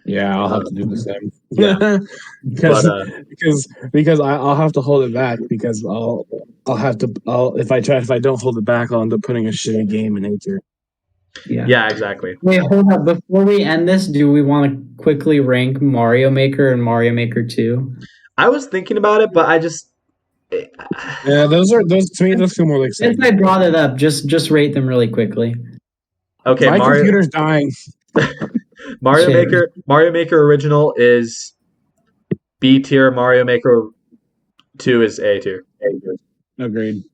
Yeah, I'll have to do the same. Yeah, because I'll have to hold it back because I'll have to if I don't hold it back, I'll end up putting a shitty game in A tier. Yeah, exactly. Wait, hold up. Before we end this, do we want to quickly rank Mario Maker and Mario Maker 2? I was thinking about it, but I just yeah, those to me those feel more like. Since I brought it up, just rate them really quickly. Okay, my computer's dying. Mario Maker original is B tier. Mario Maker 2 is A tier. Agreed.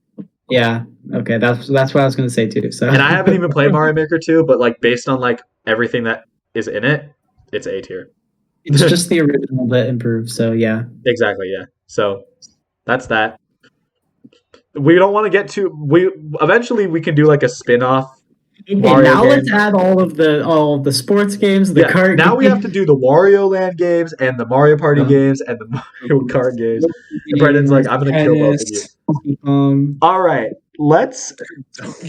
Yeah. Okay. That's what I was gonna say too. So. And I haven't even played Mario Maker 2, but like based on like everything that is in it, it's A tier. It's just the original that improved. So yeah. Exactly. Yeah. So that's that. We don't want to get eventually we can do like a spin-off. Okay, now let's add all of the sports games, the card. Now we have to do the Wario Land games and the Mario Party games and the Mario Kart games. Brendan's like, I'm gonna kill both of you. All right, let's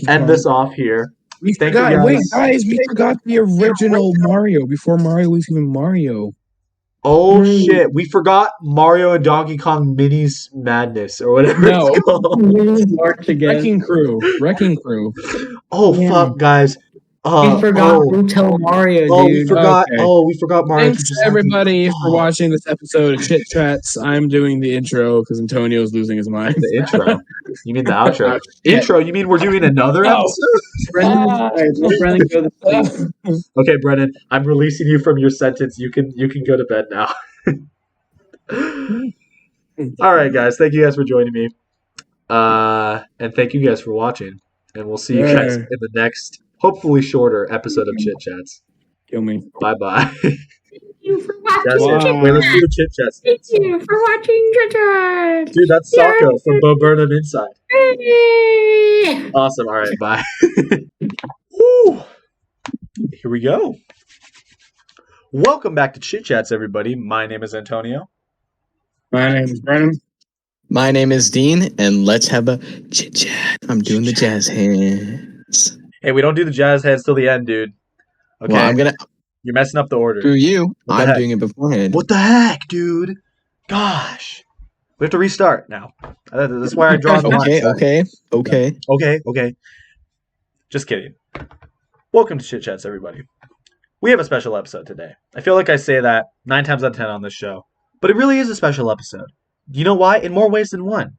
end this off here. We forgot the original Mario before Mario was even Mario. Oh shit, we forgot Mario and Donkey Kong Minis Madness or whatever it's called. Wrecking Crew. Oh fuck, guys. We forgot Hotel Mario, dude. We forgot Mario. Thanks everybody for watching this episode of Chit Chats. I'm doing the intro because Antonio's losing his mind. The intro? You mean the outro? Intro? You mean we're doing another episode? Brendan, go to sleep. Okay, Brendan, I'm releasing you from your sentence. You can go to bed now. All right, guys. Thank you guys for joining me. And thank you guys for watching. And we'll see you guys in the next, hopefully shorter episode of Chit Chats. Kill me. Bye-bye. Thank you for watching Chit Chats. Wait, let's do the Chit Chats. Thank you for watching Chit Chats. Dude, that's Sako from Bo Burnham Inside. Hey. Awesome. All right, bye. Woo. Here we go. Welcome back to Chit Chats, everybody. My name is Antonio. My name is Brennan. My name is Dean, and let's have a chit chat. I'm doing the jazz hands. Hey, we don't do the jazz hands till the end, dude. Okay. Well, You're messing up the order. Screw you. I'm doing it beforehand. What the heck, dude? Gosh. We have to restart now. That's why I draw the line. Okay. Just kidding. Welcome to Chit Chats, everybody. We have a special episode today. I feel like I say that 9 times out of 10 on this show, but it really is a special episode. You know why? In more ways than one.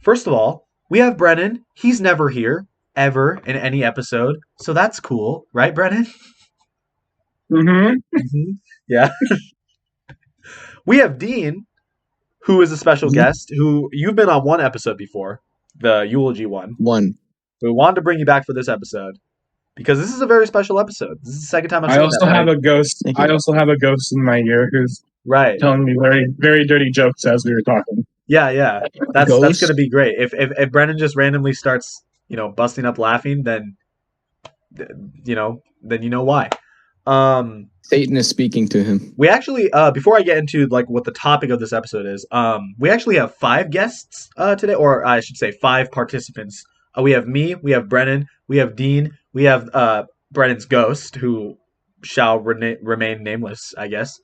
First of all, we have Brennan. He's never here, ever, in any episode. So that's cool. Right, Brennan? Mm-hmm. Yeah. We have Dean, who is a special guest, who you've been on one episode before, the eulogy one. We wanted to bring you back for this episode because this is a very special episode. This is the second time I've seen that. I also have a ghost in my ear who's telling me very, very dirty jokes as we were talking. Yeah. That's going to be great. If Brennan just randomly starts, busting up laughing, then you know why. Satan is speaking to him. We actually, before I get into like what the topic of this episode is, we actually have 5 guests today, or I should say 5 participants. We have me, we have Brennan, we have Dean, we have Brennan's ghost, who shall remain nameless, I guess.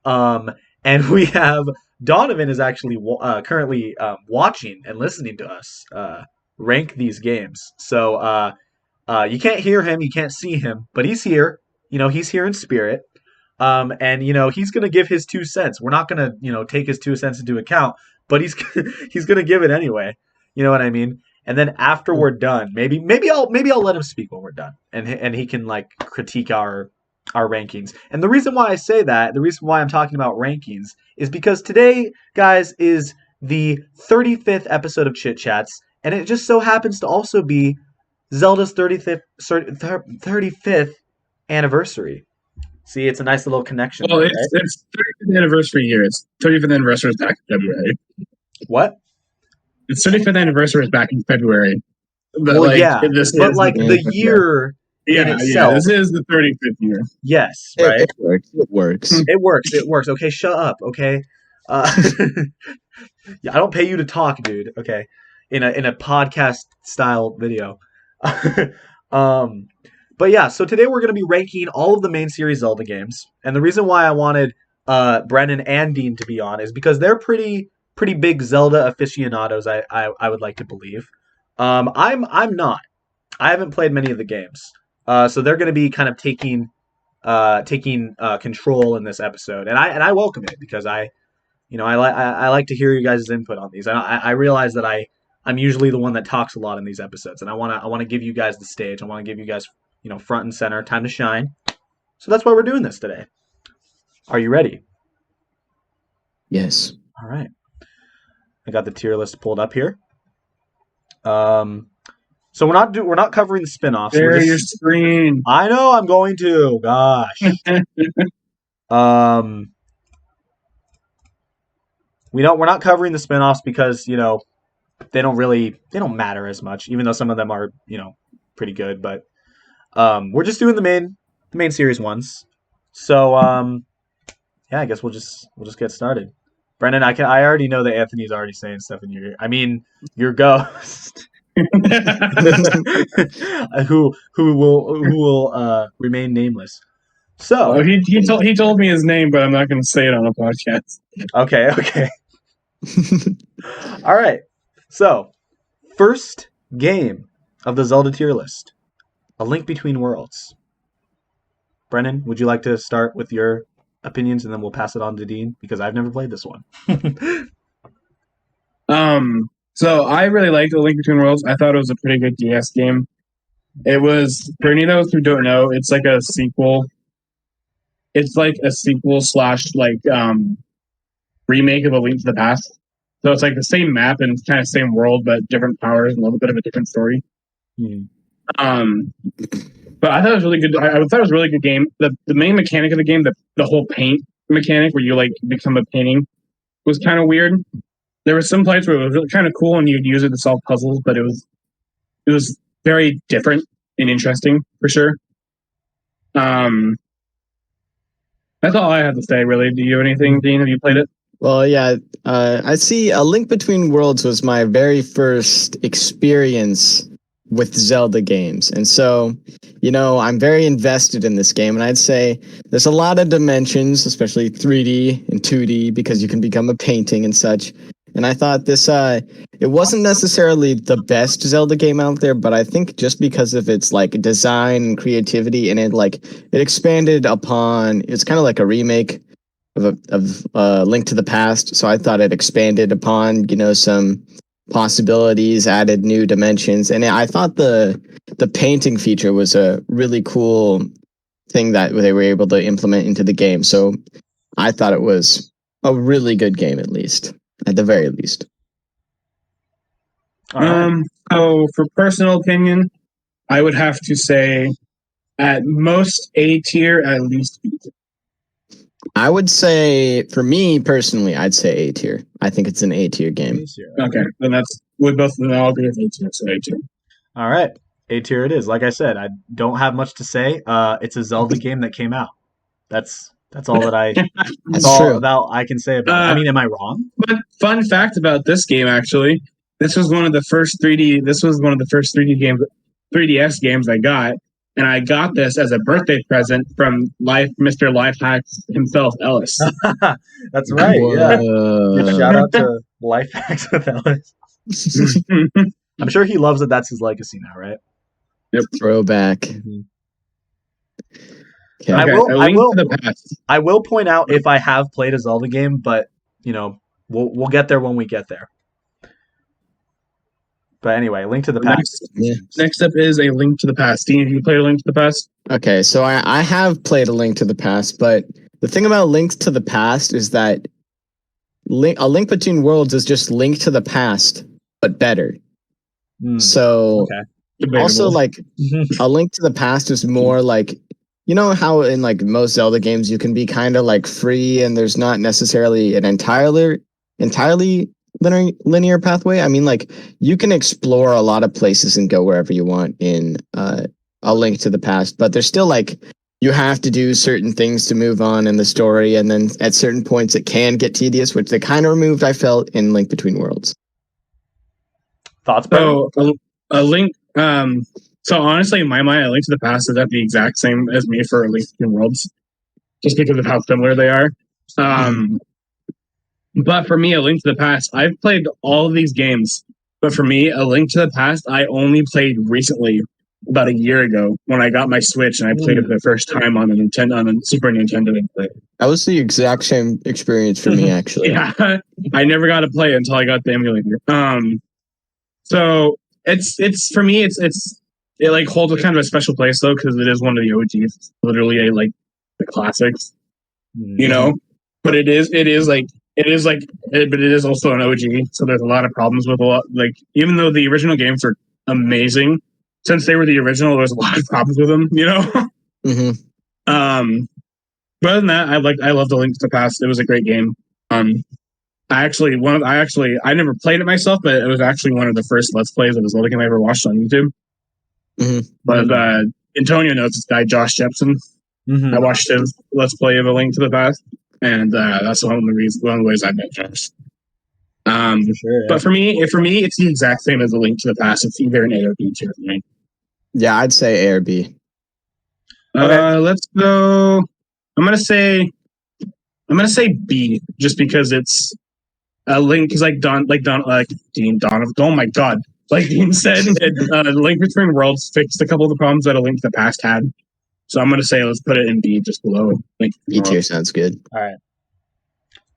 And we have Donovan is actually currently watching and listening to us rank these games. So you can't hear him, you can't see him, but he's here. He's here in spirit. And he's gonna give his 2 cents. We're not gonna take his 2 cents into account, but he's gonna give it anyway. You know what I mean? And then after we're done, maybe I'll let him speak when we're done, and he can like critique our rankings. And the reason why I say that, the reason why I'm talking about rankings, is because today, guys, is the 35th episode of Chit Chats, and it just so happens to also be Zelda's 35th anniversary. See, it's a nice little connection. Well, it's 35th anniversary year. It's 35th anniversary is back in February. What? Its 35th anniversary is back in February. But well, yeah, but like the year in itself. Yeah, this is the 35th year. Yes, right. It works. It works. It works. It works. Okay, shut up. Okay. Yeah, I don't pay you to talk, dude. Okay, in a podcast style video. But yeah, so today we're going to be ranking all of the main series Zelda games, and the reason why I wanted Brennan and Dean to be on is because they're pretty big Zelda aficionados. I would like to believe. I'm not. I haven't played many of the games, so they're going to be kind of taking control in this episode, and I welcome it because I like to hear you guys' input on these. I realize that I'm usually the one that talks a lot in these episodes, and I want to give you guys the stage. I want to give you guys front and center, time to shine. So that's why we're doing this today. Are you ready? Yes. All right. I got the tier list pulled up here. So we're not covering the spin-offs. Share your screen. I know I'm going to. Gosh. We're not covering the spin-offs because, they don't matter as much, even though some of them are, pretty good, but we're just doing the main series ones. So yeah, I guess we'll just get started. Brendan, I already know that Anthony's already saying stuff in your ghost. who will remain nameless. So he told me his name, but I'm not going to say it on a podcast. Okay. All right. So, first game of the Zelda tier list, A Link Between Worlds. Brennan, would you like to start with your opinions, and then we'll pass it on to Dean because I've never played this one. So I really liked A Link Between Worlds. I thought it was a pretty good DS game. It was, for any of those who don't know, it's like a sequel. It's like a sequel / remake of A Link to the Past. So it's like the same map and kind of same world, but different powers and a little bit of a different story. But I thought it was really good. I thought it was a really good game. The main mechanic of the game, the whole paint mechanic where you become a painting, was kind of weird. There were some places where it was really kind of cool and you'd use it to solve puzzles, but it was very different and interesting for sure. That's all I have to say, really. Do you have anything, Dean? Have you played it? Well, yeah. I see A Link Between Worlds was my very first experience with Zelda games. And so, I'm very invested in this game. And I'd say there's a lot of dimensions, especially 3D and 2D, because you can become a painting and such. And I thought this, it wasn't necessarily the best Zelda game out there, but I think just because of its design and creativity, and it expanded upon, it's kind of like a remake of Link to the Past. So I thought it expanded upon, some possibilities, added new dimensions, and I thought the painting feature was a really cool thing that they were able to implement into the game. So I thought it was a really good game, at the very least. So for personal opinion, I would have to say at most A tier, at least B tier. I would say, for me personally, I'd say A tier. I think it's an A tier game. Okay, then we both all agree with A tier, so A tier. All right, A tier it is. Like I said, I don't have much to say. It's a Zelda game that came out. That's all that I. That's all about I can say about it. I mean, am I wrong? But fun fact about this game, actually, this was one of the first 3D games, 3DS games I got. And I got this as a birthday present from Mr. Lifehacks himself, Ellis. That's right. Yeah. Shout out to Lifehacks with Ellis. I'm sure he loves that. That's his legacy now, right? Yep. Throwback. Mm-hmm. Okay. I will point out if I have played a Zelda game, but we'll get there when we get there. But anyway, Link to the Past. Next up is A Link to the Past. Dean, have you played A Link to the Past? Okay, so I have played A Link to the Past, but the thing about Link to the Past is that A Link Between Worlds is just Link to the Past, but better. So, also, A Link to the Past is more how in most Zelda games you can be kind of free and there's not necessarily an entirely linear pathway. I mean, you can explore a lot of places and go wherever you want in A A Link to the Past, but there's still like you have to do certain things to move on in the story, and then at certain points it can get tedious, which they kind of removed, I felt, in Link Between Worlds. Thoughts, Brennan? So a Link. So honestly, in my mind, A Link to the Past is at the exact same as me for A Link Between Worlds, just because of how similar they are. But for me, A Link to the Past, I've played all of these games. But for me, A Link to the Past, I only played recently, about a year ago, when I got my Switch and I played it for the first time on the Super Nintendo. That was the exact same experience for me, actually. Yeah, I never got to play it until I got the emulator. So it's for me, it like holds a kind of a special place though, because it is one of the OGs. It's literally like the classics, you know. But it is but it is also an OG. So there's a lot of problems with a lot. Like even though the original games are amazing, since they were the original, there's a lot of problems with them, you know. But other than that, I love the Link to the Past. It was a great game. I never played it myself, but it was actually one of the first Let's Plays of the Zelda game I ever watched on YouTube. But Antonio knows this guy, Josh Jepson. I watched his Let's Play of A Link to the Past, and that's one of the ways I met Josh. But for me, it's the exact same as A Link to the Past. It's either an A or B tier for me. Yeah, I'd say A or B. Okay. Let's go. I'm gonna say B, just because it's a Link. Because Dean Donovan. Oh my God! Like Dean said, Link Between Worlds fixed a couple of the problems that A Link to the Past had. So I'm gonna say let's put it in B, just below. B tier sounds good. All right,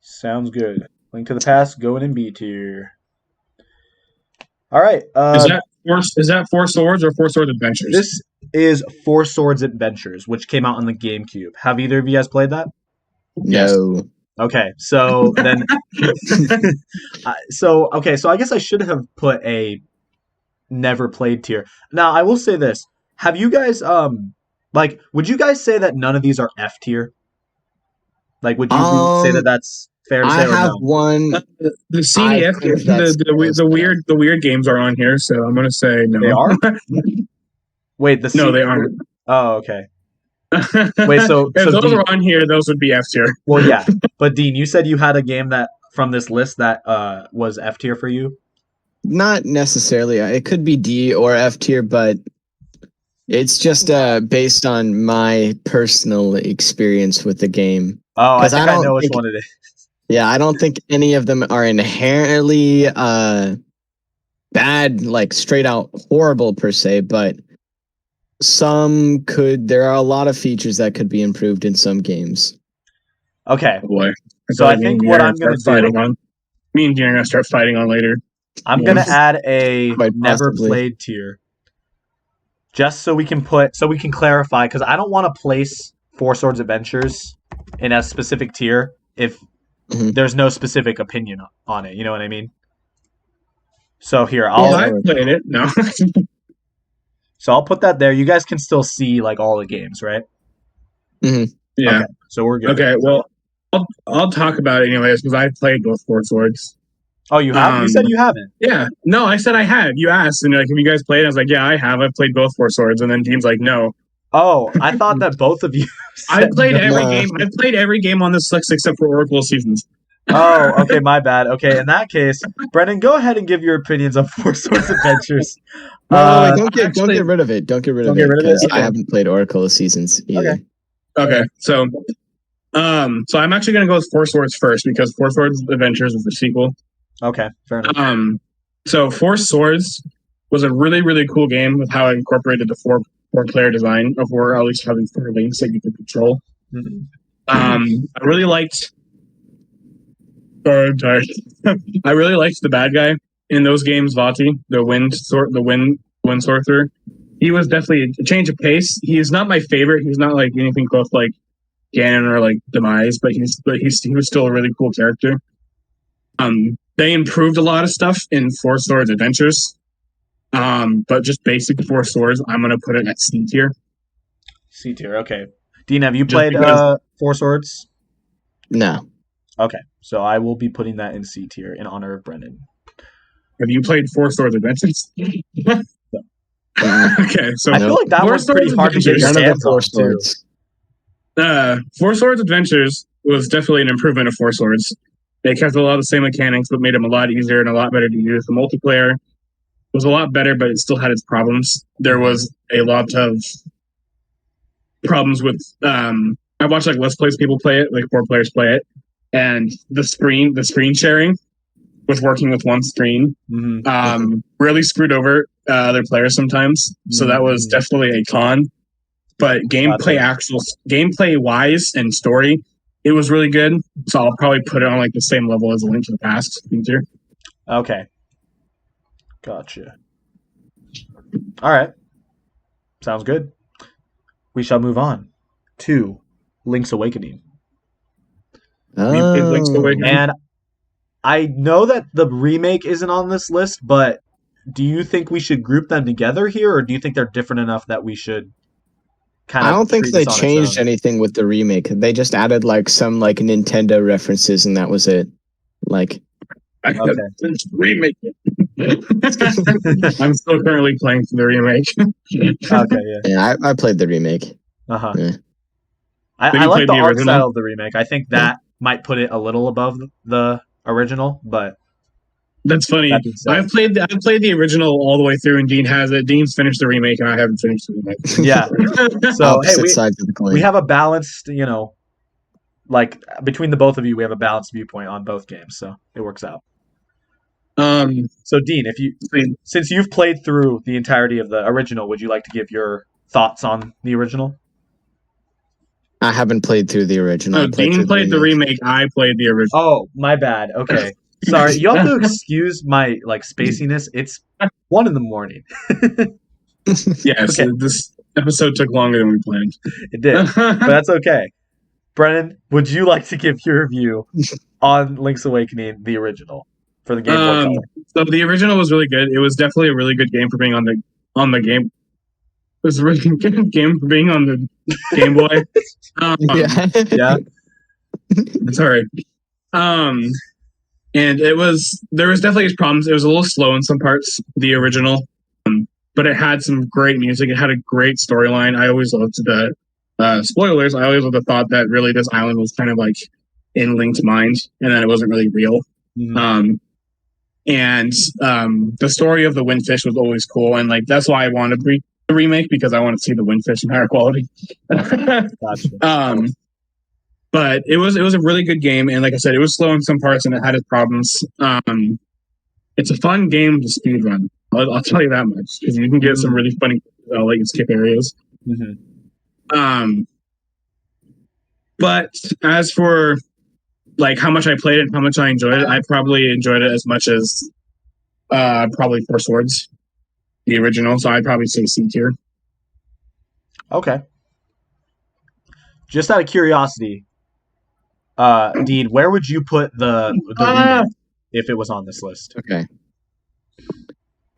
sounds good. Link to the Past going in B tier. All right. Is that Four Swords or Four Swords Adventures? This is Four Swords Adventures, which came out on the GameCube. Have either of you guys played that? No. Yes. Okay, so then, so I guess I should have put a never played tier. Now I will say this: have you guys would you guys say that none of these are F tier? Like, would you say that that's fair to say? I have one. The CDF, the weird games are on here, so I'm gonna say no. They are. Wait, no, they aren't. Oh, okay. Wait, so if those Dean, were on here, those would be F tier. Well, yeah, but Dean, you said you had a game that from this list that was F tier for you. Not necessarily. It could be D or F tier, but it's just based on my personal experience with the game. Oh, I think I know which one it is. Yeah, I don't think any of them are inherently bad, like straight out horrible per se, but some could. There are a lot of features that could be improved in some games. Okay. Oh boy. So I think what I'm going to do... Me and Dean are going to start fighting on later. I'm going to add a never played tier. Just so we can clarify, because I don't want to place Four Swords Adventures in a specific tier if there's no specific opinion on it. You know what I mean? So here, I played it. No. So I'll put that there. You guys can still see like all the games, right? Yeah. Okay, so we're good. Okay. Well, I'll talk about it anyways because I played both Four Swords. Oh, you have? You said you haven't. Yeah. No, I said I had. You asked, and you're like, have you guys played? I was like, yeah, I have. I've played both Four Swords, and then Dean's like, no. Oh, I thought that both of you. I played every game. I've played every game on this list except for Oracle Seasons. Oh, okay, my bad. Okay, in that case, Brennan, go ahead and give your opinions on Four Swords Adventures. Don't get rid of it. Don't get rid of it because I haven't played Oracle of Seasons either. Okay. So I'm actually going to go with Four Swords first because Four Swords Adventures is the sequel. Okay, fair enough. So Four Swords was a really, really cool game with how it incorporated the four-player design of at least having 4 links that you could control. I really liked. I'm sorry. I really liked the bad guy in those games, Vati, the wind sorcerer. He was definitely a change of pace. He's not my favorite. He's not like anything close to like Ganon or like Demise, but he was still a really cool character. They improved a lot of stuff in Four Swords Adventures. But just basic Four Swords, I'm gonna put it at C tier. C tier, okay. Dean, have you played Four Swords? No. Okay, so I will be putting that in C tier in honor of Brennan. Have you played Four Swords Adventures? Okay, so I feel like that one's pretty hard to get your hands on too. Four Swords Adventures was definitely an improvement of Four Swords. They kept a lot of the same mechanics, but made them a lot easier and a lot better to use. The multiplayer was a lot better, but it still had its problems. There was a lot of problems with. I watched like Let's Plays people play it, like 4 players play it, and the screen sharing with working with one screen really screwed over other players sometimes. So that was definitely a con. But gameplay wise and story, it was really good. So I'll probably put it on like the same level as A Link to the Past feature. Okay. Gotcha. All right. Sounds good. We shall move on to Link's Awakening. Link's Awakening. And I know that the remake isn't on this list, but do you think we should group them together here, or do you think they're different enough that we should I don't think they changed anything with the remake. They just added like some like Nintendo references, and that was it. Like, remake. I'm still currently playing the remake. Okay, yeah, I played the remake. Yeah. I like the art style of the remake. I think that might put it a little above the original, but that's funny. I've played the original all the way through, and Dean has it. Dean's finished the remake, and I haven't finished the remake. Yeah. So sides of the coin. We have a balanced, like between the both of you, we have a balanced viewpoint on both games, so it works out. So Dean, since you've played through the entirety of the original, would you like to give your thoughts on the original? I haven't played through the original. No, Dean played the remake. I played the original. Oh, my bad. Okay. Sorry, you have to excuse my spaciness. It's 1 a.m. Yes, okay. This episode took longer than we planned. It did, but that's okay. Brennan, would you like to give your review on Link's Awakening, the original, for the Game Boy Color? So the original was really good. It was definitely a really good game for being on the game. It was a really good game for being on the Game Boy. Yeah. Sorry. And there was definitely problems. It was a little slow in some parts, the original, but it had some great music. It had a great storyline. I always loved the spoilers. I always loved the thought that really this island was kind of like in Link's mind, and that it wasn't really real. And the story of the Windfish was always cool, and that's why I wanted the remake, because I want to see the Windfish in higher quality. Gotcha. But it was a really good game, and like I said, it was slow in some parts and it had its problems. It's a fun game to speedrun. I'll tell you that much, because you can get some really funny you skip areas. But as for how much I played it and how much I enjoyed it, I probably enjoyed it as much as probably Four Swords, the original. So I'd probably say C tier. Okay. Just out of curiosity, Dean, where would you put the remake if it was on this list? Okay.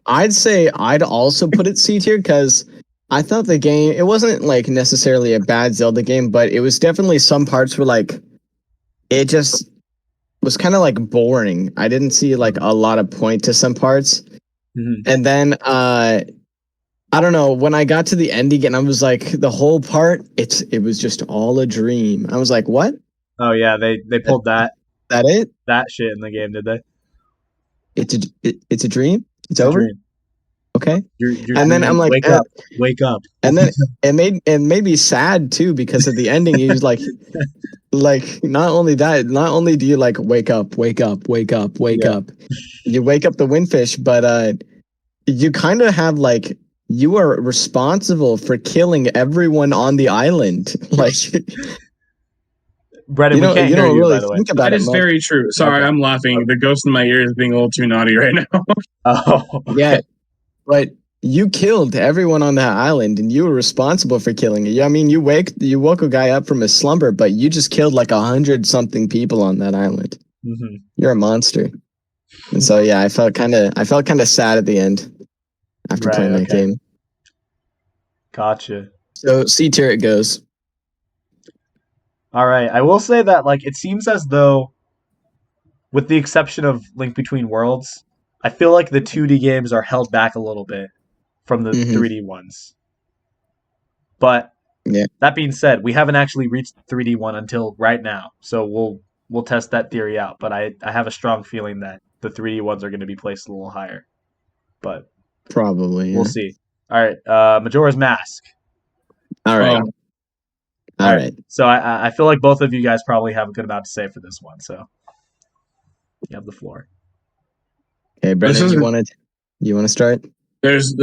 I'd say I'd also put it C tier, because I thought the game, it wasn't necessarily a bad Zelda game, but it was definitely some parts where it just was kind of boring. I didn't see a lot of point to some parts. And then I don't know, when I got to the ending and I was the whole part, it was just all a dream. I was like, what? Oh yeah, they pulled that shit in the game, did they? It's a dream? It's over? Dream. Okay. You're and then I'm like, wake up. And then it made me sad too, because at the ending he was like not only do you wake up, you wake up the Windfish, but you kind of have you are responsible for killing everyone on the island. Brennan, we can't hear you, really by the way. Think about that is much. Very true. Sorry, I'm laughing. The ghost in my ear is being a little too naughty right now. Oh, okay. Yeah. But you killed everyone on that island, and you were responsible for killing it. I mean, you woke a guy up from his slumber, but you just killed 100-something people on that island. You're a monster. And so yeah, I felt kind of sad at the end after playing that game. Gotcha. So C tier it goes. All right. I will say that it seems as though, with the exception of Link Between Worlds, I feel like the 2D games are held back a little bit from the 3D ones. But that being said, we haven't actually reached the 3D one until right now. So we'll test that theory out. But I have a strong feeling that the 3D ones are going to be placed a little higher. But probably we'll see. All right, Majora's Mask. All right. All right. So I feel like both of you guys probably have a good amount to say for this one. So you have the floor. Okay, Brennan, you want to start? There's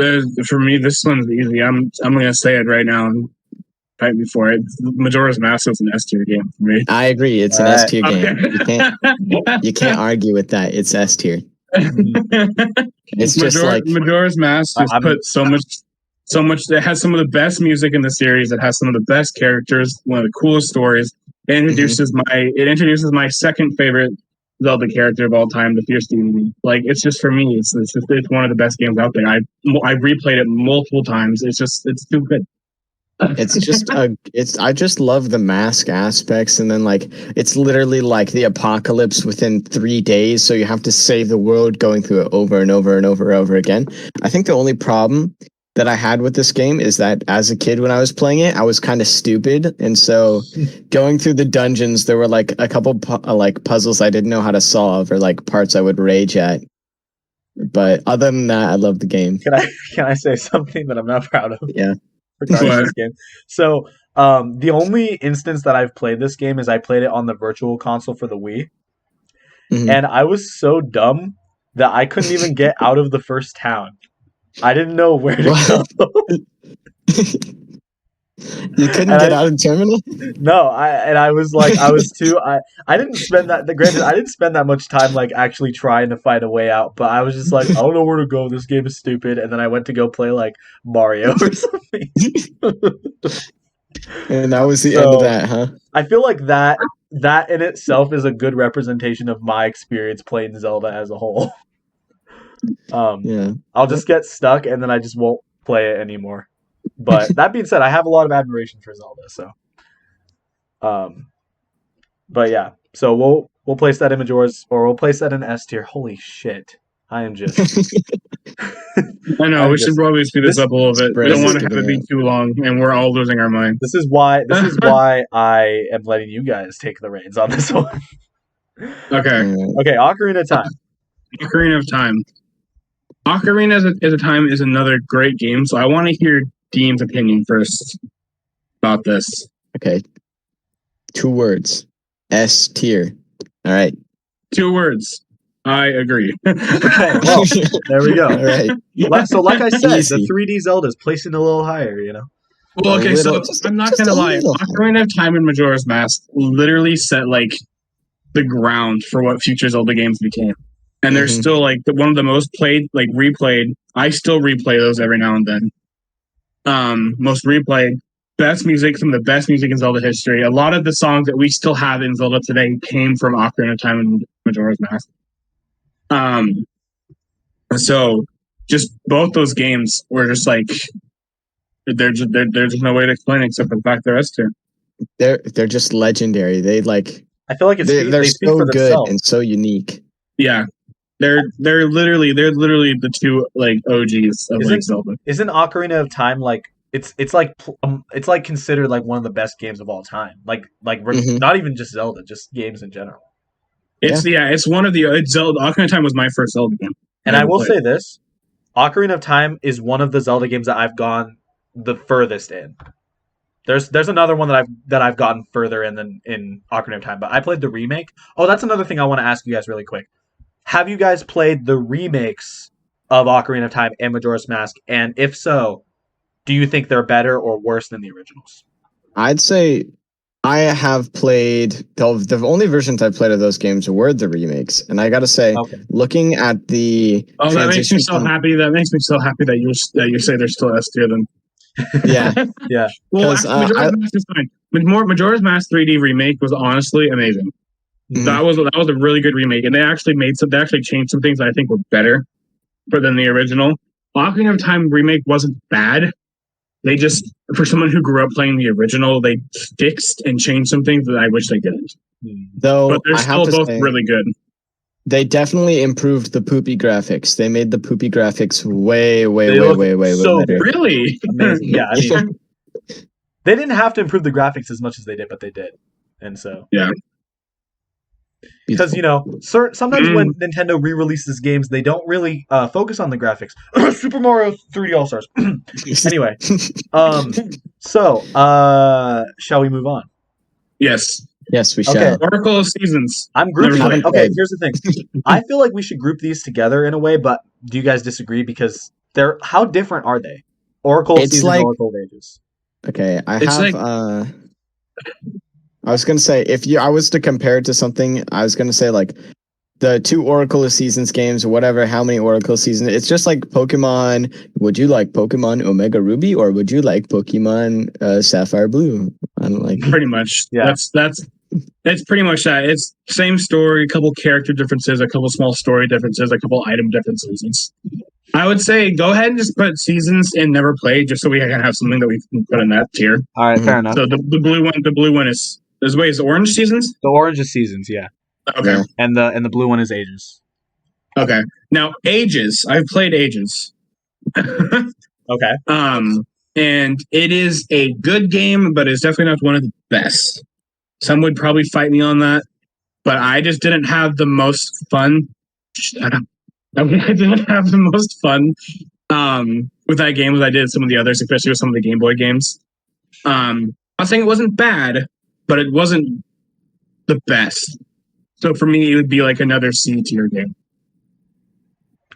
for me, this one's easy. I'm gonna say it right now. Right before it, Majora's Mask is an S tier game for me. I agree. It's an S tier game. You can't argue with that. It's S tier. It's just like Majora's Mask just put so much. It has some of the best music in the series. It has some of the best characters. One of the coolest stories. It introduces my second favorite Zelda character of all time, the Fierce Demon. Like, it's just, for me, it's one of the best games out there. I replayed it multiple times. It's too good. It's just I just love the mask aspects, and then like it's literally like the apocalypse within 3 days, so you have to save the world going through it over and over and over and over again. I think the only problem that I had with this game is that as a kid when I was playing it, I was kind of stupid, and so going through the dungeons, there were like a couple like puzzles I didn't know how to solve, or like parts I would rage at. But other than that, I love the game. Can I say something that I'm not proud of? Yeah. Regarding this game. So the only instance that I've played this game is I played it on the virtual console for the Wii. And I was so dumb that I couldn't even get out of the first town. I didn't know where to go. You couldn't get out of Terminal? No, I didn't spend that much time like actually trying to find a way out, but I was just like, I don't know where to go, this game is stupid, and then I went to go play like Mario or something. And that was the end of that, huh? I feel like that in itself is a good representation of my experience playing Zelda as a whole. I'll just get stuck and then I just won't play it anymore. But that being said, I have a lot of admiration for Zelda, so but yeah. So we'll place that in Majora's, or we'll place that in S tier. Holy shit. I am just I know, we should probably speed this up a little bit. We don't want to have it be too long and we're all losing our mind. This is why I am letting you guys take the reins on this one. Okay, Ocarina of Time. Ocarina of Time. Ocarina of Time is another great game, so I want to hear Dean's opinion first about this. Okay. 2 words. S tier. All right. 2 words. I agree. Okay, well, there we go. All right. So like I said, the 3D Zelda's placing a little higher, you know? Well, okay, so I'm not going to lie. Ocarina of Time and Majora's Mask literally set, like, the ground for what future Zelda games became. And they're still, like, one of the most played, like, replayed. I still replay those every now and then. Most replayed, best music, some of the best music in Zelda history. A lot of the songs that we still have in Zelda today came from Ocarina of Time and Majora's Mask. So just both those games were just like there's just no way to explain it except for the fact they're S tier. They're just legendary. They like. I feel like they're so good and so unique. Yeah. They're literally the 2 like OGs of like Zelda. Isn't Ocarina of Time like it's like considered like one of the best games of all time? Like not even just Zelda, just games in general. It's one of the Zelda. Ocarina of Time was my first Zelda game. And I will say this, Ocarina of Time is one of the Zelda games that I've gone the furthest in. There's another one that I've gotten further in than in Ocarina of Time, but I played the remake. Oh, that's another thing I want to ask you guys really quick. Have you guys played the remakes of Ocarina of Time and Majora's Mask? And if so, do you think they're better or worse than the originals? I'd say I have played the only versions I've played of those games were the remakes, and I gotta say, looking at the that makes me so happy. That makes me so happy that you say they're still S tier. Then yeah. Well, Majora's Mask is fine. Majora's Mask 3D remake was honestly amazing. That was a really good remake, and they actually changed some things that I think were better than the original. Ocarina of Time remake wasn't bad. They just, for someone who grew up playing the original, they fixed and changed some things that I wish they didn't. Though, but they're still both really good. They definitely improved the poopy graphics. They made the poopy graphics way so better. Really amazing. Yeah, I mean, they didn't have to improve the graphics as much as they did, but they did, and so yeah. Because sometimes when Nintendo re-releases games, they don't really focus on the graphics. Super Mario 3D All Stars. Anyway, so shall we move on? Yes, we shall. Okay. Oracle of Seasons. I'm grouping. Okay, here's the thing. I feel like we should group these together in a way, but do you guys disagree? Because how different are they? Oracle of Seasons, Oracle of Ages. Okay, I was gonna say I was to compare it to something, I was gonna say like the 2 Oracle of Seasons games, whatever, how many Oracle of Seasons. It's just like Pokemon. Would you like Pokemon Omega Ruby or would you like Pokemon Sapphire Blue? I don't like. Pretty much. Yeah. It's pretty much that. It's same story, a couple character differences, a couple small story differences, a couple item differences. I would say go ahead and just put Seasons in Never Played, just so we can have something that we can put in that tier. All right, fair enough. So the blue one is Orange Seasons? The Orange is Seasons, yeah. Okay. Yeah. And the blue one is Ages. Okay. Now Ages, I've played Ages. Okay. And it is a good game, but it's definitely not one of the best. Some would probably fight me on that, but I just didn't have the most fun. I didn't have the most fun with that game as I did some of the others, especially with some of the Game Boy games. I'm not saying it wasn't bad, but it wasn't the best. So for me, it would be like another C tier game.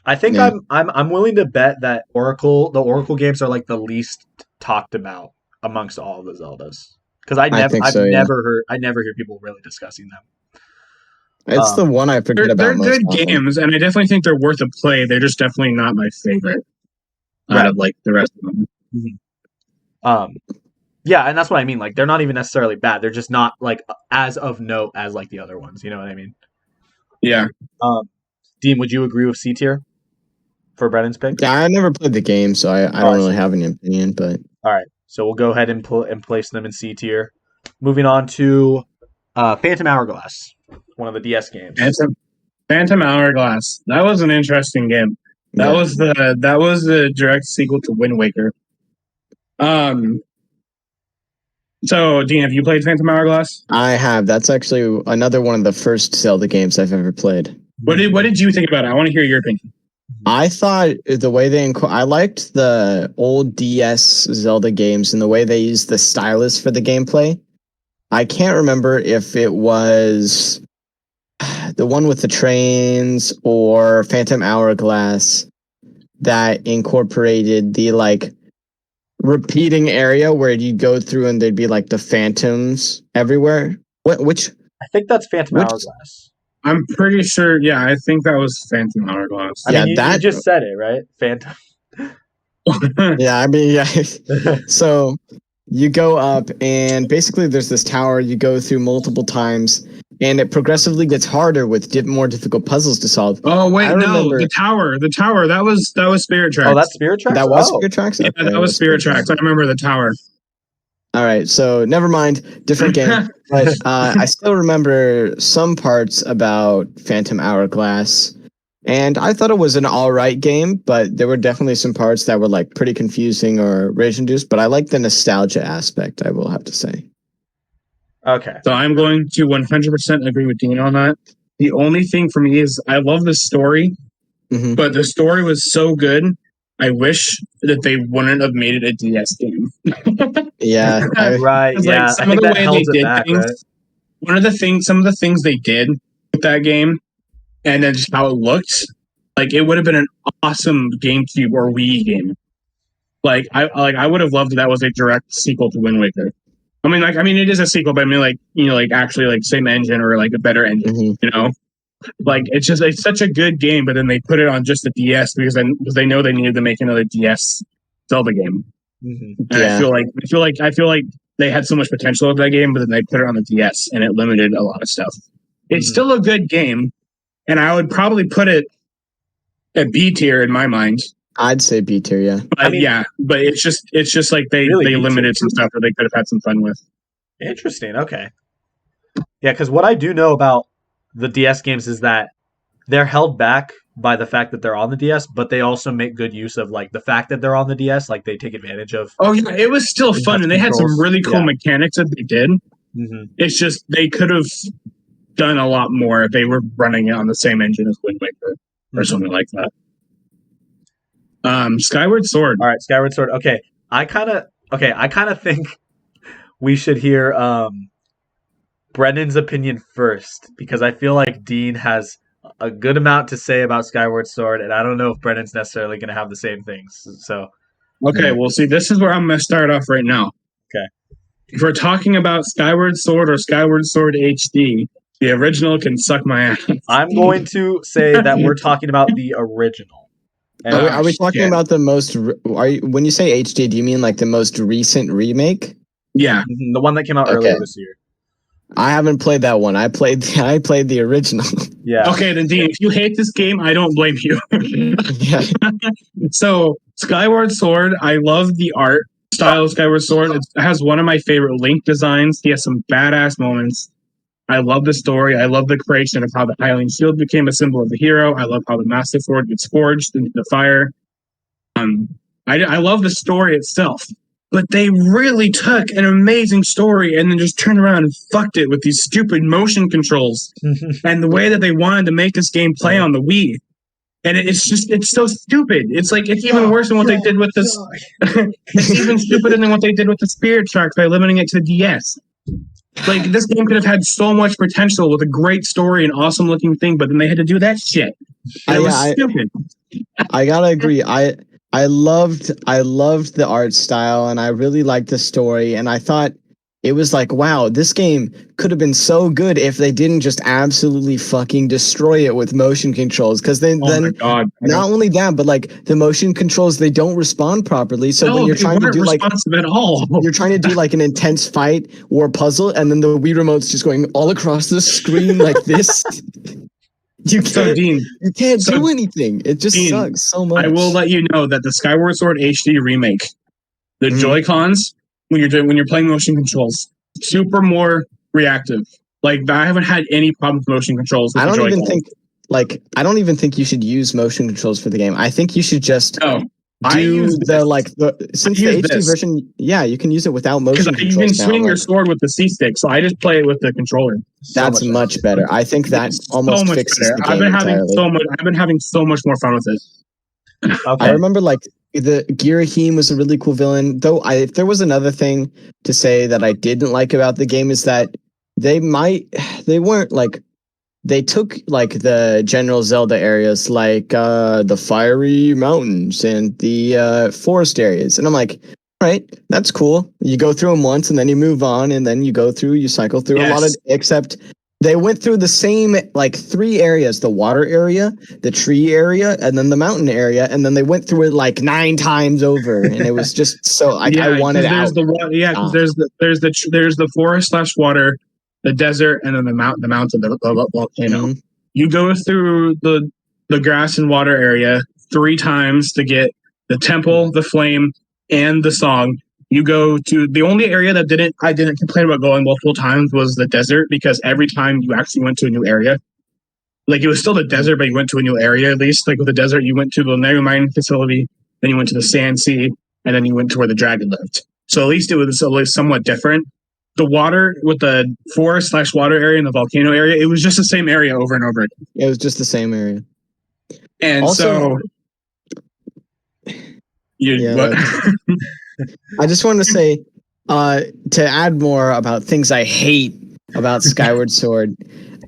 I think I'm willing to bet that the Oracle games are like the least talked about amongst all of the Zeldas. Because I've never hear people really discussing them. It's the one I forget about. They're good games, and I definitely think they're worth a play. They're just definitely not my favorite out of like the rest of them. Mm-hmm. Yeah, and that's what I mean. Like, they're not even necessarily bad. They're just not like as of note as like the other ones. You know what I mean? Yeah. Dean, would you agree with C tier for Brennan's pick? Yeah, I never played the game, so I don't really have any opinion. But all right, so we'll go ahead and place them in C tier. Moving on to Phantom Hourglass, one of the DS games. Phantom Hourglass. That was an interesting game. That was the direct sequel to Wind Waker. So, Dean, have you played Phantom Hourglass? I have. That's actually another one of the first Zelda games I've ever played. What did you think about it? I want to hear your opinion. I thought the way I liked the old DS Zelda games and the way they used the stylus for the gameplay. I can't remember if it was the one with the trains or Phantom Hourglass that incorporated the like repeating area where you go through and there'd be like the phantoms everywhere. Which I think that's Phantom Hourglass. I'm pretty sure. Yeah, I think that was Phantom Hourglass. I mean, you just said it, right? Phantom. Yeah, I mean, yeah. So you go up and basically there's this tower you go through multiple times and it progressively gets harder with more difficult puzzles to solve. Oh wait, no, the tower, that was Spirit Tracks. Oh, that's Spirit Tracks? That was Spirit Tracks? Yeah, okay, that was Spirit Tracks. I remember the tower. All right, so never mind, different game. But I still remember some parts about Phantom Hourglass. And I thought it was an all right game, but there were definitely some parts that were like pretty confusing or rage-induced. But I like the nostalgia aspect, I will have to say. Okay. So I'm going to 100% agree with Dean on that. The only thing for me is I love the story, but the story was so good. I wish that they wouldn't have made it a DS game. Yeah, right. Yeah, like, some of the way they did things. Right? Some of the things they did with that game, and then just how it looked, like it would have been an awesome GameCube or Wii game. I would have loved that was a direct sequel to Wind Waker. I mean, it is a sequel, but I mean, actually, same engine or like a better engine. You know, it's such a good game, but then they put it on just the DS because they know they needed to make another DS Zelda game. And I feel like they had so much potential with that game, but then they put it on the DS and it limited a lot of stuff. It's still a good game, and I would probably put it at B tier in my mind. I'd say B tier, yeah. But it's just like they limited some stuff that they could have had some fun with. Interesting. Okay. Yeah, because what I do know about the DS games is that they're held back by the fact that they're on the DS, but they also make good use of like the fact that they're on the DS. Like they take advantage of. Oh yeah, it was still fun, and they had some really cool mechanics that they did. Mm-hmm. It's just they could have done a lot more if they were running it on the same engine as Wind Waker or something like that. Skyward Sword. All right, Skyward Sword. Okay, I kind of think we should hear Brendan's opinion first, because I feel like Dean has a good amount to say about Skyward Sword, and I don't know if Brendan's necessarily going to have the same things. So, okay, well, see, this is where I'm going to start off right now. Okay. If we're talking about Skyward Sword or Skyward Sword HD, the original can suck my ass. I'm going to say that we're talking about the original. Are we talking about the most? When you say HD, do you mean like the most recent remake? Yeah, the one that came out earlier this year. I haven't played that one. I played the original. Yeah. Okay, then Dean, if you hate this game, I don't blame you. Yeah. So, Skyward Sword, I love the art style of Skyward Sword. It has one of my favorite Link designs. He has some badass moments. I love the story. I love the creation of how the Hylian Shield became a symbol of the hero. I love how the Master Sword gets forged into the fire. I love the story itself. But they really took an amazing story and then just turned around and fucked it with these stupid motion controls and the way that they wanted to make this game play on the Wii. And it's so stupid. It's like, it's even worse than what they did with this. It's even stupider than what they did with the Spirit Shark by limiting it to the DS. Like, this game could have had so much potential with a great story and awesome looking thing, but then they had to do that shit. And it was stupid. I gotta agree. I loved the art style, and I really liked the story, and I thought it was like, wow, this game could have been so good if they didn't just absolutely fucking destroy it with motion controls. Because then not only that, but like the motion controls, they don't respond properly. So when you're trying to do like at all. You're trying to do like an intense fight or puzzle, and then the Wii remote's just going all across the screen like this. You can't do anything. It just sucks so much. I will let you know that the Skyward Sword HD remake, the Joy-Cons, when you're playing motion controls, super more reactive. Like, I haven't had any problem with motion controls with I don't even think you should use motion controls for the game. I think you should just since the HD version, you can use it without motion controls. You can swing your sword with the C stick, so I just play it with the controller. That's much better. I think that almost fixes the game entirely. I've been having so much more fun with it. Okay. I remember like the Girahim was a really cool villain. Though if there was another thing to say that I didn't like about the game is that they took like the general Zelda areas, like the fiery mountains and the forest areas, and I'm like, all right, that's cool. You go through them once and then you move on, and then you cycle through a lot of, except they went through the same like 3 areas: the water area, the tree area, and then the mountain area, and then they went through it like 9 times over, and it was just so I wanted out. There's the forest/water, the desert, and then the mountain, the volcano. Mm-hmm. You go through the grass and water area 3 times to get the temple, the flame, and the song. You go to the only area that I didn't complain about going multiple times was the desert, because every time you actually went to a new area, like it was still the desert, but you went to a new area at least. Like with the desert, you went to the Negu mining facility, then you went to the Sand Sea, and then you went to where the dragon lived. So at least it was somewhat different. The water with the forest/water area and the volcano area, it was just the same area over and over again. It was just the same area. And also, I just wanted to say, to add more about things I hate about Skyward Sword,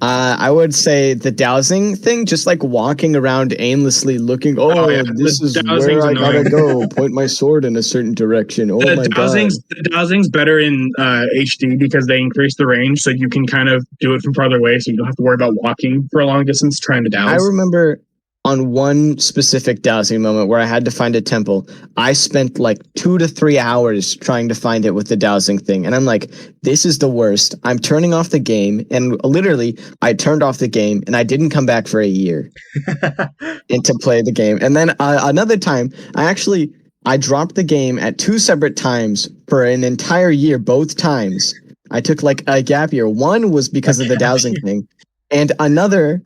I would say the dowsing thing, just like walking around aimlessly looking, this is where I gotta go, point my sword in a certain direction. The dowsing's better in HD because they increase the range, so you can kind of do it from farther away, so you don't have to worry about walking for a long distance trying to douse. I remember on one specific dowsing moment where I had to find a temple, I spent like 2 to 3 hours trying to find it with the dowsing thing. And I'm like, this is the worst. I'm turning off the game. And literally, I turned off the game and I didn't come back for a year and to play the game. And then another time, I dropped the game at 2 separate times for an entire year, both times. I took like a gap year. One was because of the dowsing thing. And another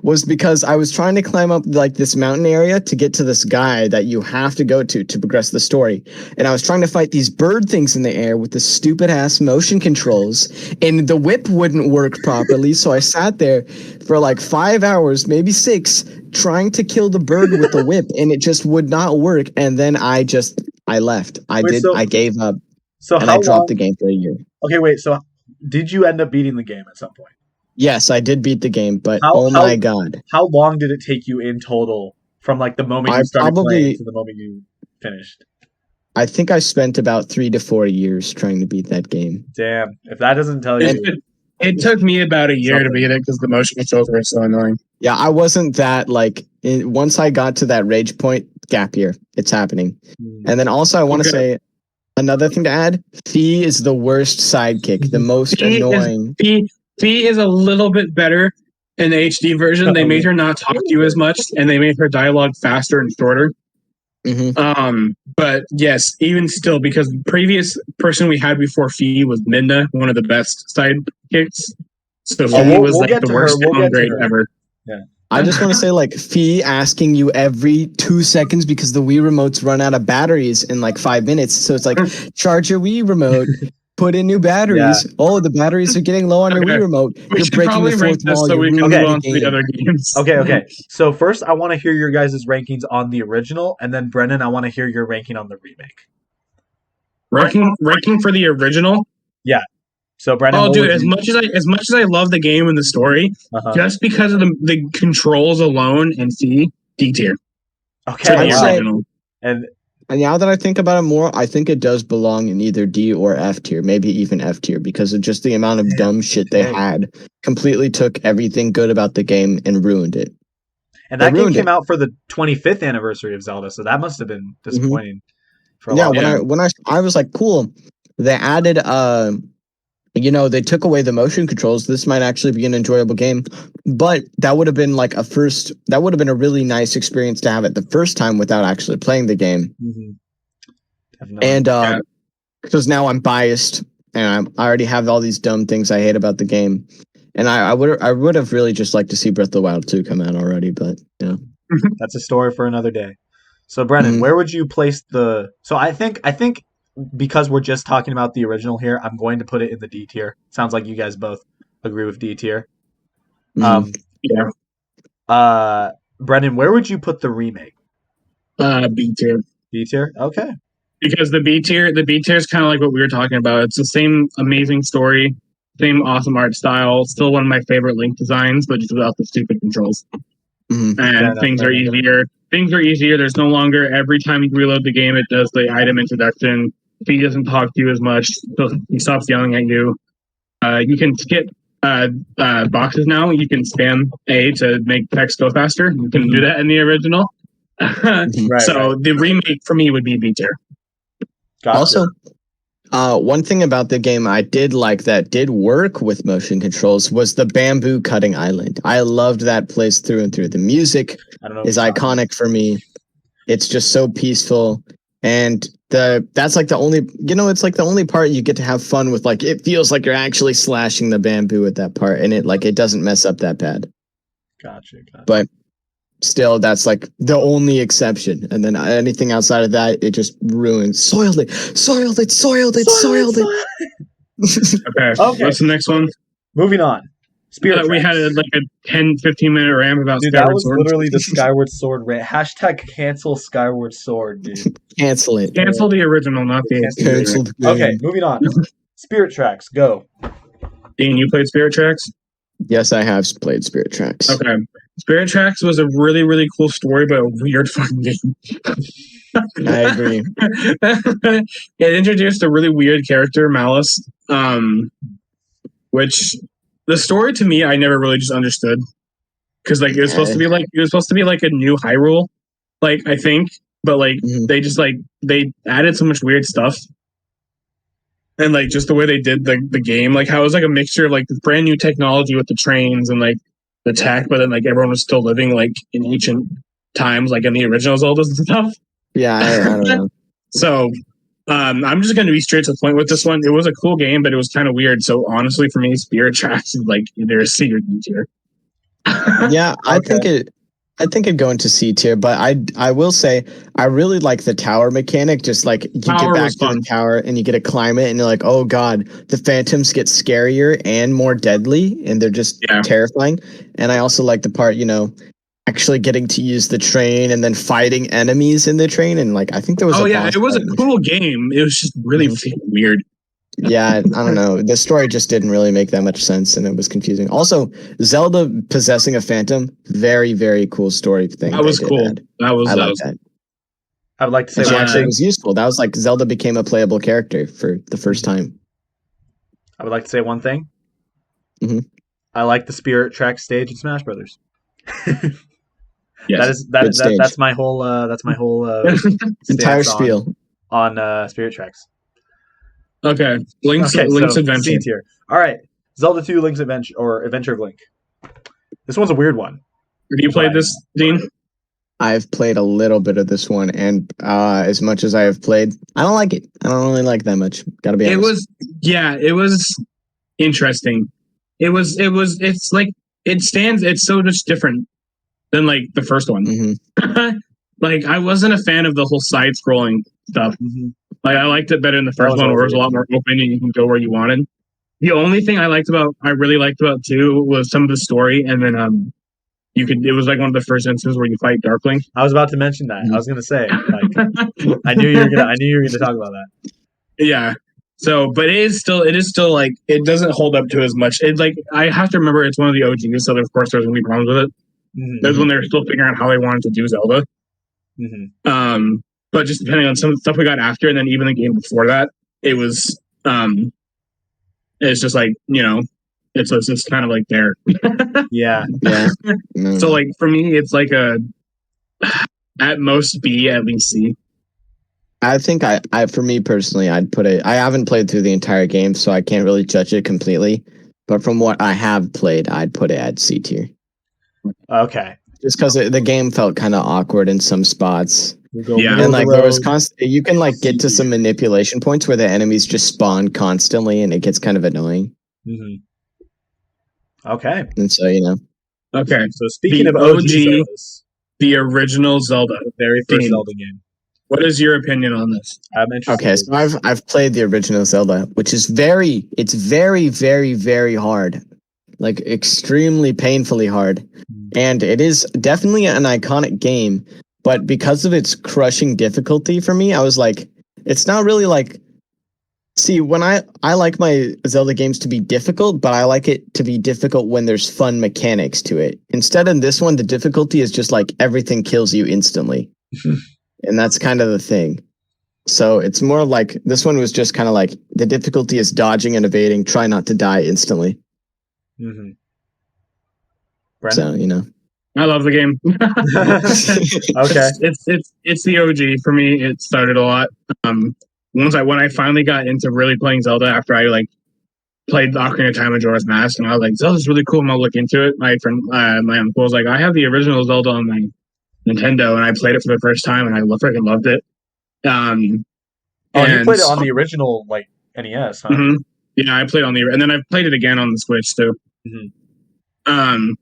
was because I was trying to climb up like this mountain area to get to this guy that you have to go to progress the story. And I was trying to fight these bird things in the air with the stupid ass motion controls, and the whip wouldn't work properly. So I sat there for like 5 hours, maybe 6, trying to kill the bird with the whip, and it just would not work. And then I left. I gave up. So and I dropped the game for a year. Okay, wait. So did you end up beating the game at some point? Yes, I did beat the game, but my god. How long did it take you in total from like the moment you started playing to the moment you finished? I think I spent about 3 to 4 years trying to beat that game. Damn, if that doesn't tell you. It took me about a year to beat it because the motion controls were so annoying. Yeah, I wasn't that once I got to that rage point, gap year, it's happening. And then also I want to say another thing to add, Fee is the worst sidekick, the most annoying. Fee is a little bit better in the HD version. They made her not talk to you as much, and they made her dialogue faster and shorter. But yes, even still, because the previous person we had before Fee was Midna, one of the best sidekicks. So Fee was like the worst downgrade ever. Yeah. I just want to say, Fee asking you every 2 seconds because the Wii remotes run out of batteries in like 5 minutes. So it's like, charge your Wii remote, put in new batteries. Yeah. Oh, the batteries are getting low on your Wii remote. You're breaking the fourth wall. So we can move on to the other games. Okay. So first, I want to hear your guys' rankings on the original, and then Brennan, I want to hear your ranking on the remake. Ranking for the original? Yeah. So Brennan, as much as I love the game and the story, just because of the controls alone and D tier. Okay. And now that I think about it more, I think it does belong in either D or F tier, maybe even F tier, because of just the amount of dumb shit they had. Completely took everything good about the game and ruined it. And that game came out for the 25th anniversary of Zelda, so that must have been disappointing. For a lot. When I was like, cool, they added they took away the motion controls. This might actually be an enjoyable game, but that would have been that would have been a really nice experience to have it the first time without actually playing the game. And because now I'm biased and I already have all these dumb things I hate about the game, and I would have really just liked to see Breath of the Wild 2 come out already, but yeah, that's a story for another day. So Brennan, where would you place the? So I think. Because we're just talking about the original here, I'm going to put it in the D tier. Sounds like you guys both agree with D tier. Yeah. Brendan, where would you put the remake? B tier. B tier? Okay. Because the B tier is kind of like what we were talking about. It's the same amazing story, same awesome art style, still one of my favorite Link designs, but just without the stupid controls. And things are easier. Things are easier. There's no longer every time you reload the game, it does the item introduction. He doesn't talk to you as much, so he stops yelling at you. You can skip boxes now. You can spam A to make text go faster. You can do that in the original. The remake for me would be B tier. Gotcha. Also, one thing about the game I did like that did work with motion controls was the bamboo cutting island. I loved that place through and through. The music is iconic for me. It's just so peaceful. And that's like the only, it's like the only part you get to have fun with. Like, it feels like you're actually slashing the bamboo at that part, and it doesn't mess up that bad. Gotcha. But still, that's like the only exception. And then anything outside of that, it just ruins. Soiled it. Okay. What's the next one? Moving on. Spirit we had like a 10-15 minute rant about dude, Skyward that was Sword. Literally the Skyward Sword rant. #, cancel Skyward Sword, dude. Cancel it. Cancel the original, not the cancel the game. Okay, moving on. Spirit Tracks, go. Dean, you played Spirit Tracks? Yes, I have played Spirit Tracks. Okay. Spirit Tracks was a really, really cool story, but a weird fucking game. I agree. It introduced a really weird character, Malice, which the story to me I never really just understood, because it was supposed to be like a new Hyrule, I think, but they just they added so much weird stuff, and just the way they did the game, how it was a mixture of this brand new technology with the trains and the tech, but then everyone was still living in ancient times, in the original Zeldas and stuff. Yeah, I don't know. So I'm just going to be straight to the point with this one. It was a cool game, but it was kind of weird. So honestly, for me, Spirit Tracks is like either a C or D tier. Yeah, I think it'd go into C tier, but I will say I really like the tower mechanic. Just like you get back to the tower and you get to climb it, and you're like, oh god, the phantoms get scarier and more deadly, and they're just terrifying. And I also like the part, actually getting to use the train and then fighting enemies in the train, and like I think there was it was a cool game. It was just really weird. Yeah, I don't know. The story just didn't really make that much sense, and it was confusing. Also, Zelda possessing a phantom, very, very cool story thing. That was cool. I like that. I would like to say one thing. It was useful. That was like Zelda became a playable character for the first time. I would like to say one thing. Mm-hmm. I like the Spirit Track stage in Smash Brothers. Yes, that's my whole entire spiel on Spirit Tracks. Okay, Link's Adventure. C tier. All right, Zelda 2: Link's Adventure or Adventure of Link. This one's a weird one. Have you played this, Dean? I've played a little bit of this one, and as much as I have played, I don't like it. I don't really like that much. Gotta be honest. It was interesting. It's like it's so much different than like the first one. Mm-hmm. Like I wasn't a fan of the whole side scrolling stuff. Mm-hmm. Like I liked it better in the first one, where it was a lot more open and you can go where you wanted. The only thing I really liked about 2 was some of the story, and then it was like one of the first instances where you fight Darkling. I was about to mention that. I was gonna say, like, I knew you were gonna talk about that. Yeah. So, but it is still like it doesn't hold up to as much. It's like I have to remember it's one of the OGs, so of course there's gonna be problems with it. Mm-hmm. That's when they're still figuring out how they wanted to do Zelda. Mm-hmm. But just depending on some of the stuff we got after, and then even the game before that, it was it's just like it's just kind of like there. Yeah. So like for me, it's like a at most B, at least C. I think I for me personally, I'd put it. I haven't played through the entire game, so I can't really judge it completely. But from what I have played, I'd put it at C tier. Okay. Just because the game felt kind of awkward in some spots. Yeah, and like there was you can like get to some manipulation points where the enemies just spawn constantly, and it gets kind of annoying. Mm-hmm. Okay. And so Okay. So speaking of OG, the original Zelda, the very first Zelda game. What is your opinion on this? I'm interested. Okay, so I've played the original Zelda, which is very, very, very hard, like extremely painfully hard, and it is definitely an iconic game. But because of its crushing difficulty for me, I was like, it's not really like. See, when I like my Zelda games to be difficult, but I like it to be difficult when there's fun mechanics to it. Instead of this one, the difficulty is just like everything kills you instantly. And that's kind of the thing. So it's more like this one was just kind of like the difficulty is dodging and evading, try not to die instantly. Mm-hmm. So, I love the game. Okay. It's the OG for me. It started a lot. When I finally got into really playing Zelda after I like played the Ocarina of Time and Majora's Mask, and I was like, Zelda's really cool. I'm gonna look into it. My friend, my uncle was like, I have the original Zelda on my Nintendo, and I played it for the first time, and I freaking loved it. You played it on the original like NES, huh? Mm-hmm. Yeah, I played on and then I've played it again on the Switch too. Mm-hmm.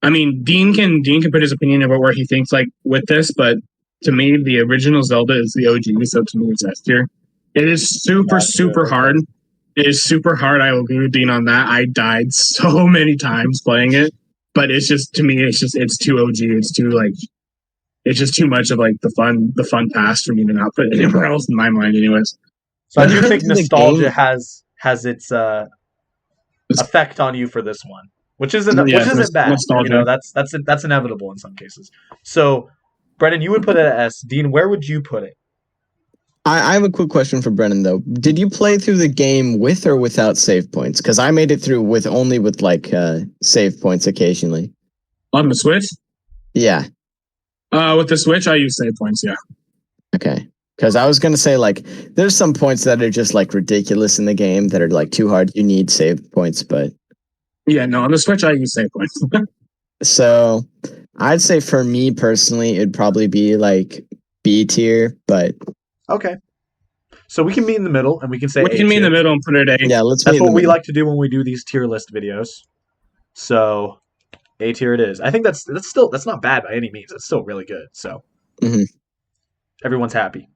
I mean, Dean can put his opinion about where he thinks like with this, but to me, the original Zelda is the OG, so to me, it's S tier. It is super hard. It is super hard. I will agree with Dean on that. I died so many times playing it, but it's just to me, it's too OG. It's too like. It's just too much of like the fun past for me to not put it anywhere else in my mind, anyways. So I do think nostalgia has its effect on you for this one, which isn't bad. Nostalgia. That's inevitable in some cases. So, Brennan, you would put it at S. Dean, where would you put it? I have a quick question for Brennan though. Did you play through the game with or without save points? Because I made it through with like save points occasionally. On the Switch? Yeah. With the Switch, I use save points, yeah. Okay. Because I was going to say, like, there's some points that are just, like, ridiculous in the game that are, like, too hard. You need save points, but... Yeah, no, on the Switch, I use save points. So, I'd say for me, personally, it'd probably be, like, B tier, but... Okay. So we can meet in the middle, and we can say we can meet in the middle and put it A. Yeah, let's. That's what we like to do when we do these tier list videos. So A tier it is. I think that's not bad by any means. It's still really good. So everyone's happy.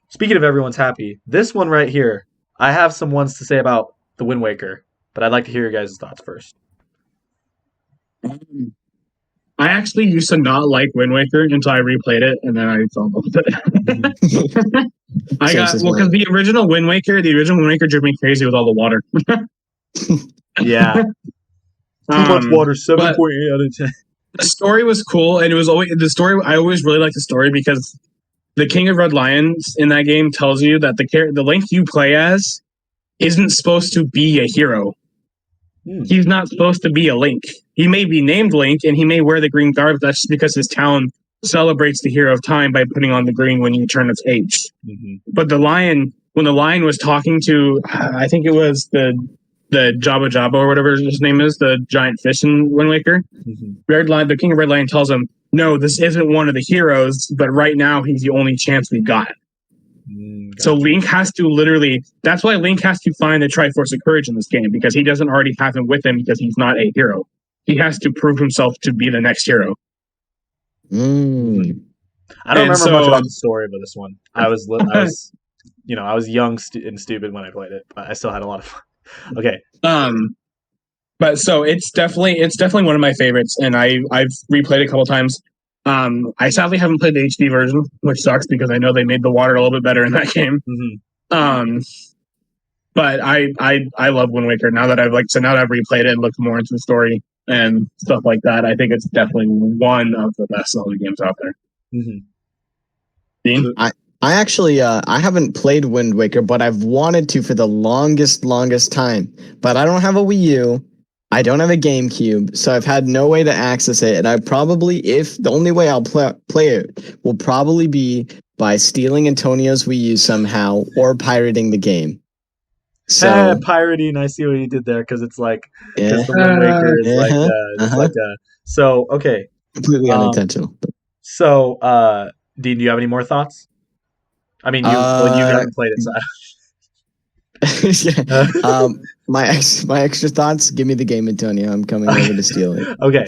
Speaking of everyone's happy, this one right here, I have some ones to say about the Wind Waker, but I'd like to hear your guys' thoughts first. I actually used to not like Wind Waker until I replayed it, and then I fell in love with it. Because the original Wind Waker drove me crazy with all the water. Yeah. Too much water, 7.8 out of 10. The story was cool, and it was always the story. I always really liked the story because the King of Red Lions in that game tells you that the Link you play as isn't supposed to be a hero. He's not supposed to be a Link. He may be named Link, and he may wear the green garb. That's just because his town celebrates the hero of time by putting on the green when you turn its age. But when the lion was talking to, I think it was the Jabba Jabba or whatever his name is, the giant fish in Wind Waker. The King of Red Lion tells him, "No, this isn't one of the heroes, but right now he's the only chance we got." So Link has to that's why Link has to find the Triforce of Courage in this game, because he doesn't already have him with him because he's not a hero. He has to prove himself to be the next hero. I don't remember much about the story of this one. I was young and stupid when I played it, but I still had a lot of fun. Okay. But so it's definitely one of my favorites, and I've replayed it a couple times. I sadly haven't played the HD version, which sucks because I know they made the water a little bit better in that game. But I love Wind Waker now that I've replayed it and looked more into the story and stuff like that. I think it's definitely one of the best Zelda games out there. Dean? I actually I haven't played Wind Waker, but I've wanted to for the longest time. But I don't have a Wii U. I don't have a GameCube, so I've had no way to access it. And I probably, if the only way I'll play it will probably be by stealing Antonio's Wii U somehow or pirating the game. So pirating, I see what you did there, because it's like because the Wind Waker is so okay, completely unintentional. So, Dean, do you have any more thoughts? I mean, you haven't played it, so. My extra thoughts. Give me the game, Antonio. I'm coming over to steal it. Okay.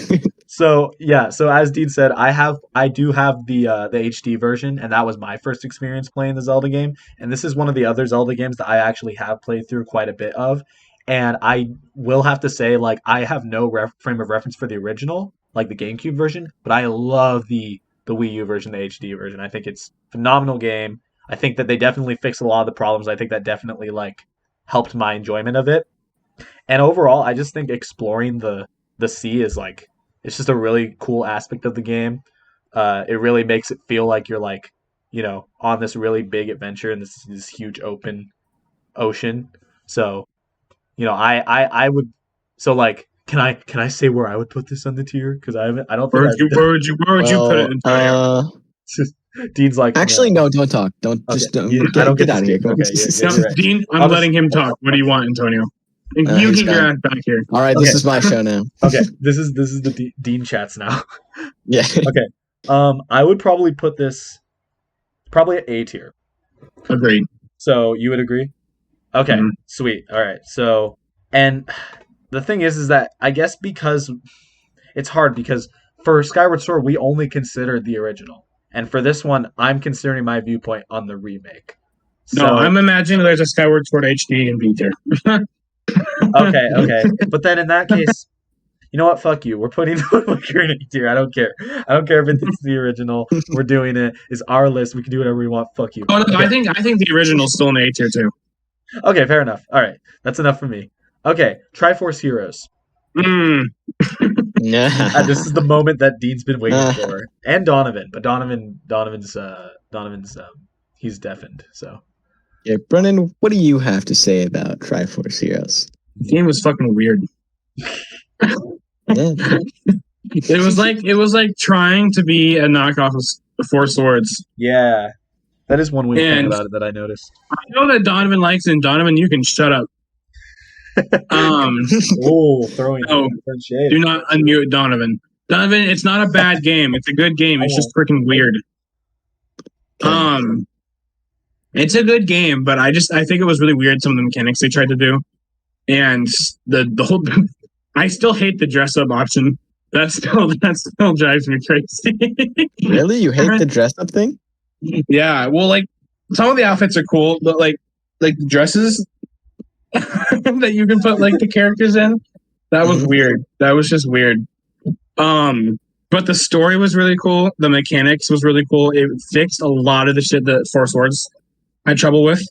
So as Dean said, I do have the HD version, and that was my first experience playing the Zelda game. And this is one of the other Zelda games that I actually have played through quite a bit of. And I will have to say, like, I have no frame of reference for the original, like the GameCube version, but I love the Wii U version, the HD version. I think it's a phenomenal game. I think that they definitely fixed a lot of the problems. I think that definitely helped my enjoyment of it. And overall, I just think exploring the sea is it's just a really cool aspect of the game. It really makes it feel like you're on this really big adventure in this huge open ocean. So, I would. So can I say where I would put this on the tier? Because I don't think where would you put it in? Dean's like, actually, no, don't talk. Don't get out of here. Okay, Dean, I'm letting him talk. What do you want, Antonio? You get your ass back here. All right, this is my show now. Okay, this is the Dean chats now. Yeah. Okay. I would probably put this at A tier. Agreed. So you would agree? Okay, sweet. All right. So, and the thing is that I guess because it's hard because for Skyward Sword we only considered the original. And for this one, I'm considering my viewpoint on the remake. No, I'm imagining there's a Skyward Sword HD in B tier. Okay. But then in that case, you know what? Fuck you. We're putting Wind Waker in A tier. I don't care. I don't care if it's the original. We're doing it. It's our list. We can do whatever we want. Fuck you. Oh no, okay. I think the original's still in A tier too. Okay, fair enough. All right, that's enough for me. Okay, Triforce Heroes. This is the moment that Dean's been waiting for, and Donovan. But Donovan's he's deafened. So, yeah, Brennan, what do you have to say about Triforce Heroes? The game was fucking weird. It was like trying to be a knockoff of Four Swords. Yeah, that is one weird thing about it that I noticed. I know that Donovan likes it, and Donovan, you can shut up. Throwing shade. Do not unmute Donovan. Donovan, it's not a bad game. It's a good game. It's just freaking weird. It's a good game, but I think it was really weird some of the mechanics they tried to do, and the whole. I still hate the dress up option. That still drives me crazy. Really, you hate the dress up thing? Yeah, well, like some of the outfits are cool, but like the dresses that you can put like the characters in, that was weird. That was just weird. But the story was really cool. The mechanics was really cool. It fixed a lot of the shit that Four Swords had trouble with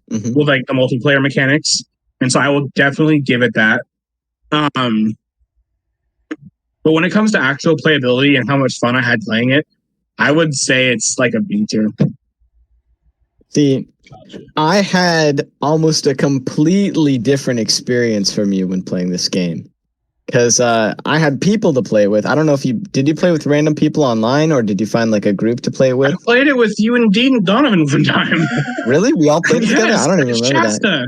like the multiplayer mechanics, and so I will definitely give it that. But when it comes to actual playability and how much fun I had playing it, I would say it's like a B tier. See, I had almost a completely different experience from you when playing this game. Because I had people to play with. I don't know if did you play with random people online, or did you find like a group to play with? I played it with you and Dean Donovan one time. Really? We all played together? I don't even remember that.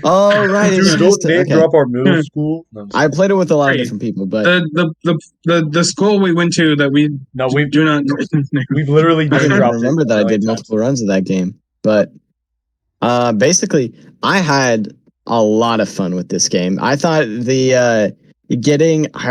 Oh, right. Dude, don't name drop our middle school. No, I played it with a lot of different people, but the school we went to that we do not. We've literally. I didn't remember that I did multiple runs of that game, but basically, I had a lot of fun with this game. I thought I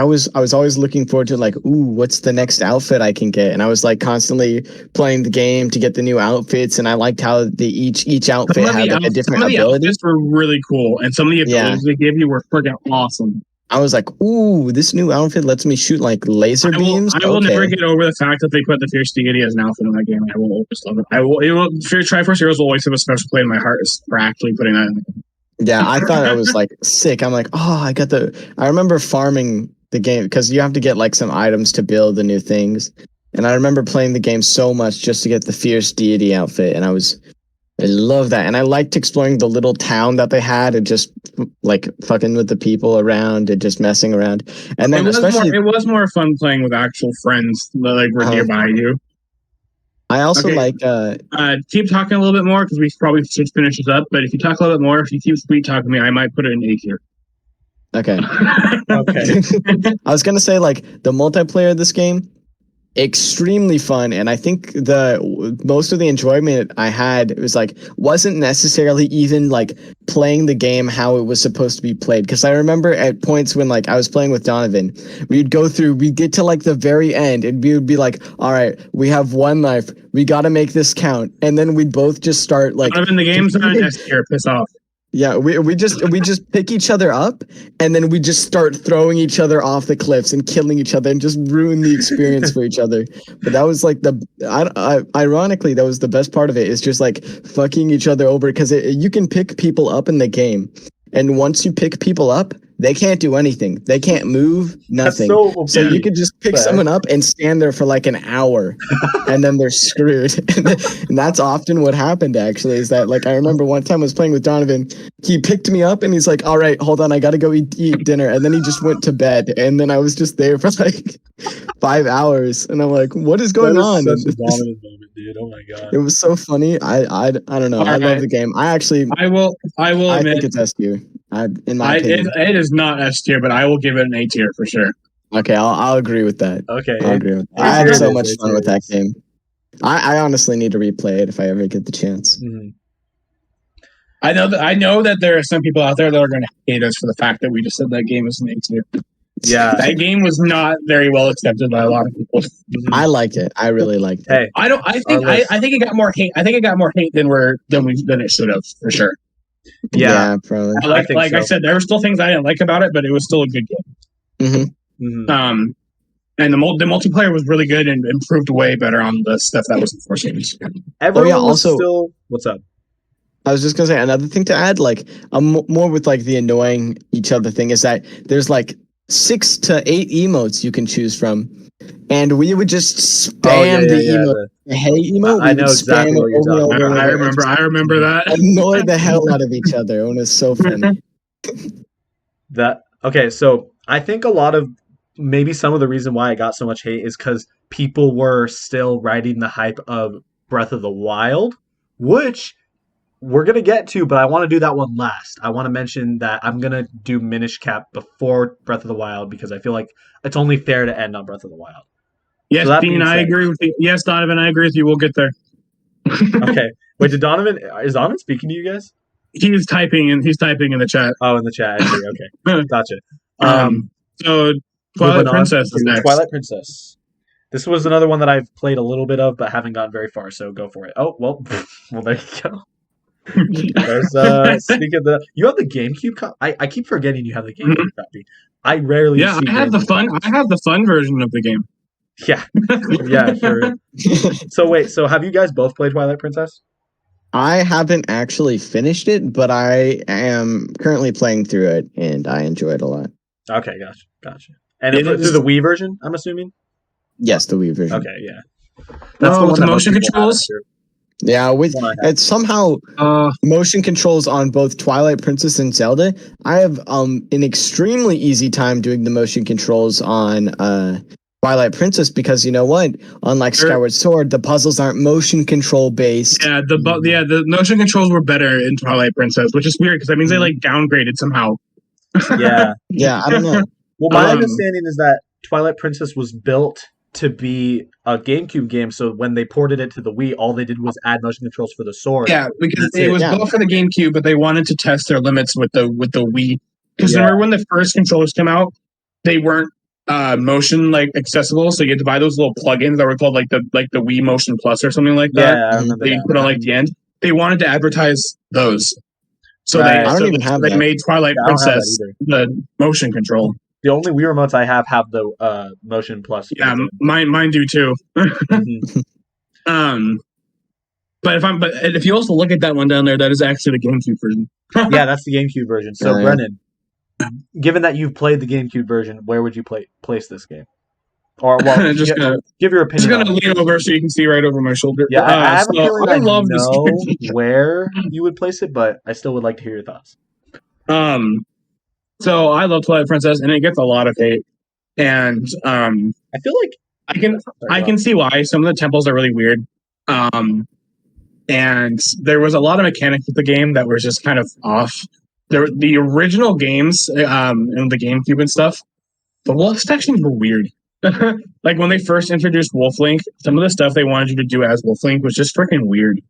was always looking forward to like, ooh, what's the next outfit I can get? And I was like constantly playing the game to get the new outfits, and I liked how each outfit had like a different ability. Some of the outfits were really cool, and some of the abilities they gave you were freaking awesome. I was like, ooh, this new outfit lets me shoot like laser beams. I will never get over the fact that they put the Fierce Deity as an outfit in that game. I will always love it. Triforce Heroes will always have a special place in my heart for actually putting that in. Yeah, I thought it was like sick. I'm like, oh, I remember farming the game because you have to get like some items to build the new things. And I remember playing the game so much just to get the Fierce Deity outfit. And I love that. And I liked exploring the little town that they had and just like fucking with the people around and just messing around. And then it was more fun playing with actual friends that like were nearby you. I also keep talking a little bit more because we probably should finish this up. But if you talk a little bit more, if you keep sweet talking to me, I might put it in A tier. Okay. Okay. I was gonna say like the multiplayer of this game, extremely fun, and I think most of the enjoyment I had wasn't necessarily even like playing the game how it was supposed to be played, because I remember at points when like I was playing with Donovan, we'd get to like the very end and we would be like, all right, we have one life, we got to make this count, and then we'd both just start like, Donovan, the game's not an S tier, piss off. Yeah, we just pick each other up, and then we just start throwing each other off the cliffs and killing each other and just ruin the experience for each other. But that was like ironically, that was the best part of it, is just like fucking each other over, because you can pick people up in the game, and once you pick people up, they can't do anything. They can't move, nothing. So you could just pick someone up and stand there for like an hour, and then they're screwed. And that's often what happened, actually, is that like I remember one time I was playing with Donovan. He picked me up and he's like, all right, hold on, I got to go eat dinner. And then he just went to bed. And then I was just there for like 5 hours. And I'm like, what is going on? Such a Donovan moment, dude. Oh my God. It was so funny. I don't know. I love the game. I think it's S tier. In my opinion. It is not S tier, but I will give it an A tier for sure. Okay, I'll agree with that. Okay, I'll agree with that. I had so much fun with that game. I honestly need to replay it if I ever get the chance. Mm-hmm. I know that there are some people out there that are going to hate us for the fact that we just said that game is an A tier. Yeah, that game was not very well accepted by a lot of people. I liked it. I really liked it. Hey, I think it got more hate. I think it got more hate than it should have, for sure. Yeah, probably. I said, there were still things I didn't like about it, but it was still a good game. Mm-hmm. Mm-hmm. And the multiplayer was really good and improved way better on the stuff that was in Force games. Everyone was still. What's up? I was just gonna say another thing to add, like more with like the annoying each other thing, is that there's like 6 to 8 emotes you can choose from, and we would just spam the emote. The hey emote. I know exactly what you're talking about. I remember that. Annoy the hell out of each other, and it's so funny. Okay, so I think a lot of maybe some of the reason why I got so much hate is because people were still riding the hype of Breath of the Wild, which we're going to get to, but I want to do that one last. I want to mention that I'm going to do Minish Cap before Breath of the Wild, because I feel like it's only fair to end on Breath of the Wild. Yes, so Dean, I agree with you. Yes, Donovan, I agree with you. We'll get there. Okay. Wait, is Donovan speaking to you guys? He's typing in the chat. Oh, in the chat. I see. Okay, gotcha. So Twilight Princess is next. Twilight Princess. This was another one that I've played a little bit of, but haven't gotten very far. So go for it. Oh well, well there you go. There's speak of the. You have the GameCube. I keep forgetting you have the GameCube copy. I rarely. Yeah, I have the fun. I have the fun version of the game. Yeah, yeah, sure. So wait, so have you guys both played Twilight Princess? I haven't actually finished it, but I am currently playing through it, and I enjoy it a lot. Okay, gotcha. And through the Wii version, I'm assuming. Yes, the Wii version. Okay, yeah. That's the one with motion controls. Yeah, it's somehow motion controls on both Twilight Princess and Zelda. I have an extremely easy time doing the motion controls on Twilight Princess because you know what? Unlike Skyward Sword, the puzzles aren't motion control based. Yeah, the motion controls were better in Twilight Princess, which is weird because that means they like downgraded somehow. Yeah, yeah, I don't know. Well, my understanding is that Twilight Princess was built to be a GameCube game, so when they ported it to the Wii, all they did was add motion controls for the sword. Yeah, because it was built for the GameCube, but they wanted to test their limits with the Wii. Because remember when the first controllers came out, they weren't motion accessible, so you had to buy those little plugins that were called like the Wii Motion Plus or something like that. Yeah, I remember they put on the end. They wanted to advertise those, so they made Twilight Princess the motion control. The only Wii remotes I have the motion plus. Yeah, mine do too. Mm-hmm. But if you also look at that one down there, that is actually the GameCube version. Yeah, that's the GameCube version. So Brennan, given that you've played the GameCube version, where would you place this game? Or give your opinion. Just gonna lean over so you can see right over my shoulder. Yeah, I have a feeling I know where you would place it, but I still would like to hear your thoughts. So I love Twilight Princess, and it gets a lot of hate. And I feel like I can see why. Some of the temples are really weird. And there was a lot of mechanics with the game that were just kind of off. The original games, in the GameCube and stuff, the wolf sections were weird. Like when they first introduced Wolf Link, some of the stuff they wanted you to do as Wolf Link was just freaking weird.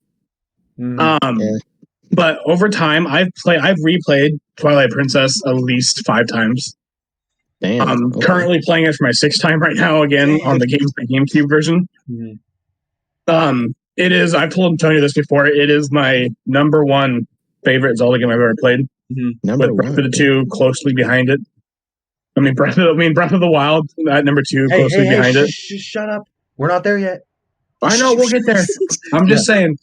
But over time, I've replayed Twilight Princess at least 5 times. Damn. I'm currently playing it for my 6th time right now again on the GameCube version. Mm-hmm. It is. I've told Tony this before. It is my number 1 favorite Zelda game I've ever played. Mm-hmm. Number with Breath of the 2 closely behind it. I mean, Breath of the Wild at number 2 closely behind it. Shut up. We're not there yet. I know we'll get there. I'm just saying.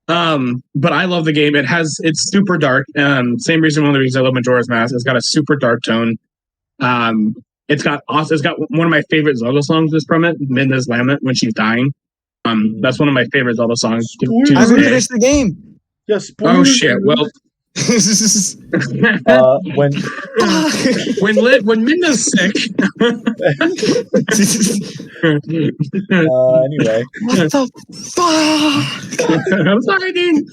But I love the game. It's super dark. Same reason, one of the reasons I love Majora's Mask. It's got a super dark tone. It's got one of my favorite Zelda songs is from it, Midna's Lament, when she's dying. That's one of my favorite Zelda songs. I haven't finished the game. Yes. Oh shit. Well, when Midna's sick. Anyway. What the fuck? I'm sorry, Dean.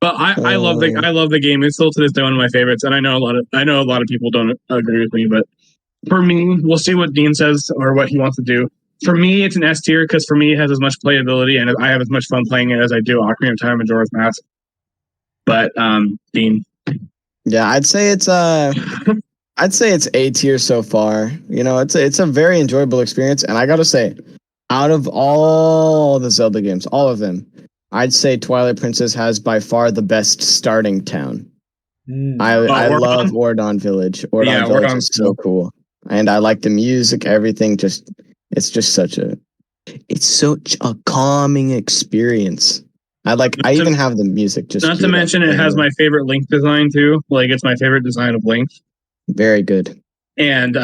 But I love the game. It's still to this day one of my favorites, and I know a lot of people don't agree with me, but for me, we'll see what Dean says or what he wants to do. For me, it's an S tier because for me, it has as much playability and I have as much fun playing it as I do Ocarina of Time and Majora's Mask. But Dean, yeah, I'd say it's A tier so far. You know, it's a very enjoyable experience, and I gotta say, out of all the Zelda games, all of them, I'd say Twilight Princess has by far the best starting town. I love Ordon Village. Ordon Village is so cool, and I like the music. Everything it's such a calming experience. I even have the music just. Not to mention, it has my favorite Link design too. Like it's my favorite design of Link. Very good. And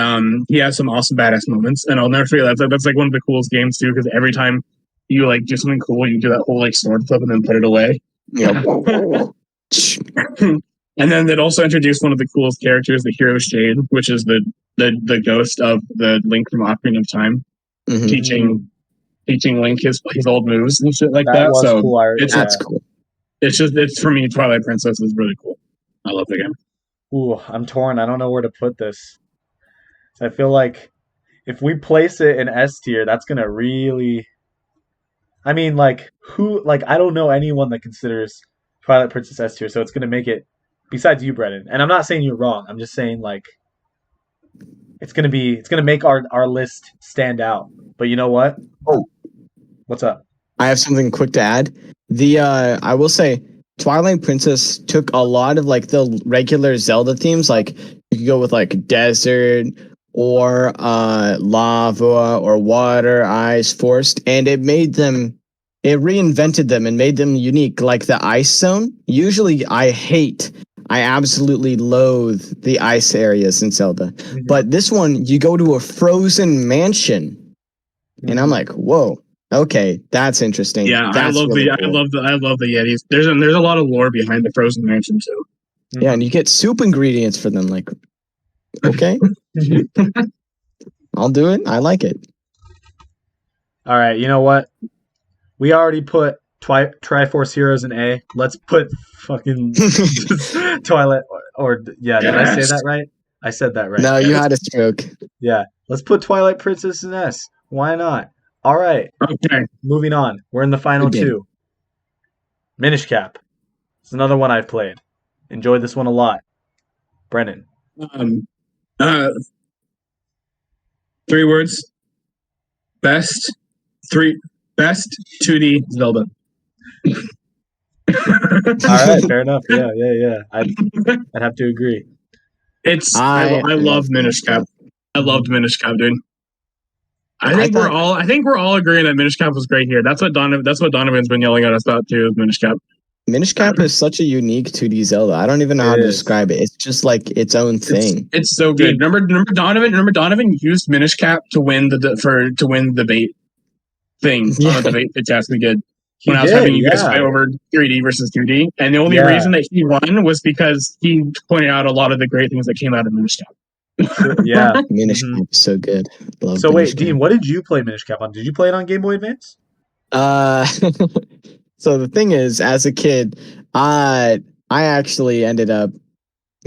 he has some awesome badass moments, and I'll never forget that. That's like one of the coolest games too, because every time you like do something cool, you do that whole like sword flip and then put it away. Yeah. And then it also introduced one of the coolest characters, the Hero Shade, which is the ghost of the Link from Ocarina of Time, teaching Link his old moves and shit like that. So cool. That's cool. It's for me, Twilight Princess is really cool. I love the game. Ooh, I'm torn. I don't know where to put this. I feel like if we place it in S tier, that's gonna really I mean, like who? Like I don't know anyone that considers Twilight Princess S tier, so it's gonna make it. Besides you, Brennan, and I'm not saying you're wrong. I'm just saying like it's gonna make our list stand out. But you know what? Oh, what's up? I have something quick to add. I will say Twilight Princess took a lot of like the regular Zelda themes, like you could go with like desert or lava or water, ice, forest, and it reinvented them and made them unique. Like the ice zone. Usually I absolutely loathe the ice areas in Zelda. Mm-hmm. But this one, you go to a frozen mansion. Mm-hmm. And I'm like, whoa. Okay, that's interesting. Yeah, that's I love the Yetis. There's a lot of lore behind the Frozen Mansion too. Mm-hmm. Yeah, and you get soup ingredients for them. Like, okay, I'll do it. I like it. All right, you know what? We already put Triforce Heroes in A. Let's put fucking Twilight did I say that right? I said that right. No, you had a stroke. Yeah, let's put Twilight Princess in S. Why not? All right. Okay. Moving on. We're in the final two. Minish Cap. It's another one I've played. Enjoyed this one a lot. Brennan. 3 words. Best 2D Zelda. All right, fair enough. Yeah. I'd have to agree. I love Minish Cap. I loved Minish Cap, dude. I think we're all agreeing that Minish Cap was great here. That's what Donovan's been yelling at us about too, is Minish Cap. Minish Cap is such a unique 2D Zelda. I don't even know how to describe it. It's just like its own thing. It's so good. Remember Donovan used Minish Cap to win the debate thing on a debate test we did. I was having you guys fight over 3D versus 2D. And the only reason that he won was because he pointed out a lot of the great things that came out of Minish Cap. Yeah. Minish Cap is so good. So wait, Dean, what did you play Minish Cap on? Did you play it on Game Boy Advance? So the thing is, as a kid, I actually ended up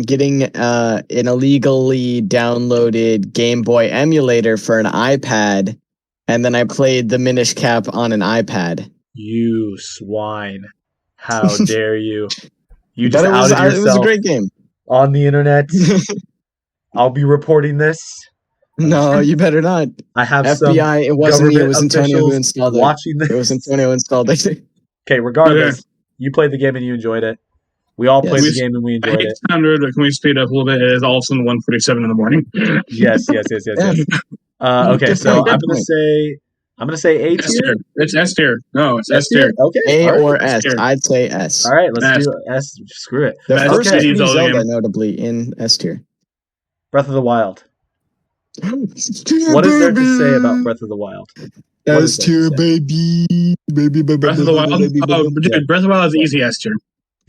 getting an illegally downloaded Game Boy emulator for an iPad, and then I played the Minish Cap on an iPad. You swine. How dare you? You just outed yourself. It was a great game. On the internet. I'll be reporting this. No, you better not. I have FBI. It wasn't me. It was Antonio who installed it. Watching this. It was Antonio who installed it. Okay, regardless, you pplayed the game and you enjoyed it. We all played the game and we enjoyed it. Can we speed up a little bit? It is all of a sudden 1:47 in the morning. Yes. Okay, so I'm gonna say A tier. It's S tier. No, it's S tier. Okay, A or S. I'd say S. All right, let's do S. Screw it. The first Zelda, notably in S tier. Breath of the Wild. What is there to say about Breath of the Wild? S tier, baby. Breath of the Wild. Breath of the Wild is easy S tier.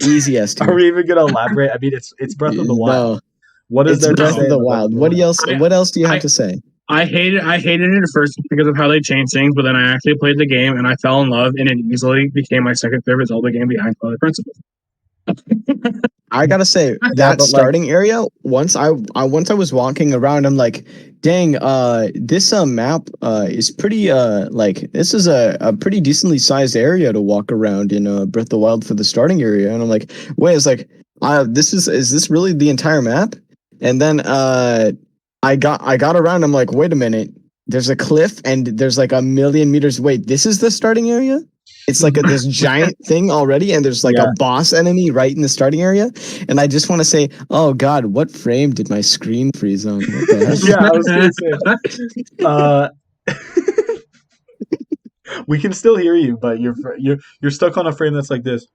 Easy S tier. Are we even gonna elaborate? I mean, it's Breath of the Wild. No. What is there to say? Breath of the Wild. What else do you have to say? I hated it at first because of how they changed things, but then I actually played the game and I fell in love, and it easily became my second favorite Zelda game behind Twilight Princess. I gotta say that starting area. Once I was walking around, I'm like, dang, this map is pretty this is a pretty decently sized area to walk around in Breath of the Wild for the starting area, and I'm like, wait, it's like, is this really the entire map? And then I got around. I'm like, wait a minute. There's a cliff and there's like 1,000,000 meters. Wait, this is the starting area? It's like this giant thing already, and there's like a boss enemy right in the starting area. And I just want to say, oh God, what frame did my screen freeze on? Yeah, I was gonna say. We can still hear you, but you're stuck on a frame that's like this.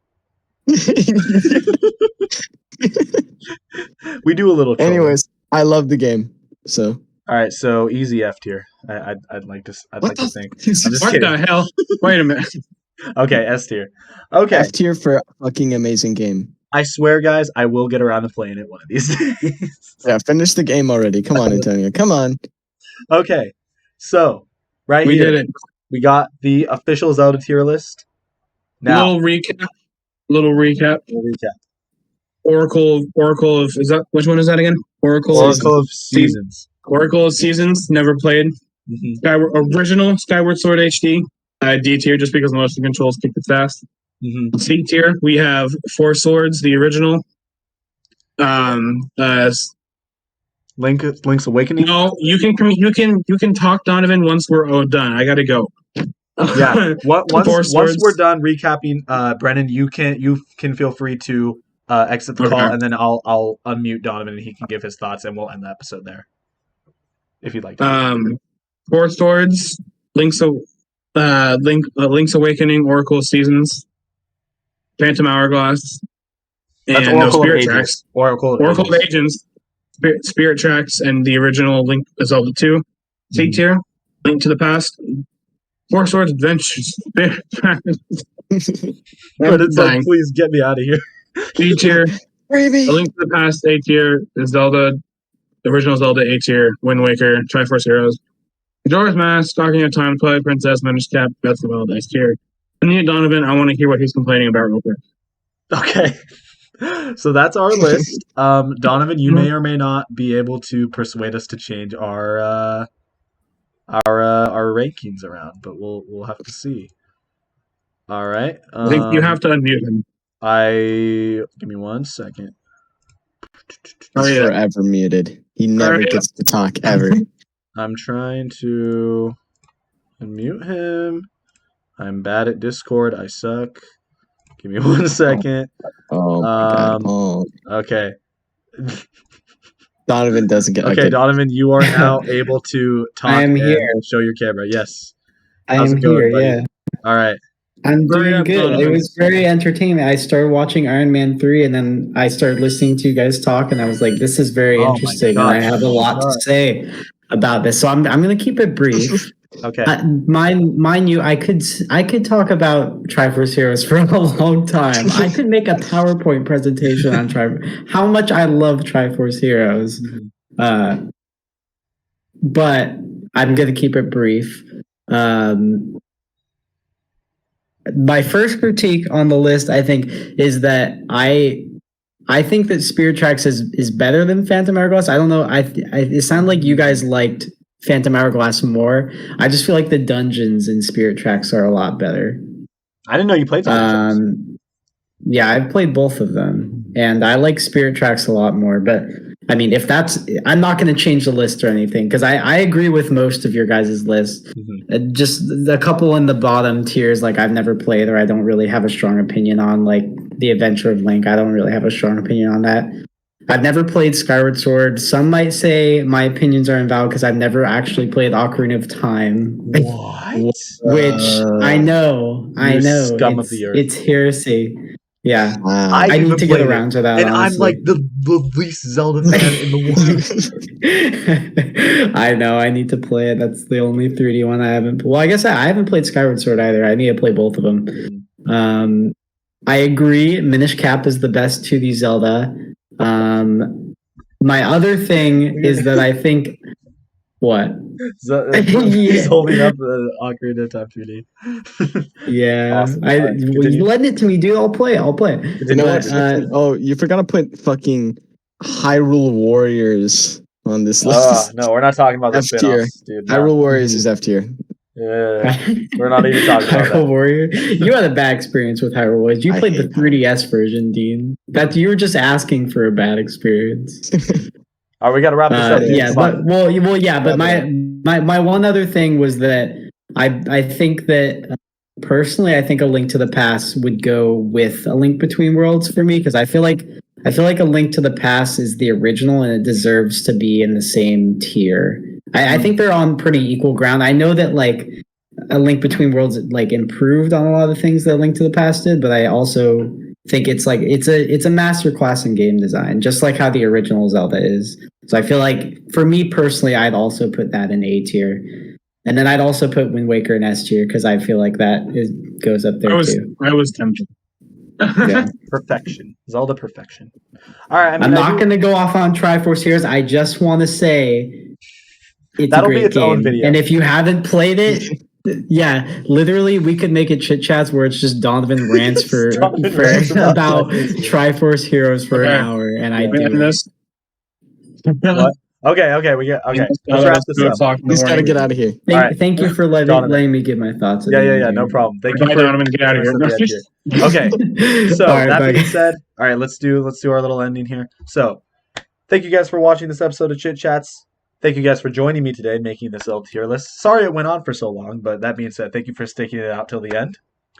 We do a little. Trolling. Anyways, I love the game. So. All right, so easy F tier. I'd like to think. I'm just what kidding. The hell? Wait a minute. Okay, S tier. Okay, F tier for a fucking amazing game. I swear, guys, I will get around to playing it one of these days. Yeah, finish the game already. Come on, Antonio. Come on. Okay, so we did it. We got the official Zelda tier list. Now, Little recap. Oracle of which one is that again? Oracle of Seasons. Oracle of Seasons, never played. Mm-hmm. Original Skyward Sword HD. D tier just because motion controls kick its ass. Mm-hmm. C tier, we have Four Swords, the original. Link's Awakening. No, you can talk Donovan once we're all done. I gotta go. Yeah. Once we're done recapping, Brennan, you can feel free to exit the call, and then I'll unmute Donovan and he can give his thoughts, and we'll end the episode there. If you'd like to. Four Swords, Link's Awakening, Oracle Seasons, Phantom Hourglass, That's and Oracle Spirit of Tracks. Oracle of Agents, Spirit Tracks, and the original Link Zelda 2. C tier, Link to the Past, Four Swords Adventures, Spirit Tracks. But it's like, please get me out of here. B tier, A Link to the Past. A tier, Zelda, the original Zelda. A tier, Wind Waker, Triforce Heroes, Majora's Mask, Talking of Time to Play, Princess, Minish Cap, Breath of the Wild. S tier. And then Donovan, I want to hear what he's complaining about real quick. Okay. So that's our list. Donovan, you may or may not be able to persuade us to change our rankings around, but we'll have to see. All right. I think you have to unmute him. Give me 1 second. He's forever muted. He never gets to talk ever. I'm trying to unmute him. I'm bad at Discord. I suck. Give me 1 second. Oh my God. Okay. Donovan doesn't get. Okay, Donovan, you are now able to talk. I am here. Show your camera. Yes. How's it going, here. Yeah. All right. I'm doing good. Donovan. It was very entertaining. I started watching Iron Man 3, and then I started listening to you guys talk, and I was like, "This is very interesting." And I have a lot to say about this, so I'm going to keep it brief. Okay. Mind you, I could talk about Triforce Heroes for a long time. I could make a PowerPoint presentation on how much I love Triforce Heroes. But I'm going to keep it brief. My first critique on the list, I think, is that I think that Spirit Tracks is better than Phantom Hourglass. I don't know. It sounded like you guys liked Phantom Hourglass more. I just feel like the dungeons in Spirit Tracks are a lot better. I didn't know you played dungeons. Yeah, I've played both of them, and I like Spirit Tracks a lot more. But I mean, I'm not going to change the list or anything, because I agree with most of your guys' list. Mm-hmm. Just a couple in the bottom tiers, like I've never played or I don't really have a strong opinion on, like The Adventure of Link. I don't really have a strong opinion on that. I've never played Skyward Sword. Some might say my opinions are invalid because I've never actually played Ocarina of Time. What? Which I know. Scum of the earth. It's heresy. Yeah, I need to get around to that. And honestly. I'm like the least Zelda fan in the world. I know. I need to play it. That's the only 3D one I haven't. Well, I guess I haven't played Skyward Sword either. I need to play both of them. I agree. Minish Cap is the best 2D Zelda. My other thing is that I think what. He's holding up the Ocarina of Time 3D. Yeah, awesome. You lend it to me, dude. I'll play it. You know what? You forgot to put fucking Hyrule Warriors on this list. No, we're not talking about the F tier. Dude. Hyrule Warriors is F tier. Yeah, we're not even talking about Hyrule Warrior. You had a bad experience with Hyrule Warriors. You played the 3DS version, Dean. You were just asking for a bad experience. All right, we got to wrap this up. Yeah, but my one other thing was that I think that personally, I think A Link to the Past would go with A Link Between Worlds for me, because I feel like A Link to the Past is the original and it deserves to be in the same tier. I think they're on pretty equal ground. I know that like A Link Between Worlds like improved on a lot of things that A Link to the Past did, but I also think it's a masterclass in game design, just like how the original Zelda is. So I feel like for me personally, I'd also put that in A tier, and then I'd also put Wind Waker in S tier because I feel like that goes up there too. I was tempted. Yeah. Perfection, Zelda perfection. All right, I'm not going to go off on Triforce Heroes. I just want to say that'll be its own video. And if you haven't played it. Yeah, literally, we could make it Chit Chats where it's just Donovan rants for about Triforce Heroes for an hour, and I do this. What? Okay. Let's wrap this up. He's got to get out of here. Thank you for letting me give my thoughts. Yeah. No problem. Thank you for Donovan. Get out of here. Okay. So that being said, all right, let's do our little ending here. So, thank you guys for watching this episode of Chit Chats. Thank you guys for joining me today and making this little tier list. Sorry it went on for so long, but that being said, thank you for sticking it out till the end.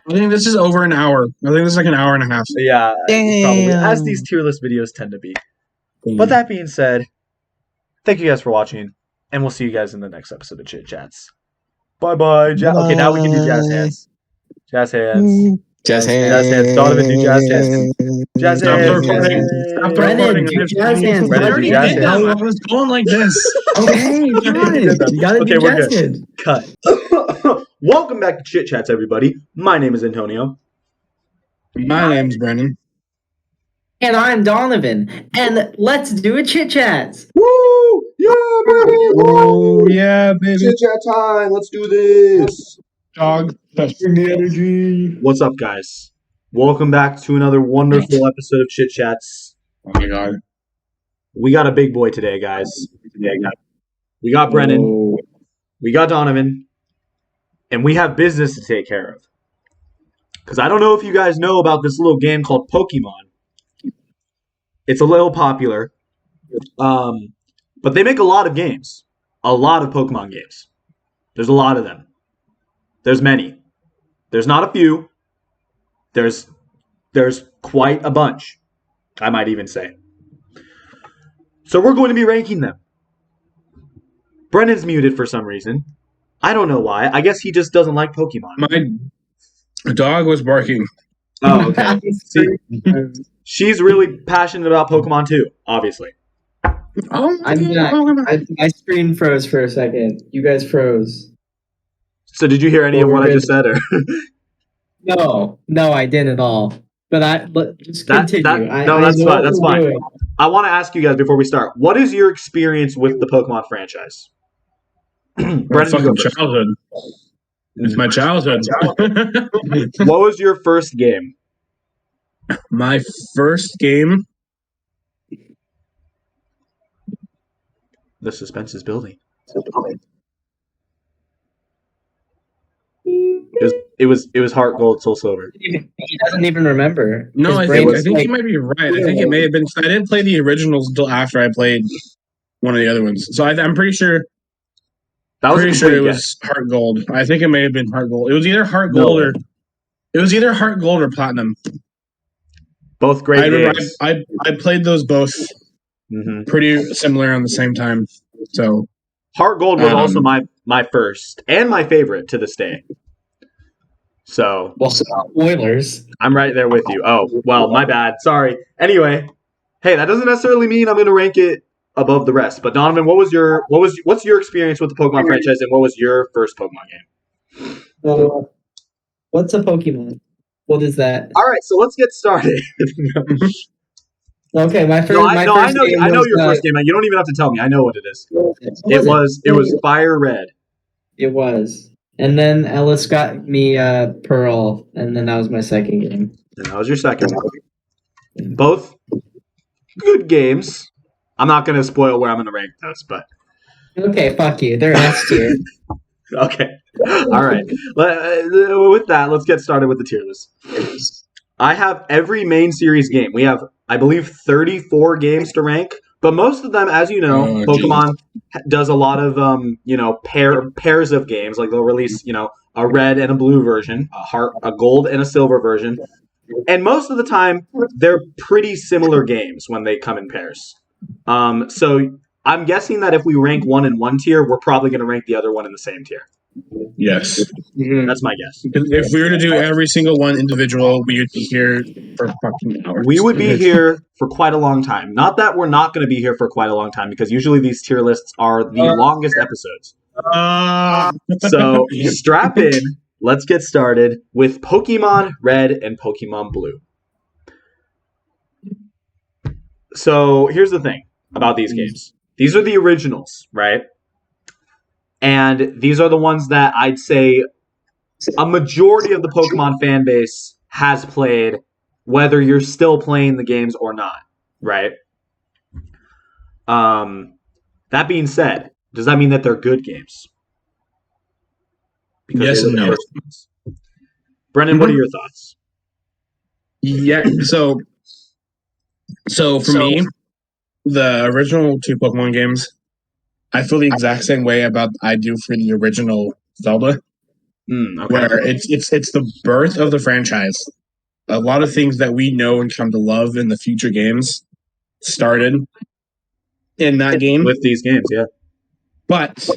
I think this is over an hour. I think this is like an hour and a half. Yeah, probably, as these tier list videos tend to be. But that being said, thank you guys for watching, and we'll see you guys in the next episode of Chit Chats. Bye-bye. Okay, now we can do jazz hands. Jazz hands. Jazz hands. Donovan, do jazz hands. Jazz hands. Stop recording. Jazz hands. I was going like this. Okay, fine. You gotta do jazz hands. Cut. Welcome back to Chit Chats, everybody. My name is Antonio. My name's Brennan. And I'm Donovan. And let's do a Chit Chats. Woo! Yeah, baby! Oh, yeah, baby. Chit Chat time. Let's do this. Dog, testing the energy. What's up, guys? Welcome back to another wonderful episode of Chit Chats. Oh, my God. We got a big boy today, guys. We got Brennan. Oh. We got Donovan. And we have business to take care of. Because I don't know if you guys know about this little game called Pokemon. It's a little popular. But they make a lot of games. A lot of Pokemon games. There's a lot of them. There's many. There's not a few. There's quite a bunch, I might even say. So we're going to be ranking them. Brennan's muted for some reason. I don't know why. I guess he just doesn't like Pokemon. My dog was barking. Oh, okay. She's really passionate about Pokemon too, obviously. Oh, my screen froze for a second. You guys froze. So did you hear any of what I just said? Or? No, I didn't at all. But just continue. That's fine. That's fine. I want to ask you guys before we start. What is your experience with the Pokemon franchise? Fucking childhood. It's my childhood. What was your first game? My first game? The suspense is building. It was Heart Gold, Soul Silver. He doesn't even remember. No, I think you might be right. I think it may have been. I didn't play the originals until after I played one of the other ones. So I'm pretty sure. It was Heart Gold. I think it may have been Heart Gold. It was either Heart Gold or Platinum. Both great games. I played those both pretty similar on the same time. So Heart Gold was also my first and my favorite to this day. So spoilers. I'm right there with you. Oh, well, my bad. Sorry. Anyway, hey, that doesn't necessarily mean I'm going to rank it above the rest. But Donovan, what's your experience with the Pokemon franchise, and what was your first Pokemon game? What's a Pokemon? What is that? All right, so let's get started. Okay, my first. I know your first game. You don't even have to tell me. I know what it is. It was Fire Red. It was. And then Ellis got me Pearl, and then that was my second game. And that was your second one. Both good games. I'm not going to spoil where I'm going to rank those, but... Okay, fuck you. They're S tier. Okay. All right. With that, let's get started with the tier list. I have every main series game. We have, I believe, 34 games to rank. But most of them, as you know, Pokemon does a lot of, pairs of games. Like they'll release, a red and a blue version, a gold and a silver version. And most of the time, they're pretty similar games when they come in pairs. So I'm guessing that if we rank one in one tier, we're probably going to rank the other one in the same tier. Yes. That's my guess. If we were to do every single one individual, we would be here for fucking hours. We would be here for quite a long time. Not that we're not going to be here for quite a long time, because usually these tier lists are the longest episodes. So strap in. Let's get started with Pokemon Red and Pokemon Blue. So here's the thing about these games. These are the originals, right? And these are the ones that I'd say a majority of the Pokemon fan base has played, whether you're still playing the games or not, right? That being said, does that mean that they're good games? Because yes and no. Brennan, what are your thoughts? Yeah, so for me, the original 2 Pokemon games, I feel the exact same way about I do for the original Zelda, where it's the birth of the franchise. A lot of things that we know and come to love in the future games started in that game. With these games, yeah. But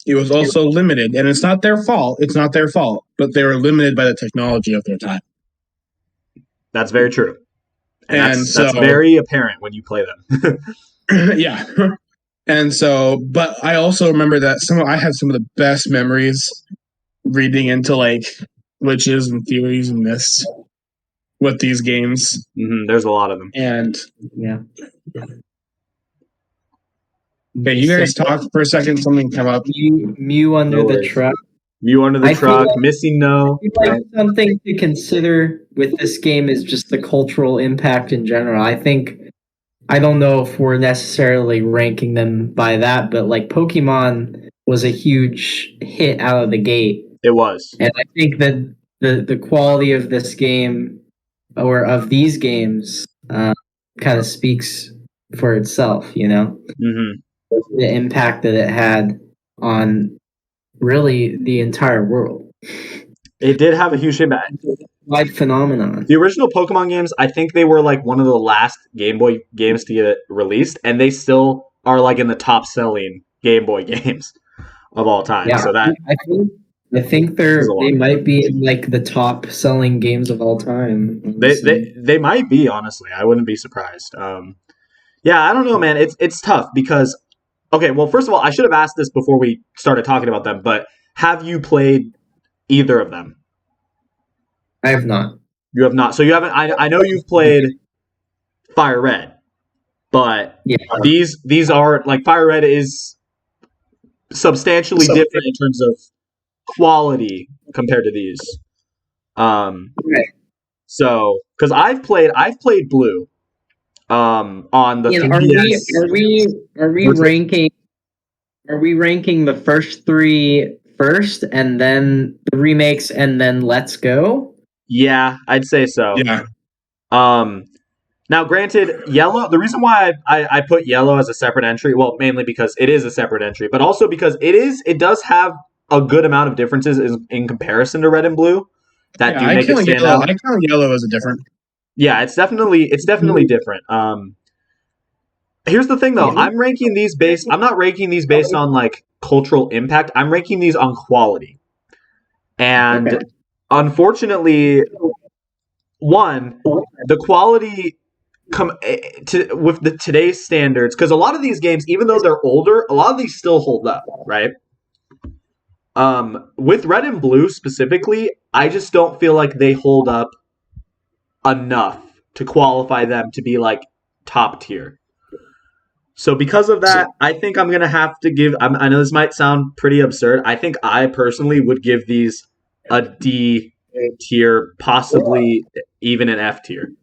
it was also limited, and it's not their fault. It's not their fault, but they were limited by the technology of their time. That's very true. And that's very apparent when you play them. Yeah. And so, but I also remember that I had some of the best memories reading into like glitches and theories and myths with these games. There's a lot of them. And yeah. Okay, you guys talk for a second. Something come up. Mew under the truck. Mew under the truck. Like, missing no. I feel like something to consider with this game is just the cultural impact in general. I don't know if we're necessarily ranking them by that, but like Pokemon was a huge hit out of the gate. It was. And I think that the quality of this game or of these games kind of speaks for itself, you know? Mm-hmm. The impact that it had on really the entire world. It did have a huge impact. Wide phenomenon. The original Pokemon games, I think they were like one of the last Game Boy games to get released, and they still are like in the top selling Game Boy games of all time. Yeah, so that I think they might be in like the top selling games of all time. They might be, honestly. I wouldn't be surprised. Yeah, I don't know, man. It's tough because okay, well, first of all, I should have asked this before we started talking about them, but have you played either of them? I have not. You have not. So you haven't. I know you've played Fire Red, but yeah. These are like Fire Red is substantially different in terms of quality compared to these. Okay. So because I've played Blue. On the are we ranking the first 3 first and then the remakes and then Let's Go? Yeah, I'd say so. Yeah. Now, granted, Yellow. The reason why I put Yellow as a separate entry, well, mainly because it is a separate entry, but also because it does have a good amount of differences in comparison to Red and Blue that do make it stand out. I count Yellow as a different. Yeah, it's definitely different. Here's the thing, though. I'm not ranking these based on like cultural impact. I'm ranking these on quality, and unfortunately, the quality with today's standards, because a lot of these games, even though they're older, a lot of these still hold up, right? With Red and Blue specifically, I just don't feel like they hold up enough to qualify them to be like top tier. So because of that, I think I'm going to have to give... I know this might sound pretty absurd. I think I personally would give these a D tier, possibly even an F tier.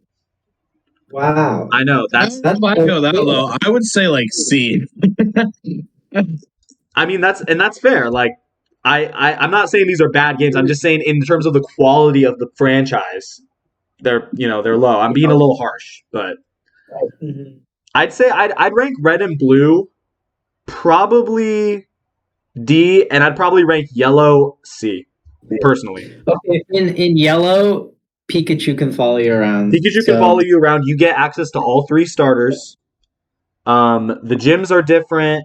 Wow. I know. That's why I go that low. I would say like C. I mean, that's fair. Like, I'm not saying these are bad games. I'm just saying in terms of the quality of the franchise, they're low. I'm being a little harsh, but... I'd say I'd rank Red and Blue probably D, and I'd probably rank Yellow C, personally. Okay, in Yellow, Pikachu can follow you around. Can follow you around. You get access to all 3 starters. The gyms are different.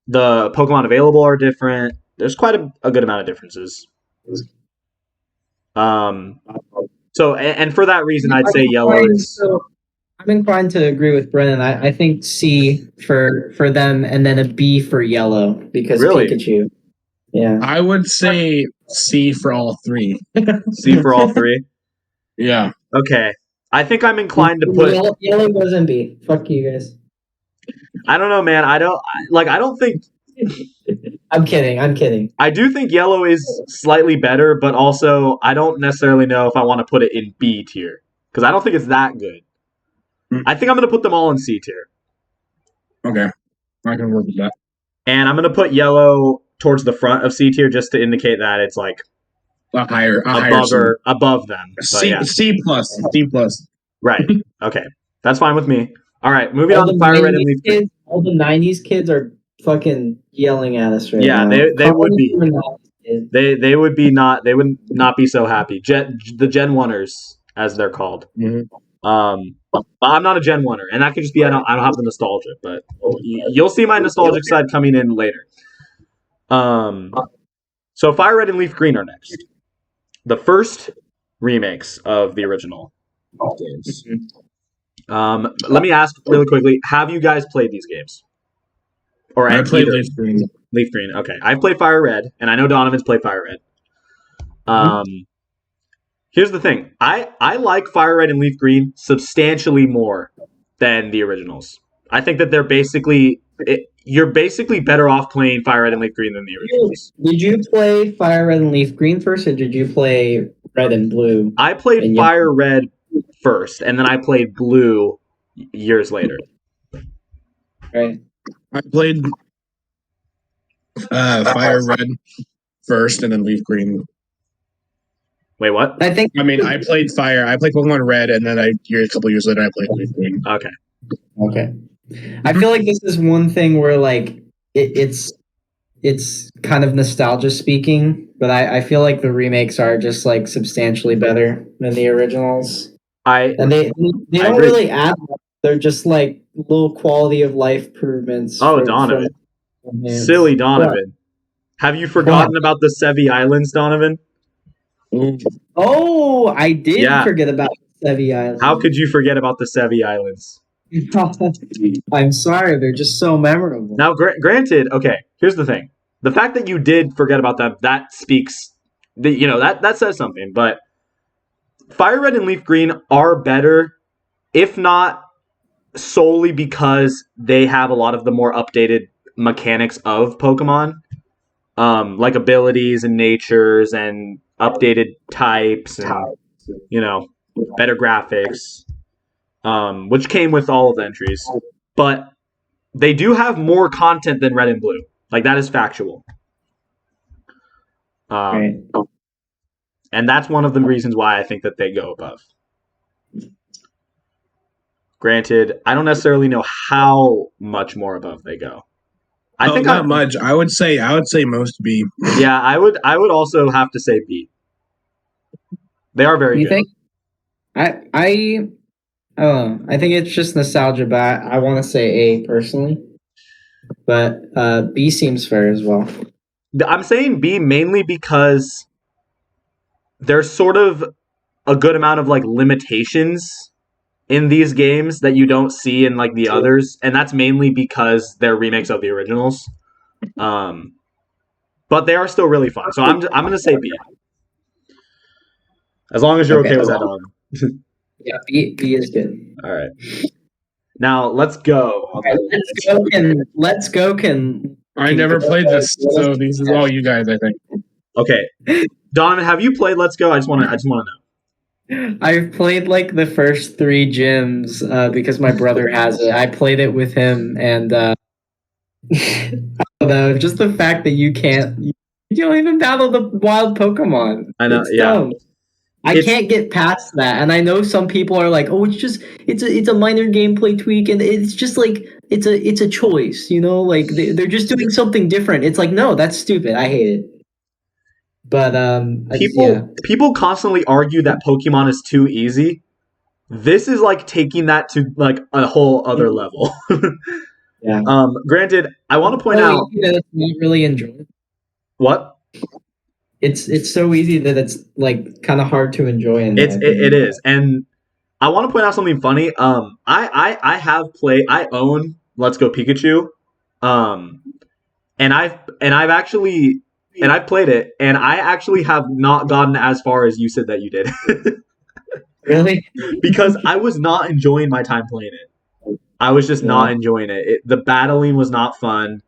The Pokemon available are different. There's quite a good amount of differences. So, and for that reason, I'd say Yellow is... I'm inclined to agree with Brennan. I think C for them, and then a B for Yellow because Pikachu. Yeah, I would say C for all 3. C for all 3. Yeah. Okay. I think I'm inclined to put Yellow goes in B. Fuck you guys. I don't know, man. I don't think. I'm kidding. I do think Yellow is slightly better, but also I don't necessarily know if I want to put it in B tier because I don't think it's that good. I think I'm going to put them all in C tier. Okay. I can work with that. And I'm gonna put yellow towards the front of C tier just to indicate that it's like above them. C plus. Right. Okay. That's fine with me. All right, moving on to Fire Red and Leaf Green. All the 90s kids are fucking yelling at us right now. Yeah, they would be. They would be not. They would not be so happy. The Gen 1ers, as they're called. Mm-hmm. I'm not a Gen 1er, and that could just be I don't have the nostalgia, but you'll see my nostalgic side coming in later. So Fire Red and Leaf Green are next. The first remakes of the original games. Let me ask really quickly: have you guys played these games? Or I played Leaf Green. Leaf Green. Okay, I've played Fire Red, and I know Donovan's played Fire Red. Here's the thing: I like Fire Red and Leaf Green substantially more than the originals. I think that they're basically you're basically better off playing Fire Red and Leaf Green than the originals. Did you play Fire Red and Leaf Green first, or did you play Red and Blue? I played Fire Red first, and then I played Blue years later. Right. I played Fire Red first, and then Leaf Green. Wait, what? I played Pokemon Red, and then a couple years later, I played Leaf Green. Okay. I feel like this is one thing where like it's kind of nostalgia speaking, but I feel like the remakes are just like substantially better than the originals. And they don't really add much. They're just like little quality of life improvements. Oh, Donovan. Silly Donovan. What? Have you forgotten about the Sevi Islands, Donovan? Oh, I did forget about the Sevi Islands. How could you forget about the Sevi Islands? I'm sorry, they're just so memorable. Now, granted, okay, here's the thing. The fact that you did forget about them, that speaks, that says something. But Fire Red and Leaf Green are better, if not solely because they have a lot of the more updated mechanics of Pokemon, like abilities and natures and updated types and, better graphics. Which came with all of the entries. But they do have more content than Red and Blue. Like, that is factual. And that's one of the reasons why I think that they go above. Granted, I don't necessarily know how much more above they go. I think not much. I would say most B. Yeah, I would also have to say B. They are very good. Think? I don't know. I think it's just nostalgia, but I want to say A personally. But B seems fair as well. I'm saying B mainly because there's sort of a good amount of like limitations in these games that you don't see in like the others, and that's mainly because they're remakes of the originals. But they are still really fun. So I'm gonna say B. As long as you're okay with that, Don. Yeah, B is good. All right. Now let's go. Okay, let's go. I never played this, so this is all you guys, I think. Okay, Donovan, have you played Let's Go? I just want to know. I've played like the first 3 gyms because my brother has it. I played it with him, and I don't know, just the fact that you don't even battle the wild Pokemon. I know, dumb. I can't get past that, and I know some people are like, "Oh, it's a minor gameplay tweak, and it's just like it's a choice, like they're just doing something different." It's like, no, that's stupid. I hate it. But people constantly argue that Pokemon is too easy. This is like taking that to like a whole other level. Yeah. Granted, I want to point out that it's not really enjoyable. What? It's so easy that it's like kind of hard to enjoy. It is, and I want to point out something funny. I own Let's Go Pikachu, and I've played it, and I actually have not gotten as far as you said that you did. Really? Because I was not enjoying my time playing it. I was just not enjoying it. The battling was not fun.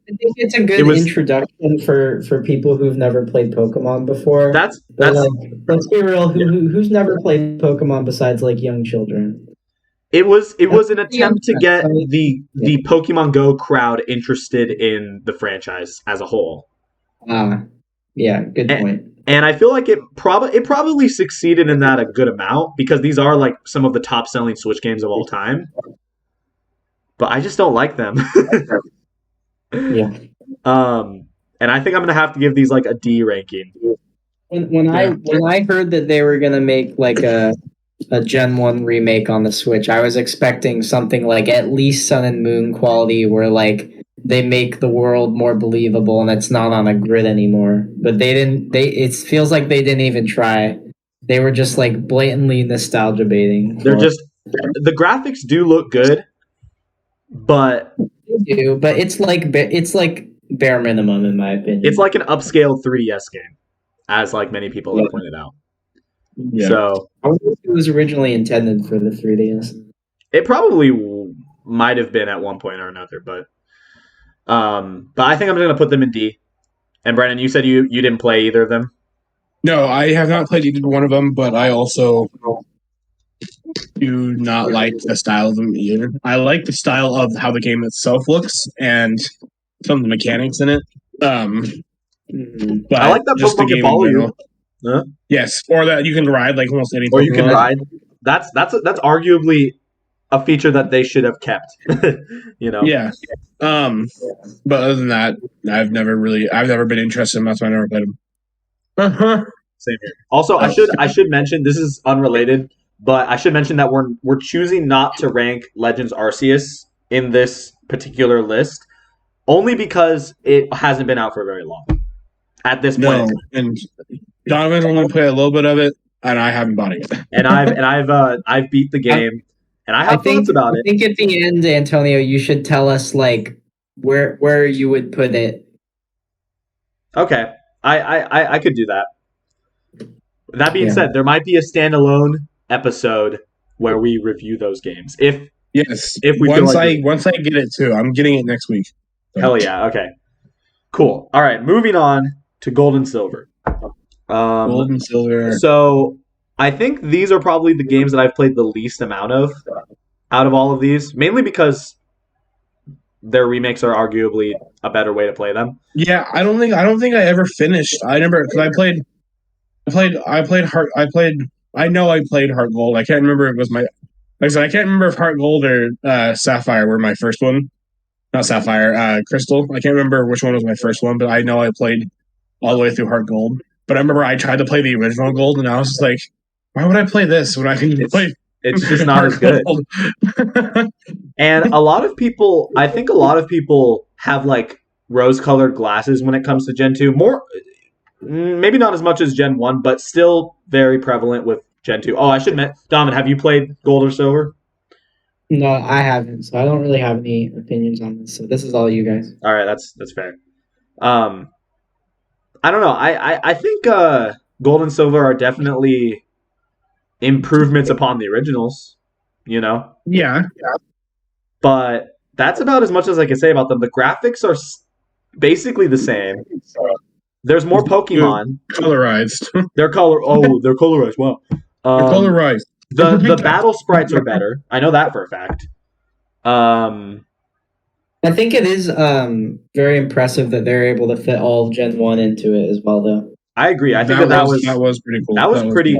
I think it's a good introduction for people who've never played Pokemon before. That's like, let's be real. Who's never played Pokemon besides like young children? It was an attempt to get the Pokemon Go crowd interested in the franchise as a whole. Yeah, good point. And I feel like it probably succeeded in that a good amount because these are like some of the top selling Switch games of all time. But I just don't like them. Yeah. And I think I'm gonna have to give these like a D ranking. When I heard that they were gonna make like a Gen 1 remake on the Switch, I was expecting something like at least Sun and Moon quality where like they make the world more believable and it's not on a grid anymore. But it feels like they didn't even try. They were just like blatantly nostalgia baiting. The graphics do look good, but they do, but it's like bare minimum in my opinion. It's like an upscaled 3DS game, as like many people have pointed out. Yeah. So I wonder if it was originally intended for the 3DS. It probably might have been at one point or another, but I think I'm going to put them in D. And Brandon, you said you didn't play either of them? No, I have not played either one of them, but I also do not like the style of them either. I like the style of how the game itself looks and some of the mechanics in it. But I like that just the game follow in general. You. Huh? Yes, or that you can ride like almost any. Or you can ride. That's arguably a feature that they should have kept. You know. Yeah. But other than that, I've never been interested in them. That's why I never played them. Same here. Also, I should mention, this is unrelated, but I should mention that we're choosing not to rank Legends Arceus in this particular list, only because it hasn't been out for very long. At this point, and Donovan only played a little bit of it, and I haven't bought it yet. and I've beat the game, and I have thoughts about it. I think at the end, Antonio, you should tell us like where you would put it. Okay, I could do that. That being said, there might be a standalone episode where we review those games. If we once I get it too, I'm getting it next week. So. Hell yeah! Okay, cool. All right, moving on to Gold and Silver. Gold and Silver. So I think these are probably the games that I've played the least amount of out of all of these, mainly because their remakes are arguably a better way to play them. Yeah, I don't think I ever finished. I remember because I know I played Heart Gold. I can't remember if it was like I said, I can't remember if Heart Gold or Sapphire were my first one. Not Sapphire, Crystal. I can't remember which one was my first one, but I know I played all the way through Heart Gold. But I remember I tried to play the original Gold, and I was just like, why would I play this when I can play? It's just not as good. And I think a lot of people have like rose-colored glasses when it comes to Gen 2. Maybe not as much as Gen 1, but still very prevalent with Gen 2. Oh, I should admit, Domin, have you played Gold or Silver? No, I haven't, so I don't really have any opinions on this. So this is all you guys. All right, that's fair. I don't know. I think Gold and Silver are definitely improvements upon the originals, you know? Yeah. But that's about as much as I can say about them. The graphics are basically the same. There's more Pokemon. Colorized. They're colorized. Wow. They're colorized. The battle sprites are better. I know that for a fact. I think it is very impressive that they're able to fit all of Gen 1 into it as well, though. I agree. I think that was pretty cool. That was pretty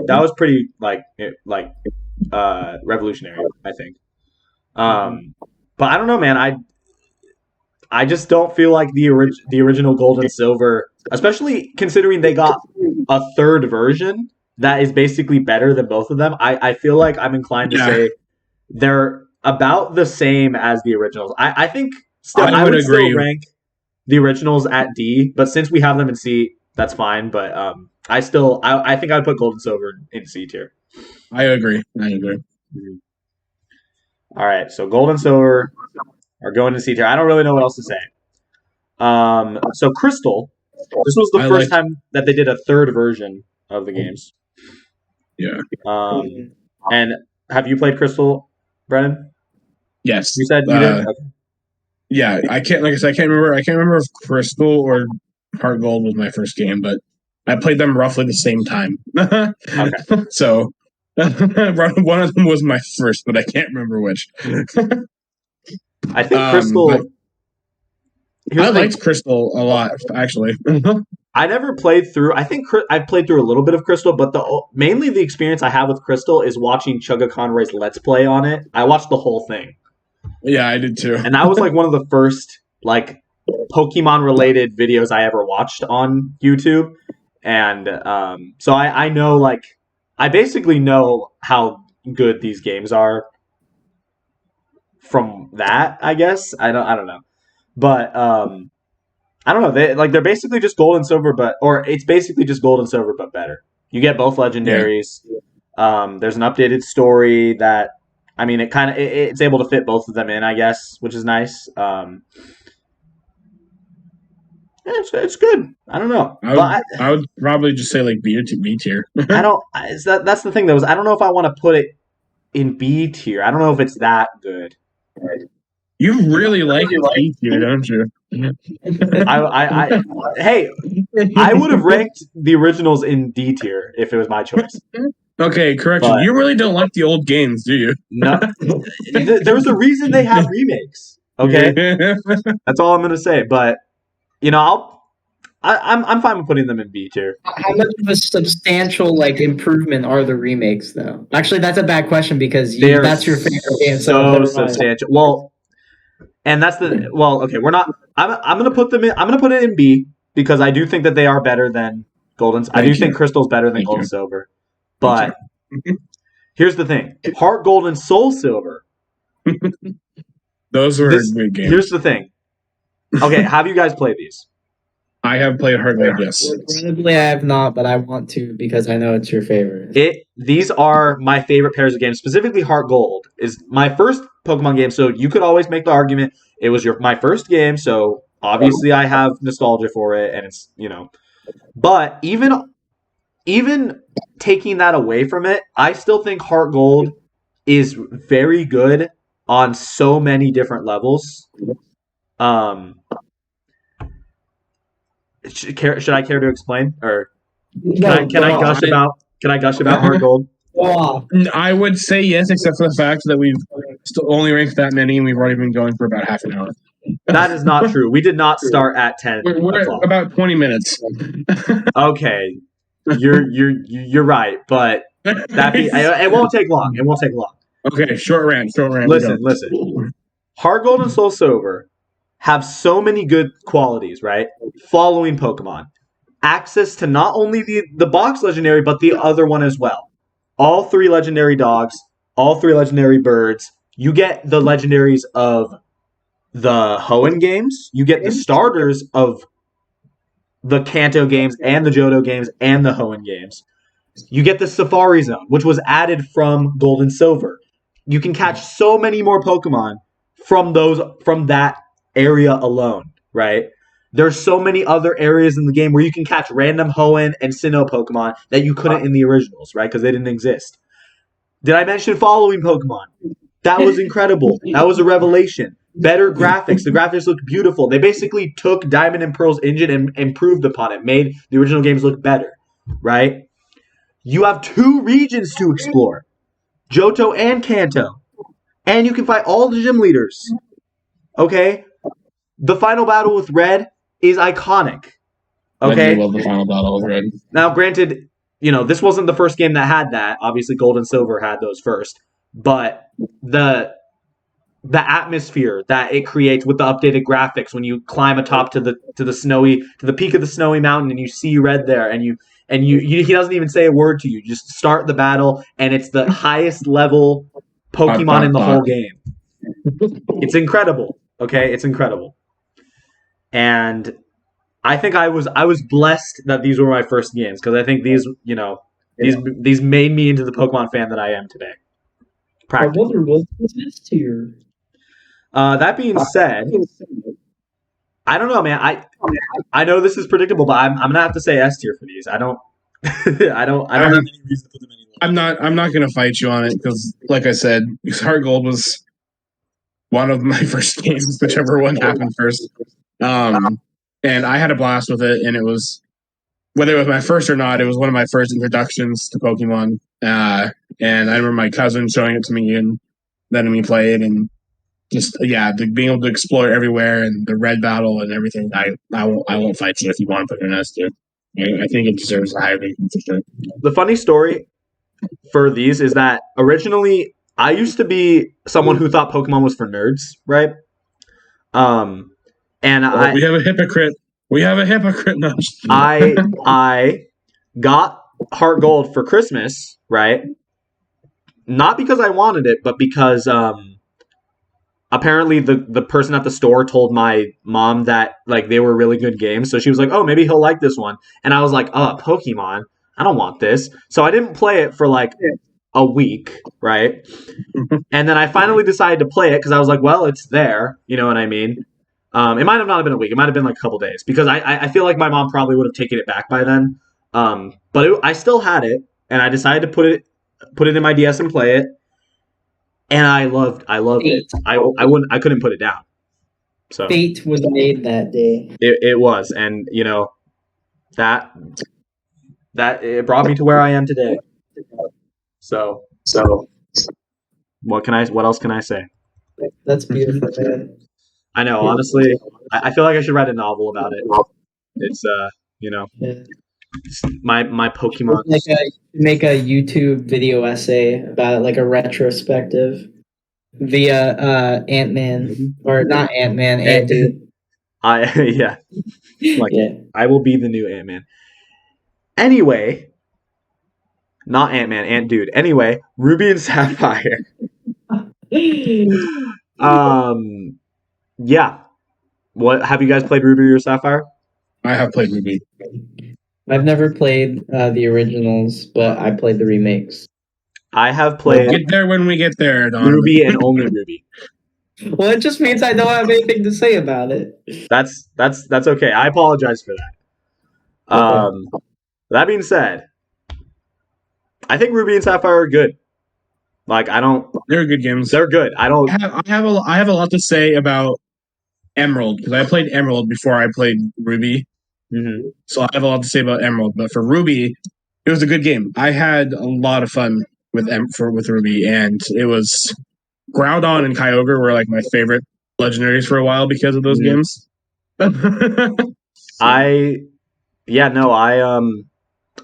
revolutionary, I think. But I don't know, man. I just don't feel like the original Gold and Silver, especially considering they got a third version that is basically better than both of them. I feel like I'm inclined to say they're about the same as the originals. I think I would agree. Still rank the originals at D, but since we have them in C, that's fine. But I think I'd put Gold and Silver in C tier. I agree. Mm-hmm. All right, so Gold and Silver are going to C tier. I don't really know what else to say. So Crystal, this was the first time that they did a third version of the games. Yeah. And have you played Crystal, Brennan? Yes. You said you did? Okay. Yeah, I can't remember if Crystal or Heart Gold was my first game, but I played them roughly the same time. Okay. So One of them was my first, but I can't remember which. I think Crystal. I liked Crystal a lot, actually. I never played through. I think I've played through a little bit of Crystal, but mainly the experience I have with Crystal is watching Chugga Conroy's Let's Play on it. I watched the whole thing. Yeah, I did too. And that was like one of the first like Pokemon related videos I ever watched on YouTube. And so I know, like, I basically know how good these games are from that, I guess. I don't know. But I don't know. They're basically just gold and silver, or it's basically just gold and silver, but better. You get both legendaries. Yeah. There's an updated story that, I mean, it's able to fit both of them in, I guess, which is nice. It's good. I don't know. I would probably just say like B tier. I don't. That's the thing though. Is I don't know if I want to put it in B tier. I don't know if it's that good. You really like B tier, don't you? Hey, I would have ranked the originals in D tier if it was my choice. Okay, correction. You really don't like the old games, do you? No. There was a reason they had remakes. Okay, that's all I'm gonna say. But you know, I'm fine with putting them in B tier. How much of a substantial improvement are the remakes, though? Actually, that's a bad question because that's your favorite game. So substantial. Well, and that's okay. We're not. I'm gonna put them in. I'm gonna put it in B because I do think that they are better than Golden. I do think Crystal's better than Gold and Silver. But here's the thing: Heart Gold and Soul Silver. Those were good games. Here's the thing. Okay, have you guys played these? I have played Heart Gold, yes. Regrettably, I have not, but I want to because I know it's your favorite. These are my favorite pairs of games. Specifically, Heart Gold is my first Pokemon game, so you could always make the argument it was my first game, so obviously I have nostalgia for it, and it's, But even taking that away from it, I still think Heart Gold is very good on so many different levels. Should I care to explain, or can I gush about Heart Gold? I would say yes, except for the fact that we've still only ranked that many, and we've already been going for about half an hour. That is not true. We did not start at 10. We're at about 20 minutes. Okay, you're right, but it won't take long. It won't take long. Okay, short rant. Listen. Heart Gold and Soul Silver have so many good qualities, right? Following Pokemon. Access to not only the box legendary, but the other one as well. All 3 legendary dogs, all 3 legendary birds. You get the legendaries of the Hoenn games. You get the starters of the Kanto games and the Johto games and the Hoenn games. You get the Safari Zone, which was added from Gold and Silver. You can catch so many more Pokemon from that area alone, right? There's so many other areas in the game where you can catch random Hoenn and Sinnoh Pokemon that you couldn't in the originals, right? Because they didn't exist. Did I mention following Pokemon? That was incredible. That was a revelation. Better graphics. The graphics looked beautiful. They basically took Diamond and Pearl's engine and improved upon it, made the original games look better, right? You have 2 regions to explore, Johto and Kanto. And you can fight all the gym leaders, okay? The final battle with Red is iconic. Okay. I love the final battle with Red. Now, granted, this wasn't the first game that had that. Obviously, Gold and Silver had those first. But the atmosphere that it creates with the updated graphics when you climb atop to the peak of the snowy mountain and you see Red there and he doesn't even say a word to you. You just start the battle and it's the highest level Pokemon in the whole game. It's incredible. Okay, it's incredible. And I think I was blessed that these were my first games because I think these these made me into the Pokemon fan that I am today. What was this tier? That being said, I don't know, man. I know this is predictable, but I'm gonna have to say S tier for these. I don't have any reason to put them any lower. I'm not gonna fight you on it because, like I said, Heart Gold was one of my first games, whichever one happened first. And I had a blast with it, and it was, whether it was my first or not, it was one of my first introductions to Pokemon, And I remember my cousin showing it to me and letting me play it, and just being able to explore everywhere and the red battle and everything. I won't fight you if you want to put an S to. I think it deserves a high rating for sure. The funny story for these is that originally I used to be someone who thought Pokemon was for nerds, right? We have a hypocrite. We have a hypocrite now. I got Heart Gold for Christmas, right? Not because I wanted it, but because apparently the person at the store told my mom that like they were really good games, so she was like, "Oh, maybe he'll like this one." And I was like, "Oh, Pokemon, I don't want this." So I didn't play it for like a week, right? And then I finally decided to play it because I was like, "Well, it's there," you know what I mean? It might have not been a week; it might have been like a couple days because I feel like my mom probably would have taken it back by then. But I still had it, and I decided to put it in my DS and play it. And I loved it. I couldn't put it down. So fate was made that day. It was, and you know that it brought me to where I am today. So what else can I say? That's beautiful, man. I know, honestly, I feel like I should write a novel about it. It's my Pokemon. Make a YouTube video essay about it, like a retrospective via Ant-Man, or not Ant-Man, Ant-Dude. I will be the new Ant-Man. Anyway, not Ant-Man, Ant-Dude. Anyway, Ruby and Sapphire. Yeah. What have you guys played Ruby or Sapphire? I have played Ruby. I've never played the originals, but I played the remakes. I have played. We'll get there when we get there, Don. Ruby and only Ruby. Well, it just means I don't have anything to say about it. That's okay. I apologize for that. Okay. That being said, I think Ruby and Sapphire are good. Like They're good games. They're good. I have a lot to say about Emerald because I played Emerald before I played Ruby. Mm-hmm. So I have a lot to say about Emerald. But for Ruby, it was a good game. I had a lot of fun with Ruby, and it was Groudon and Kyogre were like my favorite legendaries for a while because of those games. I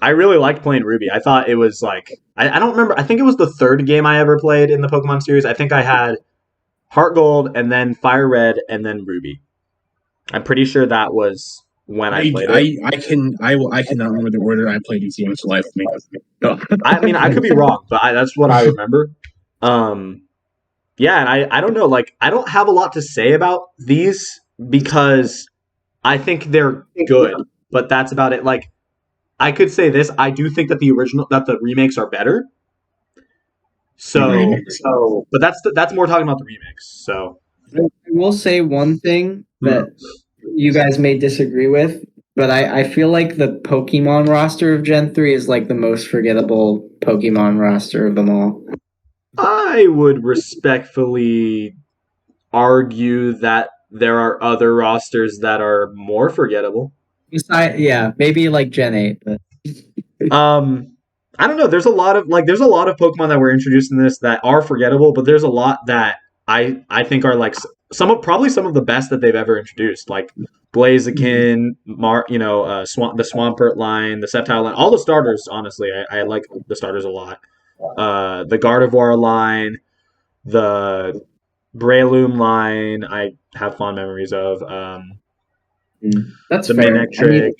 really liked playing Ruby. I thought it was like I don't remember. I think it was the third game I ever played in the Pokemon series. I think I had Heart Gold and then Fire Red and then Ruby. I'm pretty sure that was when I played it. I cannot remember the order I played these games live with me. No. I mean, I could be wrong, but that's what I remember. Yeah, and I don't know. Like, I don't have a lot to say about these because I think they're good, but that's about it. Like, I could say this: I do think that the remakes are better. So, but that's more talking about the remakes. So, I will say one thing that you guys may disagree with, but I feel like the Pokemon roster of Gen 3 is like the most forgettable Pokemon roster of them all. I would respectfully argue that there are other rosters that are more forgettable. Maybe like Gen 8, but I don't know. There's a lot of Pokemon that were introduced in this that are forgettable, but there's a lot that I think are like probably some of the best that they've ever introduced, like Blaziken, the Swampert line, the Sceptile line, all the starters. Honestly, I like the starters a lot. The Gardevoir line, the Breloom line, I have fond memories of. That's the fair. Manectric.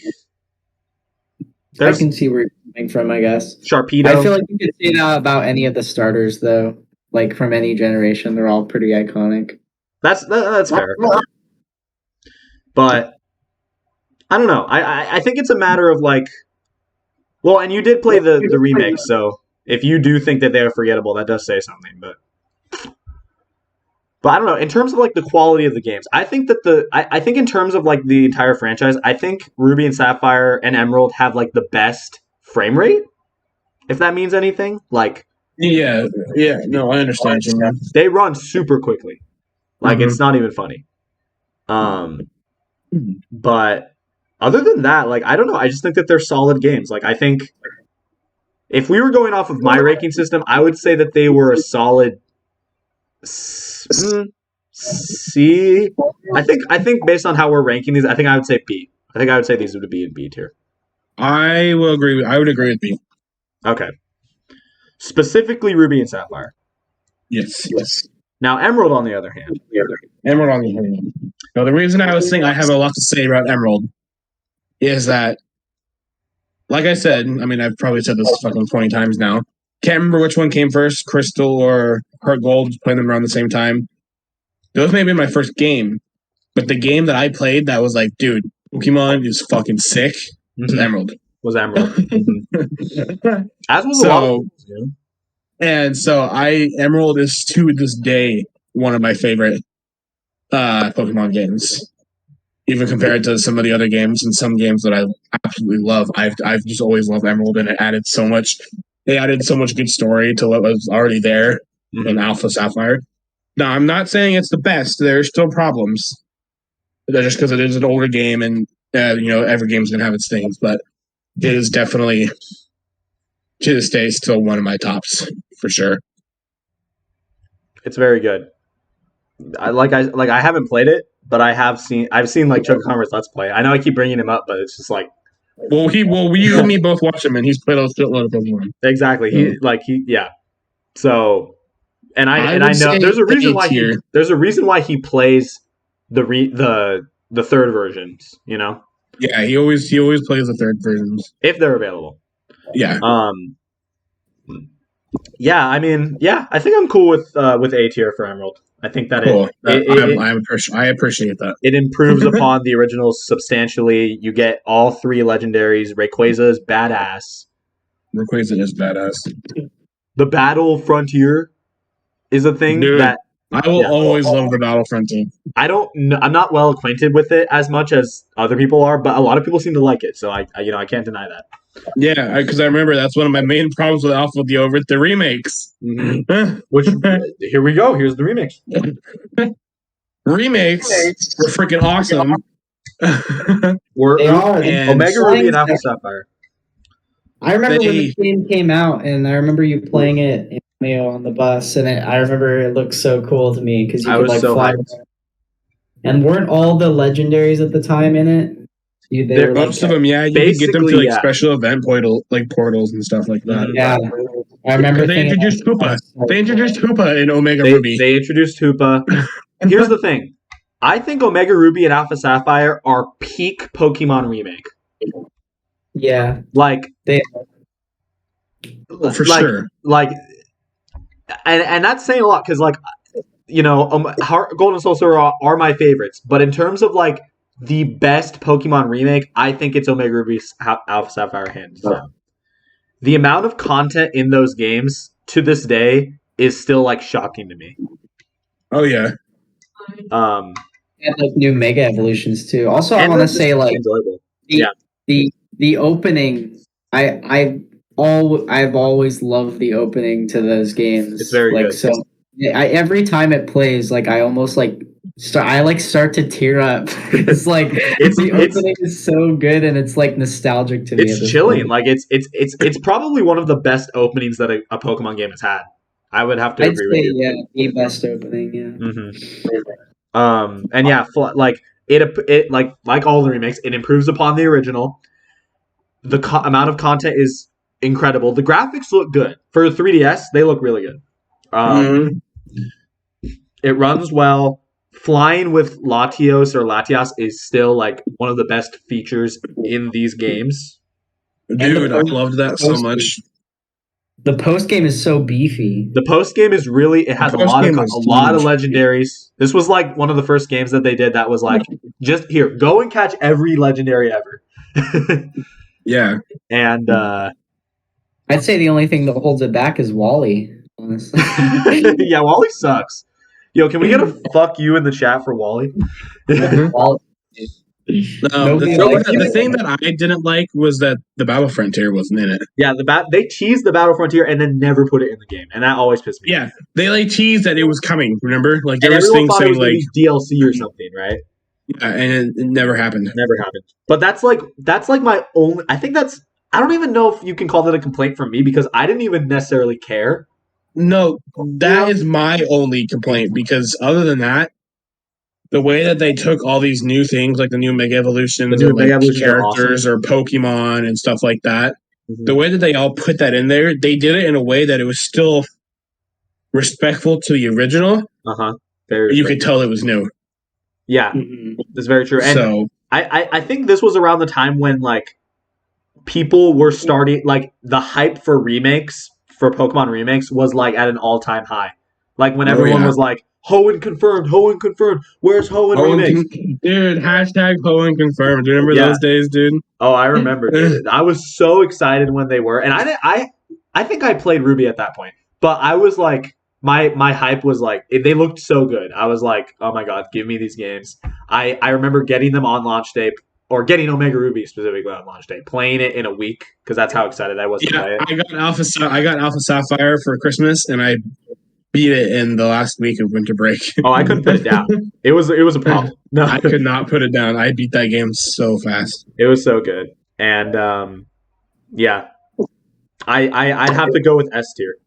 I can see where you're coming from, I guess. Sharpedo. I feel like you could say that about any of the starters, though. Like, from any generation, they're all pretty iconic. That's fair. But I don't know. I think it's a matter of like, well, and you did play the remake, so if you do think that they are forgettable, that does say something. But I don't know. In terms of like the quality of the games, I think that I think in terms of like the entire franchise, I think Ruby and Sapphire and Emerald have like the best frame rate, if that means anything. Like, no, I understand. They run super quickly. Like, it's not even funny. But other than that, like, I don't know. I just think that they're solid games. Like, I think If we were going off of my ranking system, I would say that they were a solid C. I think based on how we're ranking these, I think I would say B. I think I would say these would be in B tier. I would agree with B. Okay. Specifically Ruby and Sapphire. Yes. Now Emerald, on the other hand. Now, the reason I was saying I have a lot to say about Emerald is that, like I said, I mean, I've probably said this fucking 20 times now. Can't remember which one came first, Crystal or Heart Gold, playing them around the same time. Those may have been my first game, but the game that I played that was like, dude, Pokemon is fucking sick, was Emerald. Mm-hmm. As was a lot of games, and so Emerald is to this day one of my favorite Pokemon games. Even compared to some of the other games and some games that I absolutely love. I've just always loved Emerald, and it added so much good story to what was already there in Alpha Sapphire. Now, I'm not saying it's the best. There's still problems. Just because it is an older game, and every game's gonna have its things, but it is definitely, to this day, still one of my tops for sure. It's very good. I haven't played it, but I've seen like Chuck Converse Let's Play. I know I keep bringing him up, but it's just like, we you and me both watch him, and he's played a shitload of Pokemon. Exactly. So, and I know there's a reason why he plays the third versions. Yeah, he always plays the third versions if they're available. Yeah. Yeah. I mean, yeah. I think I'm cool with A tier for Emerald. I think that cool. I appreciate that. It improves upon the originals substantially. You get all 3 legendaries. Rayquaza is badass. The Battle Frontier is a thing. Dude, that I will always love the Battle Frontier. I'm not well acquainted with it as much as other people are, but a lot of people seem to like it. So I can't deny that. Yeah, because I remember that's one of my main problems with Alpha with the remakes. Mm-hmm. Which here we go. Here's the remix. Remakes were freaking awesome. They are. Omega Ruby and Alpha Sapphire. I remember when the game came out, and I remember you playing it in Mayo on the bus, and I remember it looked so cool to me because you could fly. And weren't all the legendaries at the time in it? Most of them, yeah. You could get them to special event portals and stuff like that. Yeah, I remember. They introduced Hoopa. In Omega Ruby. They introduced Hoopa. Here's the thing. I think Omega Ruby and Alpha Sapphire are peak Pokemon remake. Yeah, for sure. And that's saying a lot because Gold and Soul Silver are my favorites, but in terms of the best Pokemon remake, I think it's Omega Ruby, Alpha Sapphire, hands down. The amount of content in those games to this day is still shocking to me. Oh yeah. And new Mega Evolutions too. Also, I want to say enjoyable. The opening. I've always loved the opening to those games. It's very good. So every time it plays, I almost start to tear up. It's the opening is so good, and it's nostalgic to me. It's chilling. It's probably one of the best openings that a Pokemon game has had. I would have to agree with you. Yeah, the best opening. Yeah. Mm-hmm. And yeah, it like all the remakes, it improves upon the original. The amount of content is incredible. The graphics look good for 3DS. They look really good. It runs well. Flying with Latios is still one of the best features in these games. Dude, I loved that so much. The post game is so beefy. The post game is it has a lot of legendaries. This was one of the first games that they did that was just here, go and catch every legendary ever. Yeah. And I'd say the only thing that holds it back is Wally, honestly. Yeah, Wally sucks. Yo, can we get a fuck you in the chat for Wally? The thing that I didn't like was that the Battle Frontier wasn't in it. Yeah, they teased the Battle Frontier and then never put it in the game, and that always pissed me off. Yeah, they teased that it was coming. Remember, there was things saying DLC or something, right? Yeah, and it never happened. Never happened. But that's my only. I think that's I don't even know if you can call that a complaint from me because I didn't even necessarily care. No, that is my only complaint because other than that, the way that they took all these new things, like the new Mega Evolutions or like characters or Pokemon and stuff like that, the way that they all put that in there, they did it in a way that it was still respectful to the original. You could tell it was new. Yeah, that's very true. And so, I think this was around the time when like people were starting, like the hype for remakes, for Pokemon remakes was like at an all-time high. Like when everyone was like, Hoenn confirmed, where's Hoenn remakes? Dude, hashtag Hoenn confirmed. Do you remember those days, dude? Oh, I remember, dude. I was so excited when they were. And I think I played Ruby at that point. But I was like, my hype was like, they looked so good. I was like, oh my god, give me these games. I remember getting them on launch day, or getting Omega Ruby specifically on launch day, playing it in a week because that's how excited I was to play it. I got Alpha Sapphire for Christmas, and I beat it in the last week of winter break. Oh, I couldn't put it down. It was a problem. No, I could not put it down. I beat that game so fast. It was so good, and yeah, I'd have to go with S tier,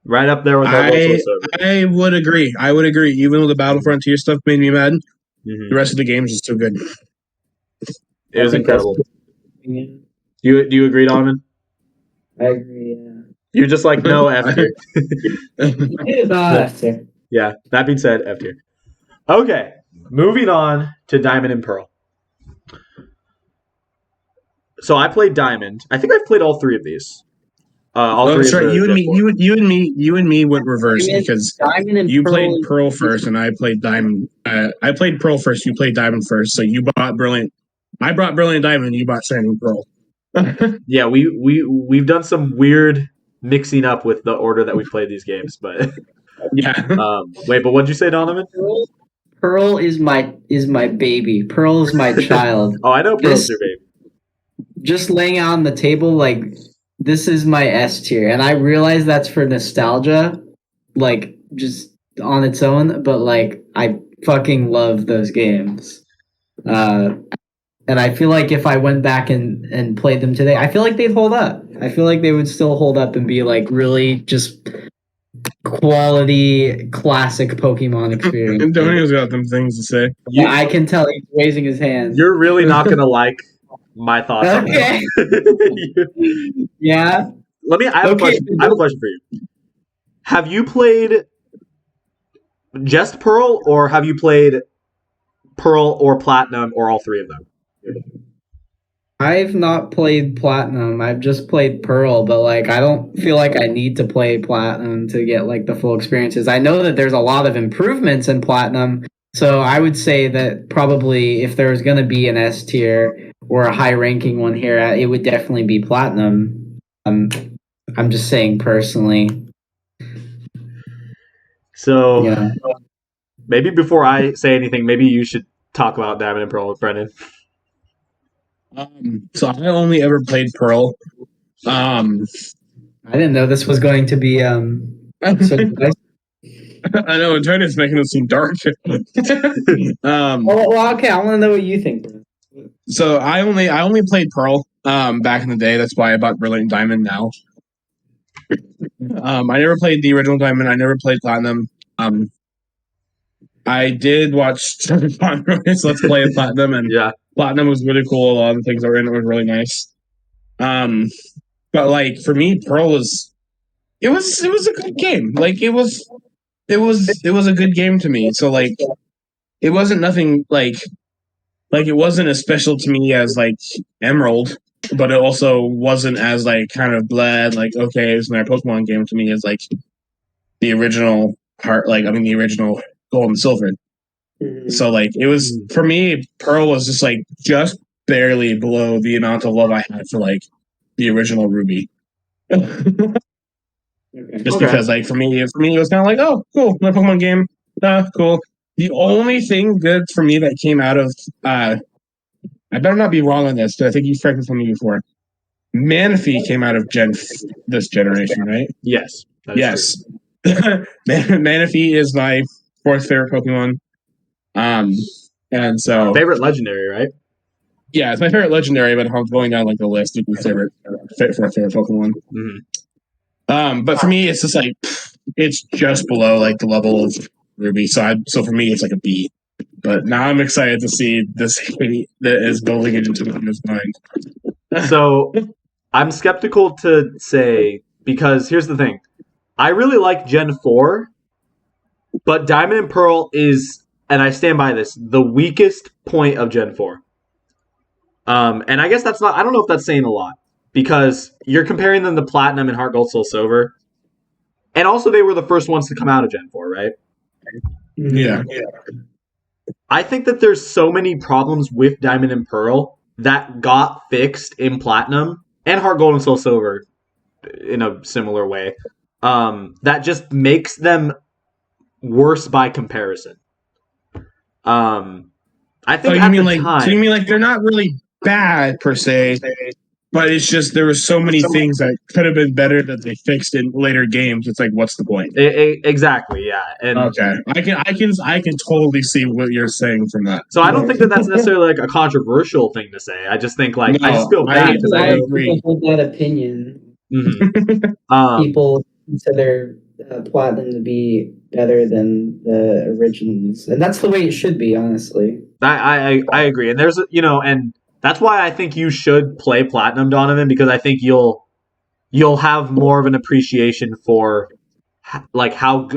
right up there with our I would agree. Even though the Battlefront tier stuff made me mad, the rest of the games is still good. It was incredible. Do you agree, Donovan? I agree. Yeah. You're just like, no, F tier. It is not F tier. Yeah. That being said, F tier. Okay, moving on to Diamond and Pearl. So I played Diamond. I think I've played all three of these. That's right. You and me went reverse because you played Pearl first and I played Diamond. I played Pearl first. You played Diamond first. So you bought Brilliant. I brought Brilliant Diamond. You bought Shining Pearl. Yeah, we've done some weird mixing up with the order that we played these games, but yeah. Wait, but what'd you say, Donovan? Pearl is my baby. Pearl is my child. Oh, I know Pearl's your baby. Just laying out on the table, like, this is my S tier, and I realize that's for nostalgia, like, just on its own, but, like, I fucking love those games. And I feel like if I went back and played them today, I feel like they'd hold up. I feel like they would still hold up and be, like, really just quality, classic Pokemon experience. Antonio's got them things to say. Yeah, I can tell he's raising his hand. You're really not going to like my thoughts on that. Yeah. I have a question. I have a question for you. Have you played just Pearl, or have you played Pearl or Platinum, or all three of them? I've not played Platinum. I've just played Pearl, but like I don't feel like I need to play Platinum to get like the full experiences. I know that there's a lot of improvements in Platinum, so I would say that probably if there was going to be an S tier or a high ranking one here, it would definitely be Platinum. I'm just saying personally. So yeah. Maybe before I say anything, maybe you should talk about Diamond and Pearl with Brendan. So I only ever played Pearl. I didn't know this was going to be so nice. I know Antonio's making it seem dark. Well, okay, I want to know what you think. So I only played Pearl back in the day. That's why I bought Brilliant Diamond now. I never played the original Diamond. I never played Platinum. I did watch Let's Play of Platinum, and yeah. Platinum was really cool. A lot of the things that were in it were really nice. But like for me, Pearl was it was a good game. Like it was a good game to me. So like it wasn't nothing like it wasn't as special to me as like Emerald, but it also wasn't as like kind of bland, like okay, it's another Pokemon game to me as like the original the original Gold and Silver. Mm-hmm. So like it was for me, Pearl was just like just barely below the amount of love I had for like the original Ruby. Just because like for me it was kind of like, oh cool, my Pokemon game, cool. The only thing good for me that came out of I better not be wrong on this, but I think you've corrected me before. Manaphy came out of this generation, right? Yes. Yes. Manaphy is my fourth favorite Pokemon. And so favorite legendary, right? Yeah, it's my favorite legendary, but if I'm going down like the list, it's my favorite Pokemon. But for me, it's just like it's just below like the level of Ruby. So for me, it's like a B. But now I'm excited to see this hate that is building into his mind. So I'm skeptical to say, because here's the thing. I really like Gen 4, but Diamond and Pearl is, and I stand by this, the weakest point of Gen 4. And I guess that's not, I don't know if that's saying a lot, because you're comparing them to Platinum and Heart Gold, Soul Silver. And also they were the first ones to come out of Gen 4, right? Yeah. I think that there's so many problems with Diamond and Pearl that got fixed in Platinum and Heart Gold and Soul Silver in a similar way. That just makes them worse by comparison. I think you mean like they're not really bad per se, but it's just there were so many things that could have been better that they fixed in later games. It's like, what's the point? Exactly, yeah. And okay, I can totally see what you're saying from that. So I don't think that that's necessarily like a controversial thing to say. I just think like I just feel bad because I agree. Hold that opinion. People consider Platinum to be better than the originals, and that's the way it should be, honestly. I agree, and there's and that's why I think you should play Platinum, Donovan, because I think you'll have more of an appreciation for like how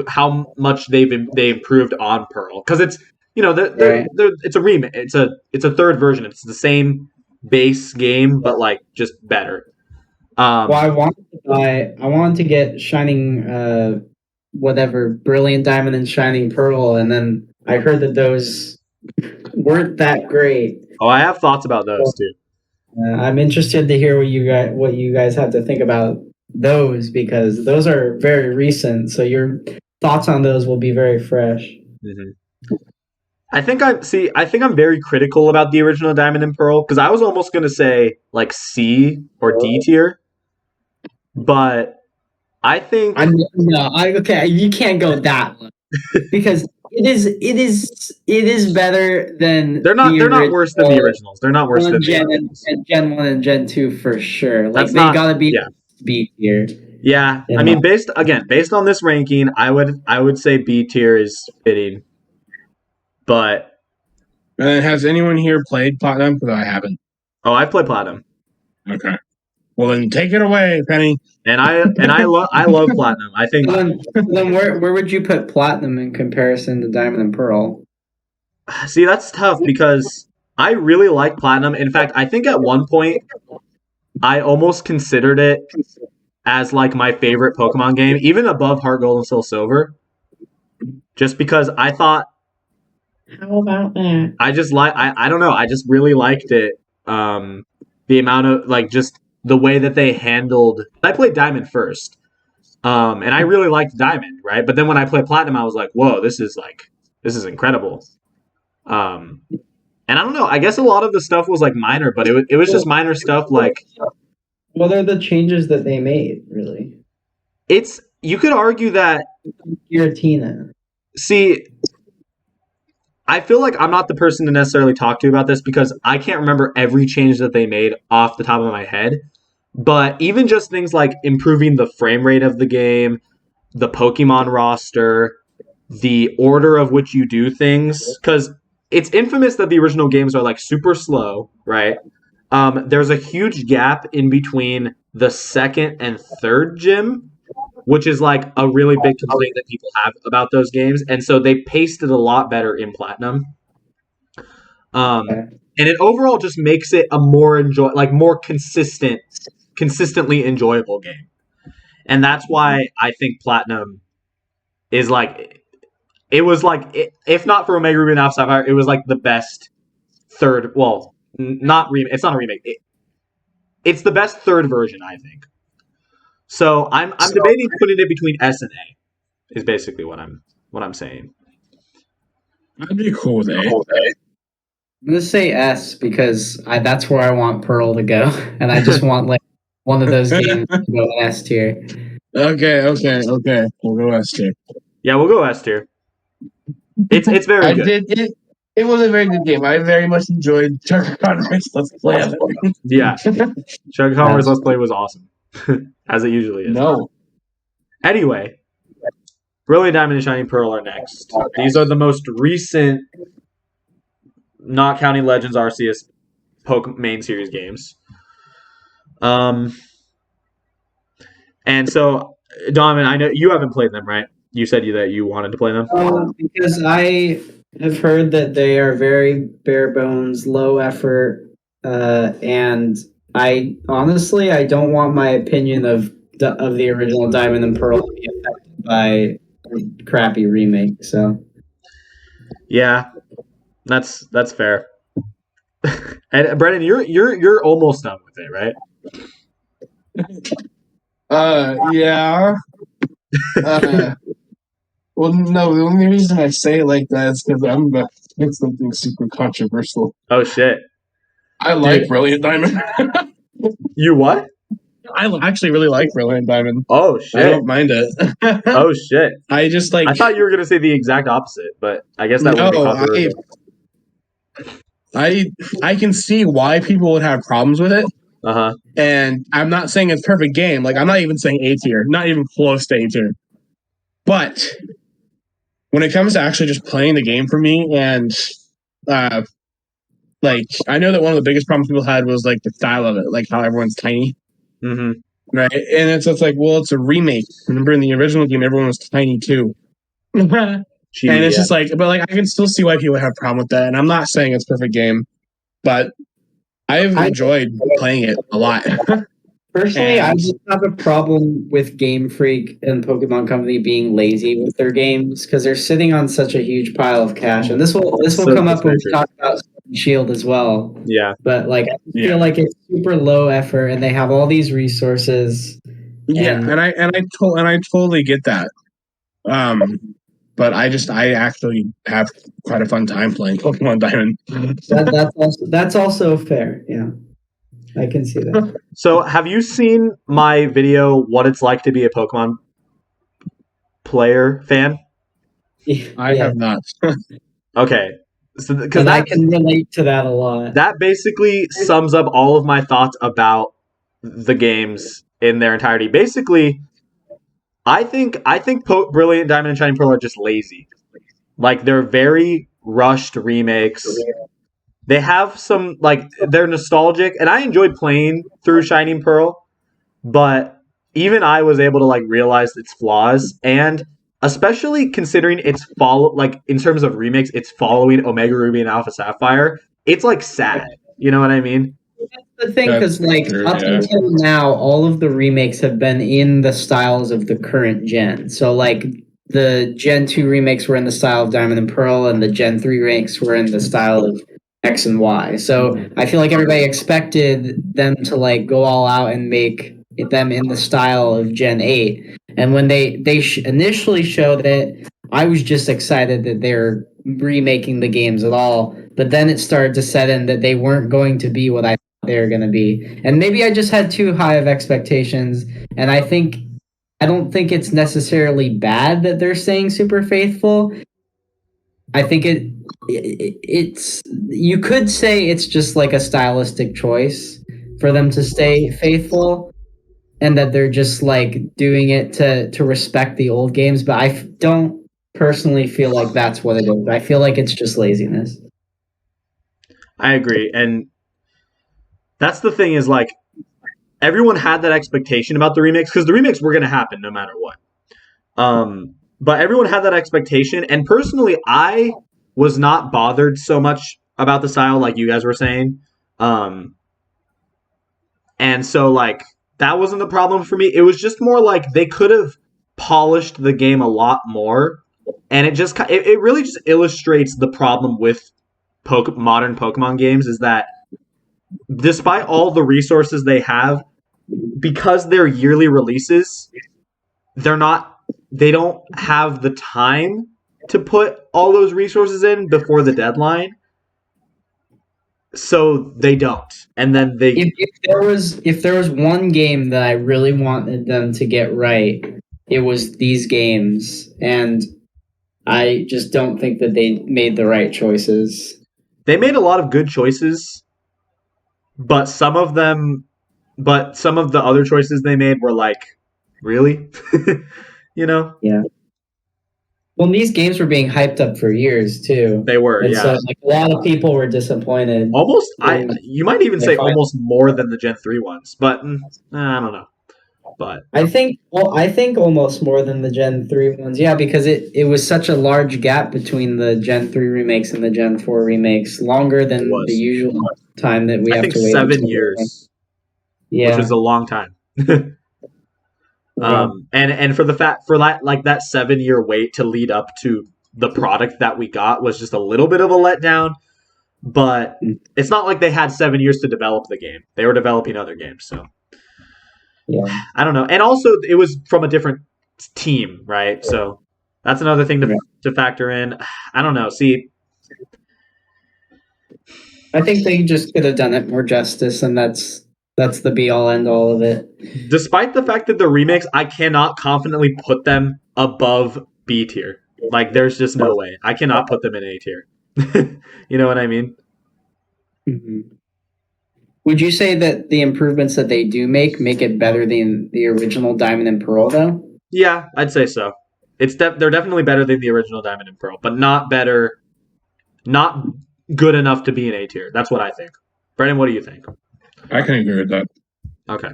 much they improved on Pearl, because it's it's a remake, it's a third version, it's the same base game but like just better. Well, I wanted to get Shining Brilliant Diamond and Shining Pearl, and then I heard that those weren't that great. Oh, I have thoughts about those too. I'm interested to hear what you guys have to think about those, because those are very recent. So your thoughts on those will be very fresh. Mm-hmm. I think I'm very critical about the original Diamond and Pearl, because I was almost going to say like C or D tier, but I think okay, you can't go that low, because it is better than they're not worse than the originals. They're not worse than Gen 1 and Gen 2 for sure. Like they gotta be B tier. Yeah, I mean, based on this ranking, I would say B tier is fitting. But has anyone here played Platinum? Because I haven't. Oh, I've played Platinum. Okay. Well, then take it away, Penny. And I love Platinum. I think. Then where would you put Platinum in comparison to Diamond and Pearl? See, that's tough because I really like Platinum. In fact, I think at one point I almost considered it as like my favorite Pokemon game, even above Heart Gold and Soul Silver. Just because I thought. How about that? I just I don't know. I just really liked it. The amount of like just the way that they handled. I played Diamond first, and I really liked Diamond, right? But then when I played Platinum, I was like, "Whoa, this is incredible." And I don't know. I guess a lot of the stuff was like minor, but it was just minor stuff. Like, what are the changes that they made? Really, you could argue that Giratina. See, I feel like I'm not the person to necessarily talk to about this because I can't remember every change that they made off the top of my head. But even just things like improving the frame rate of the game, the Pokemon roster, the order of which you do things, because it's infamous that the original games are like super slow, right? There's a huge gap in between the second and third gym, which is like a really big complaint that people have about those games. And so they paced it a lot better in Platinum. And it overall just makes it a more consistently enjoyable game. And that's why I think Platinum is like, it was like, if not for Omega Ruby and Alpha Sapphire, it was like the best third, well, it's not a remake. It's the best third version, I think. So I'm debating putting it between S and A. Is basically what I'm saying. I'd be cool with A. I'm gonna say S because that's where I want Pearl to go, and I just want like one of those games to go S tier. Okay. We'll go S tier. Yeah, we'll go S tier. It's very good. It was a very good game. I very much enjoyed Chugga Conrad's Let's Play of it. Yeah. Chugga Conrad's Let's Play was awesome. As it usually is. No. Anyway, Brilliant Diamond and Shining Pearl are next. These are the most recent, not counting Legends Arceus, main series games. And so, Donovan, I know you haven't played them, right? You said that you wanted to play them? Because I have heard that they are very bare bones, low effort, and I honestly don't want my opinion of the original Diamond and Pearl to be affected by a crappy remake. So yeah, that's fair. And Brennan, you're almost done with it, right? Yeah. Well, no, the only reason I say it like that is because I'm about to say something super controversial. Oh, shit. I like Brilliant Diamond. You what? I actually really like Brilliant Diamond. Oh, shit. I don't mind it. Oh, shit. I just like... I thought you were going to say the exact opposite, but I guess that would be controversial. I can see why people would have problems with it. Uh-huh. And I'm not saying it's a perfect game. Like, I'm not even saying A tier. Not even close to A tier. But when it comes to actually just playing the game for me, and like, I know that one of the biggest problems people had was like the style of it, like how everyone's tiny. Mm-hmm. Right? And it's like, well, it's a remake. Remember in the original game, everyone was tiny too. And it's just like, but like, I can still see why people have a problem with that. And I'm not saying it's a perfect game, but I've enjoyed playing it a lot. Personally, I just have a problem with Game Freak and Pokemon Company being lazy with their games because they're sitting on such a huge pile of cash, and this will come up when we talk about Sword and Shield as well. Yeah, but like I feel like it's super low effort, and they have all these resources. Yeah, and I totally get that. But I actually have quite a fun time playing Pokemon Diamond. That's also fair. Yeah. I can see that. So, have you seen my video, What It's Like to Be a Pokemon Player fan? I have not. Okay. So, because I can relate to that a lot. That basically sums up all of my thoughts about the games in their entirety. Basically, I think Brilliant Diamond and Shining Pearl are just lazy. Like, they're very rushed remakes. They have some, like, they're nostalgic, and I enjoyed playing through Shining Pearl, but even I was able to, like, realize its flaws, and especially considering it's in terms of remakes, it's following Omega Ruby and Alpha Sapphire, it's, like, sad. You know what I mean? That's the thing, because, like, up until now, all of the remakes have been in the styles of the current gen. So, like, the Gen 2 remakes were in the style of Diamond and Pearl, and the Gen 3 remakes were in the style of X and Y. So I feel like everybody expected them to like go all out and make them in the style of Gen 8. And when they initially showed it, I was just excited that they're remaking the games at all. But then it started to set in that they weren't going to be what I thought they were going to be. And maybe I just had too high of expectations. And I don't think it's necessarily bad that they're staying super faithful. I think it's you could say it's just like a stylistic choice for them to stay faithful, and that they're just like doing it to respect the old games. But I don't personally feel like that's what it is. I feel like it's just laziness. I agree, and that's the thing is like everyone had that expectation about the remakes because the remakes were going to happen no matter what. But everyone had that expectation, and personally, I was not bothered so much about the style like you guys were saying. And so, like, that wasn't the problem for me. It was just more like they could have polished the game a lot more, and it really just illustrates the problem with modern Pokemon games is that despite all the resources they have, because they're yearly releases, they don't have the time to put all those resources in before the deadline. So they don't. And then if there was one game that I really wanted them to get right, it was these games. And I just don't think that they made the right choices. They made a lot of good choices, but some of the other choices they made were like, really? You know? Yeah. Well, these games were being hyped up for years too. They were, and yeah. So like, a lot of people were disappointed. Almost, you might even say almost more than the Gen 3 ones, but I don't know. But I think almost more than the Gen 3 ones. Yeah, because it was such a large gap between the Gen 3 remakes and the Gen 4 remakes, longer than the usual time that we have to wait. 7 years. Yeah. Which is a long time. And for that 7-year wait to lead up to the product that we got was just a little bit of a letdown, but it's not like they had 7 years to develop the game. They were developing other games, so yeah. I don't know. And also it was from a different team, right? So that's another thing to factor in. I don't know. See, I think they just could have done it more justice, and that's the be all end all of it. Despite the fact that the remakes, I cannot confidently put them above B tier. Like, there's just no way. I cannot put them in A tier. You know what I mean? Mm-hmm. Would you say that the improvements that they do make it better than the original Diamond and Pearl, though? Yeah, I'd say so. They're definitely better than the original Diamond and Pearl, but not good enough to be an A tier. That's what I think. Brennan, what do you think? I can agree with that. Okay.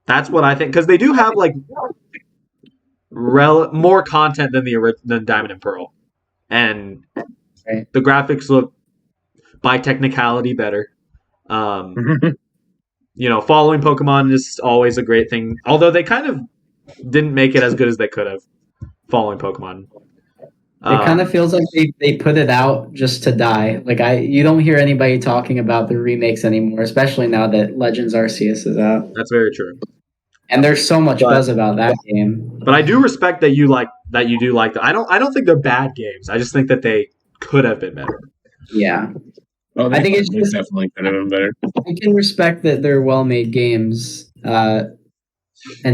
That's what I think, because they do have like more content than than Diamond and Pearl, and the graphics look by technicality better. Following Pokemon is always a great thing, although they kind of didn't make it as good as they could have. Following Pokemon, it kind of feels like they put it out just to die. Like you don't hear anybody talking about the remakes anymore, especially now that Legends Arceus is out. That's very true. And there's so much buzz about that game. But I do respect that you do like them. I don't think they're bad games. I just think that they could have been better. Yeah. Oh, I think it's definitely could have been better. I can respect that they're well-made games. And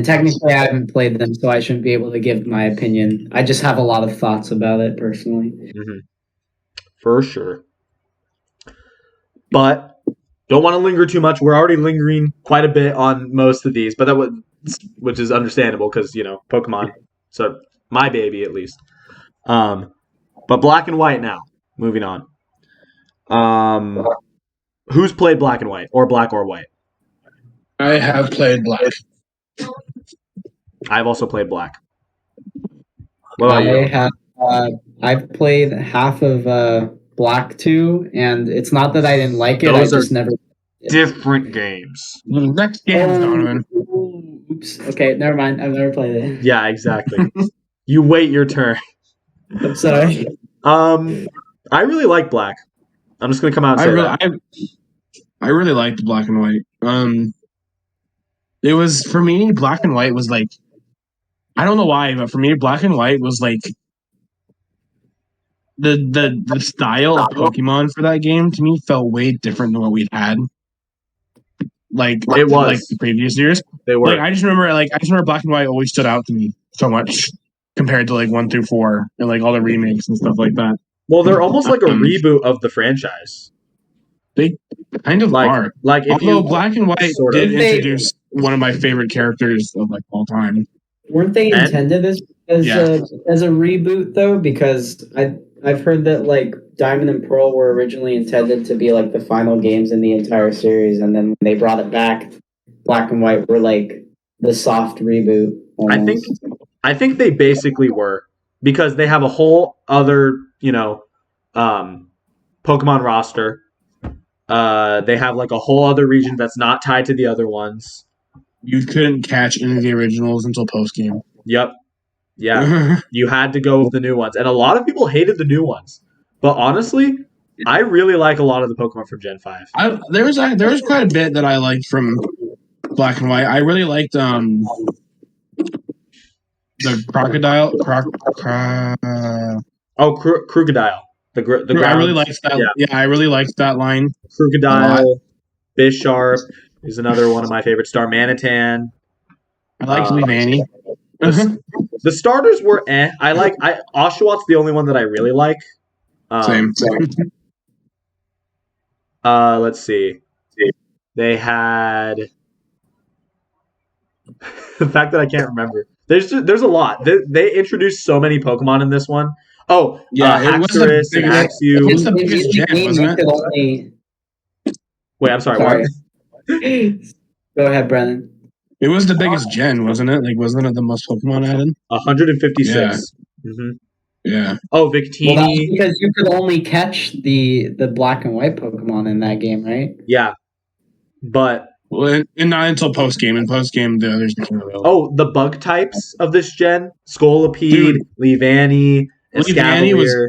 technically I haven't played them, so I shouldn't be able to give my opinion. I just have a lot of thoughts about it personally. Mm-hmm. For sure. But don't want to linger too much. We're already lingering quite a bit on most of these, but which is understandable because, Pokemon. So my baby, at least. But Black and White now. Moving on. Who's played Black and White, or Black or White? I have played Black. I've also played Black. What about you? I've played half of Black 2, and it's not that I didn't like it. Those I just never. Different games. Next game, Donovan. Oops. Okay, never mind. I've never played it. Yeah, exactly. You wait your turn. I'm sorry. I really like Black. I'm just gonna come out and say that. I really liked Black and White. It was, for me, Black and White was like, I don't know why, but for me, Black and White was like the style of Pokemon for that game to me felt way different than what we'd had. Like it was like the previous years. They were. I just remember Black and White always stood out to me so much compared to 1 through 4 and all the remakes and stuff like that. Well, they're almost like a reboot of the franchise. They kind of are. Although Black and White did introduce one of my favorite characters of all time. Weren't they intended as a reboot though? Because I've heard that Diamond and Pearl were originally intended to be the final games in the entire series, and then when they brought it back, Black and White were the soft reboot. Almost. I think they basically were, because they have a whole other Pokemon roster. They have a whole other region that's not tied to the other ones. You couldn't catch any of the originals until post game. Yep. Yeah. You had to go with the new ones. And a lot of people hated the new ones. But honestly, I really like a lot of the Pokemon from Gen 5. There was quite a bit that I liked from Black and White. I really liked the crocodile. Crocodile. I really liked that. Yeah, I really liked that line. Crocodile, Bisharp is another one of my favorites. Starmanitan. I like Leavanny. The starters were Oshawott the only one that I really like. Same. Let's see. They had the fact that I can't remember. There's a lot. They introduced so many Pokemon in this one. Oh, yeah, Haxorus and Axew. It was the biggest gen, wasn't it? Wait, I'm sorry. What? Go ahead, Brennan. It was the biggest gen, wasn't it? Like, wasn't it the most Pokemon added? 156. Yeah. Mm-hmm. Yeah. Oh, Victini. Well, that's because you could only catch the black and white Pokemon in that game, right? Yeah. But and not until post game. In post game, the others became available. Oh, the bug types of this gen: Scolipede, Leavanny, and Scavalier.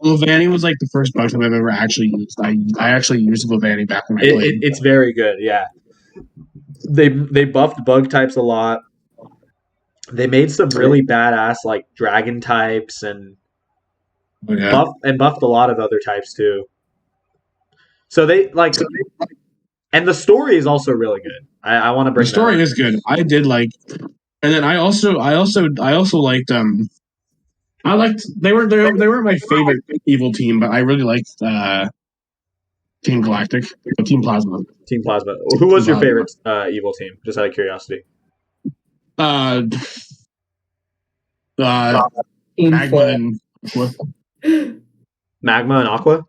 Leavanny was like the first bug type I've ever actually used. I actually used Leavanny back when I played. It's very good. Yeah. They buffed bug types a lot. They made some really badass like dragon types and buffed a lot of other types too. So and the story is also really good. I want to bring the story is good. I did like, and then I also liked they weren't my favorite evil team, but I really liked Team Galactic, Team Plasma. Team Plasma. Who was your favorite evil team? Just out of curiosity. Magma and Aqua. Magma and Aqua?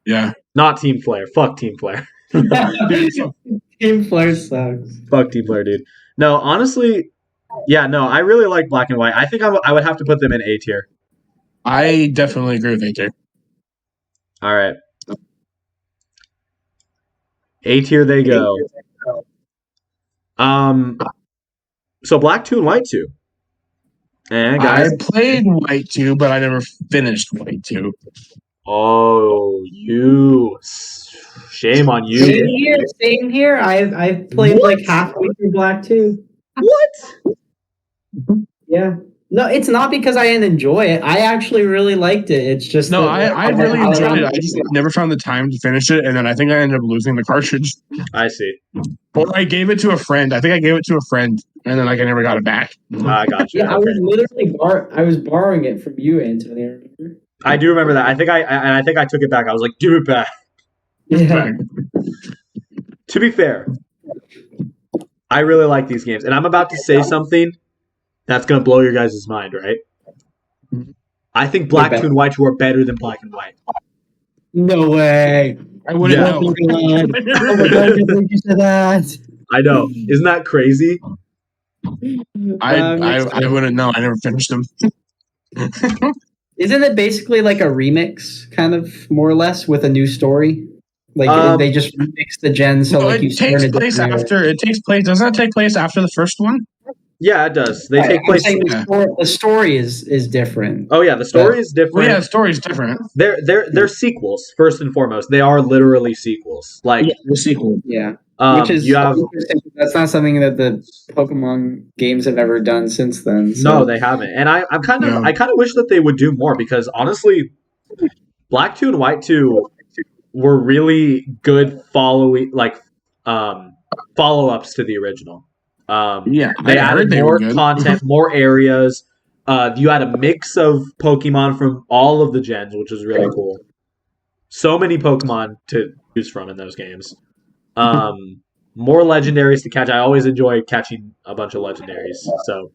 Yeah. Not Team Flare. Fuck Team Flare. Team Flare sucks. Fuck Team Flare, dude. No, honestly, yeah, no, I really like Black and White. I think I would have to put them in A tier. I definitely agree with A tier. All right. A tier they go. So Black 2 and White 2. And guys, I played White 2, but I never finished White 2. Oh, you. Shame on you. Same here. I've played like halfway through Black 2. What? Yeah. No, it's not because I didn't enjoy it. I actually really liked it. It's just I really enjoyed it. I just never found the time to finish it, and then I think I ended up losing the cartridge. I see. Or I gave it to a friend. I think I gave it to a friend, and then I never got it back. I got you. Yeah, I was literally borrowing it from you, Antonio. Remember? I do remember that. I think I took it back. I was like, give it back. Yeah. To be fair, I really like these games, and I'm about to say something that's going to blow your guys' mind, right? I think Black 2 and White 2 are better than Black and White. No way. I wouldn't know. Oh my God, I think you said that. I know. Isn't that crazy? I wouldn't know. I never finished them. Isn't it basically like a remix, kind of, more or less, with a new story? Like they just remix the gen, so like you takes place after. It takes place. Doesn't that take place after the first one? Yeah, it does. They take place. The story is different. Oh yeah, the story is different. Well, yeah, the story is different. They're sequels first and foremost. They are literally sequels. Like the sequel. Yeah, which is interesting. That's not something that the Pokemon games have ever done since then. So. No, they haven't. And I kind of wish that they would do more because honestly, Black 2 and White 2 were really good follow-ups to the original. They added more content, more areas. You had a mix of Pokemon from all of the gens, which was really cool. So many Pokemon to choose from in those games. More legendaries to catch. I always enjoy catching a bunch of legendaries. So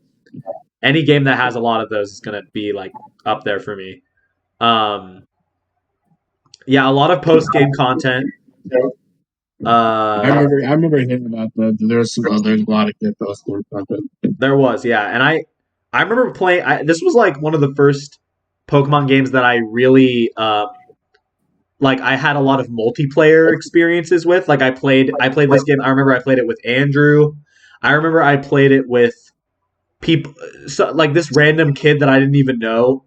any game that has a lot of those is going to be like up there for me. Yeah, a lot of post-game content. I remember hearing about that. There's a lot of good post-game content. There was, yeah, and I remember playing. This was like one of the first Pokemon games that I really I had a lot of multiplayer experiences with. Like I played this game. I remember I played it with Andrew. I remember I played it with people, so, like this random kid that I didn't even know,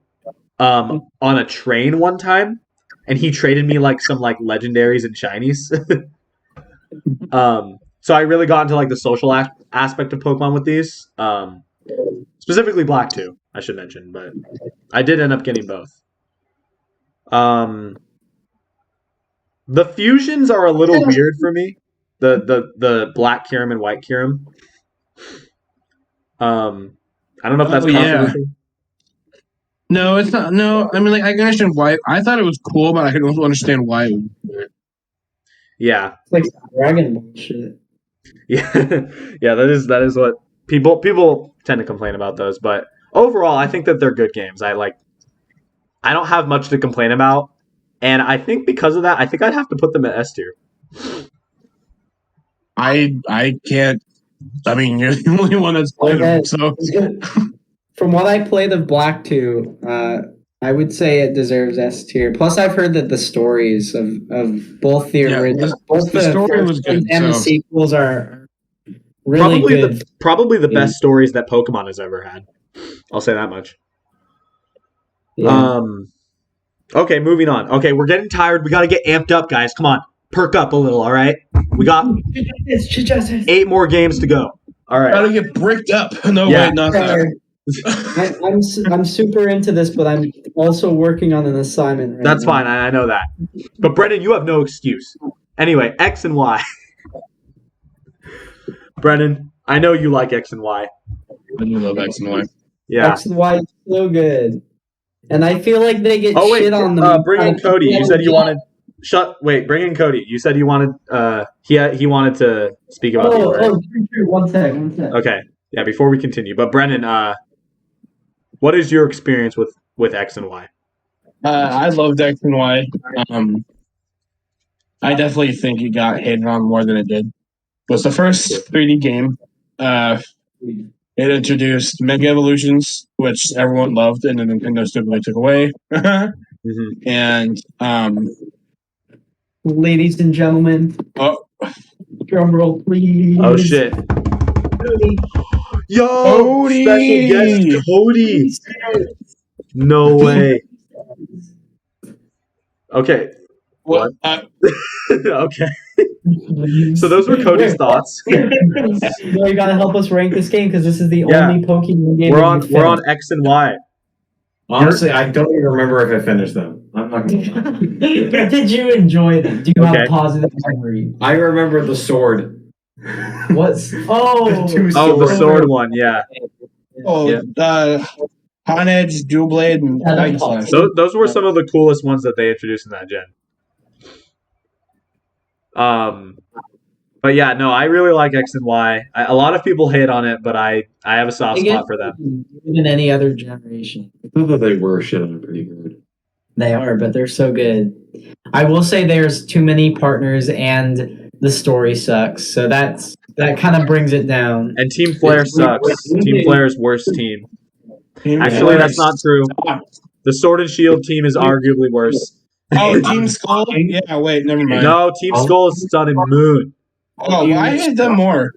on a train one time. And he traded me like some like legendaries and shinies. So I really got into like the social aspect of Pokemon with these. Specifically Black 2, I should mention, but I did end up getting both. The fusions are a little weird for me. The Black Kyurem and White Kyurem. I don't know if that's controversial. No, it's not. No, I mean, like, I can understand why. I thought it was cool, but I can also understand why. Yeah. It's like Dragon Ball shit. Yeah, yeah. That is what people tend to complain about those, but overall, I think that they're good games. I don't have much to complain about, and I think because of that, I think I'd have to put them at S tier. I can't. I mean, you're the only one that's played them. So, from what I played of Black 2, I would say it deserves S tier. Plus, I've heard that the stories of both the original, both the story was good, and the sequels are really good. Probably the best stories that Pokemon has ever had. I'll say that much. Yeah. Okay, moving on. Okay, we're getting tired. We got to get amped up, guys. Come on, perk up a little. All right, we got 8 more games to go. All right, gotta get bricked up. No, wait, not that. I'm super into this, but I'm also working on an assignment. That's fine. I know that. But Brendan, you have no excuse. Anyway, X and Y. Brendan, I know you like X and Y. I do love X and Y. Yeah, X and Y is so good, and I feel like they get shit on them. Bring in Cody. You said you wanted. Bring in Cody. You said you wanted. He wanted to speak about these. Right? One sec. Okay. Yeah. Before we continue, but Brendan, what is your experience with X and Y? I loved X and Y. I definitely think it got hated on more than it did. It was the first 3D game. It introduced Mega Evolutions, which everyone loved, and then Nintendo stupidly took away. Mm-hmm. And ladies and gentlemen, drum roll, please. Oh shit! Cody. Yo, Cody! Special guest Cody. No way. Okay. What? Okay. So those were Cody's thoughts. You gotta help us rank this game because this is the only Pokemon game. We're on X and Y. Honestly, I don't even remember if I finished them. I'm not gonna lie. Did you enjoy them? Do you have positive memory? I remember the sword. What's the sword one, yeah. Hot Edge, Dual Blade, and those were some of the coolest ones that they introduced in that gen. But yeah, no, I really like X and Y. A lot of people hate on it, but I have a soft spot for them. Than any other generation. I thought that they were shit on pretty good. They are, but they're so good. I will say there's too many partners and the story sucks. So that kind of brings it down. And Team Flare sucks. Team Flare's worst team. Actually, that's not true. The Sword and Shield team is arguably worse. Oh, Team Skull? Yeah, wait, never mind. No, Team Skull is Sun and Moon. Oh, I hate them more.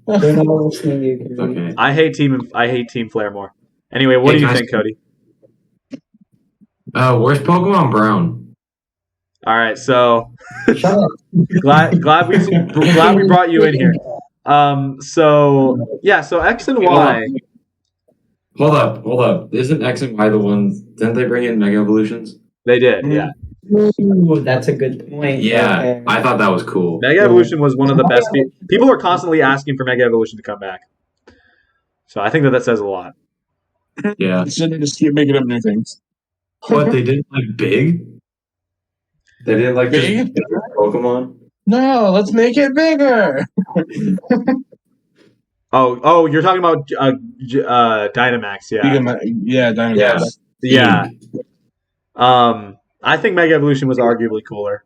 Okay. I hate Team Flare more. Anyway, what do you think, Cody? Where's Pokemon Brown? All right, so glad we brought you in here. So X and Y. Hold up. Isn't X and Y the ones? Didn't they bring in Mega Evolutions? They did, yeah. Ooh, that's a good point. Yeah, okay. I thought that was cool. Mega Evolution was one of the best. People are constantly asking for Mega Evolution to come back. So I think that says a lot. Yeah. Shouldn't just keep making up new things. What, they didn't like big? They didn't like big Pokemon? No, let's make it bigger. Oh, you're talking about Dynamax, yeah. Yeah, Dynamax. Yeah. I think Mega Evolution was arguably cooler.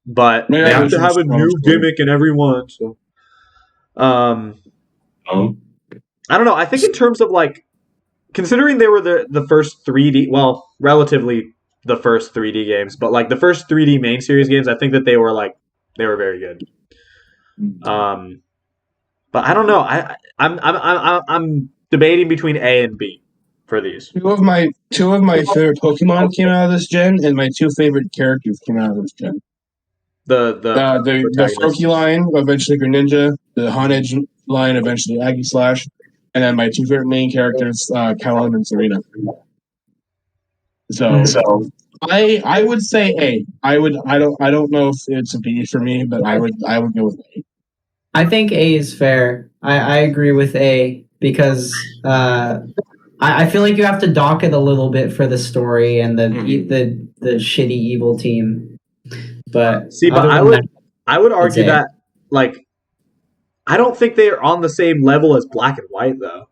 But they have to have a new gimmick in every one, so I don't know. I think in terms of like considering they were the first 3D, well, relatively the first 3D games, but like the first 3D main series games, I think that they were very good. But I don't know. I'm debating between A and B for these. Two of my favorite Pokemon came out of this gen, and my 2 favorite characters came out of this gen. The Froakie line, eventually Greninja, the Honedge line, eventually Aegislash, and then my 2 favorite main characters, Callum and Serena. So I would say A. I don't know if it's a B for me, but I would go with A. I think A is fair. I agree with A. because I feel like you have to dock it a little bit for the story and the shitty evil team. But see, but I would argue that like I don't think they are on the same level as Black and White though.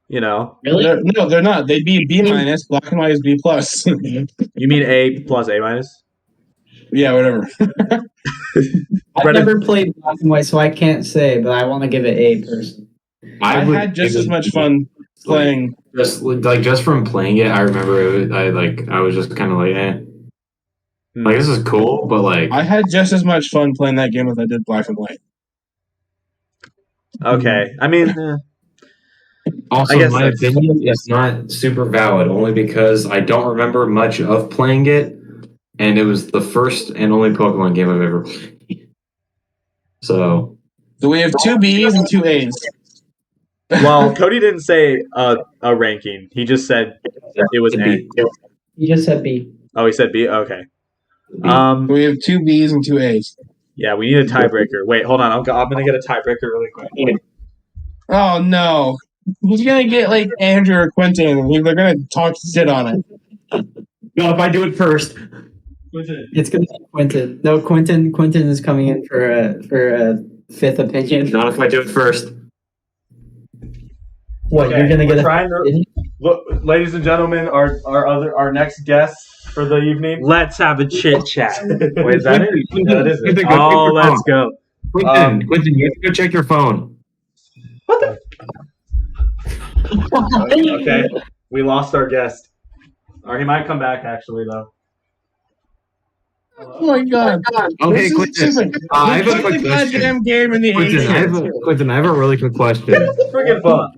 You know? Really? They're not. They'd be B minus. Black and White is B plus. You mean A plus A minus? Yeah, whatever. I've never played Black and White, so I can't say, but I want to give it A person. I had just as much fun playing. Just from playing it, I remember I was just kind of like, eh. Like, this is cool, but like... I had just as much fun playing that game as I did Black and White. Okay. I mean... Also, my opinion is not super valid, only because I don't remember much of playing it, and it was the first and only Pokemon game I've ever played. So we have 2 Bs and 2 As. Well, Cody didn't say a ranking. He just said it was A. He just said B. Oh, he said B? Okay. We have 2 Bs and 2 As. Yeah, we need a tiebreaker. Wait, hold on. I'm going to get a tiebreaker really quick. Oh, no. He's going to get, like, Andrew or Quentin. They're going to talk shit on it. No, if I do it first. It's going to be Quentin. No, Quentin is coming in for a fifth opinion. Not if I do it first. What, you're going to get Look, ladies and gentlemen, our next guest for the evening. Let's have a chit chat. Wait, is that it? Yeah, that is it. Oh, let's go. Quentin, you have to go check your phone. What the? Okay, we lost our guest. Or he might come back, actually, though. Oh my god. Okay, Quentin. I have a quick question. Game in the Quentin, I have a really quick question. Friggin' fun.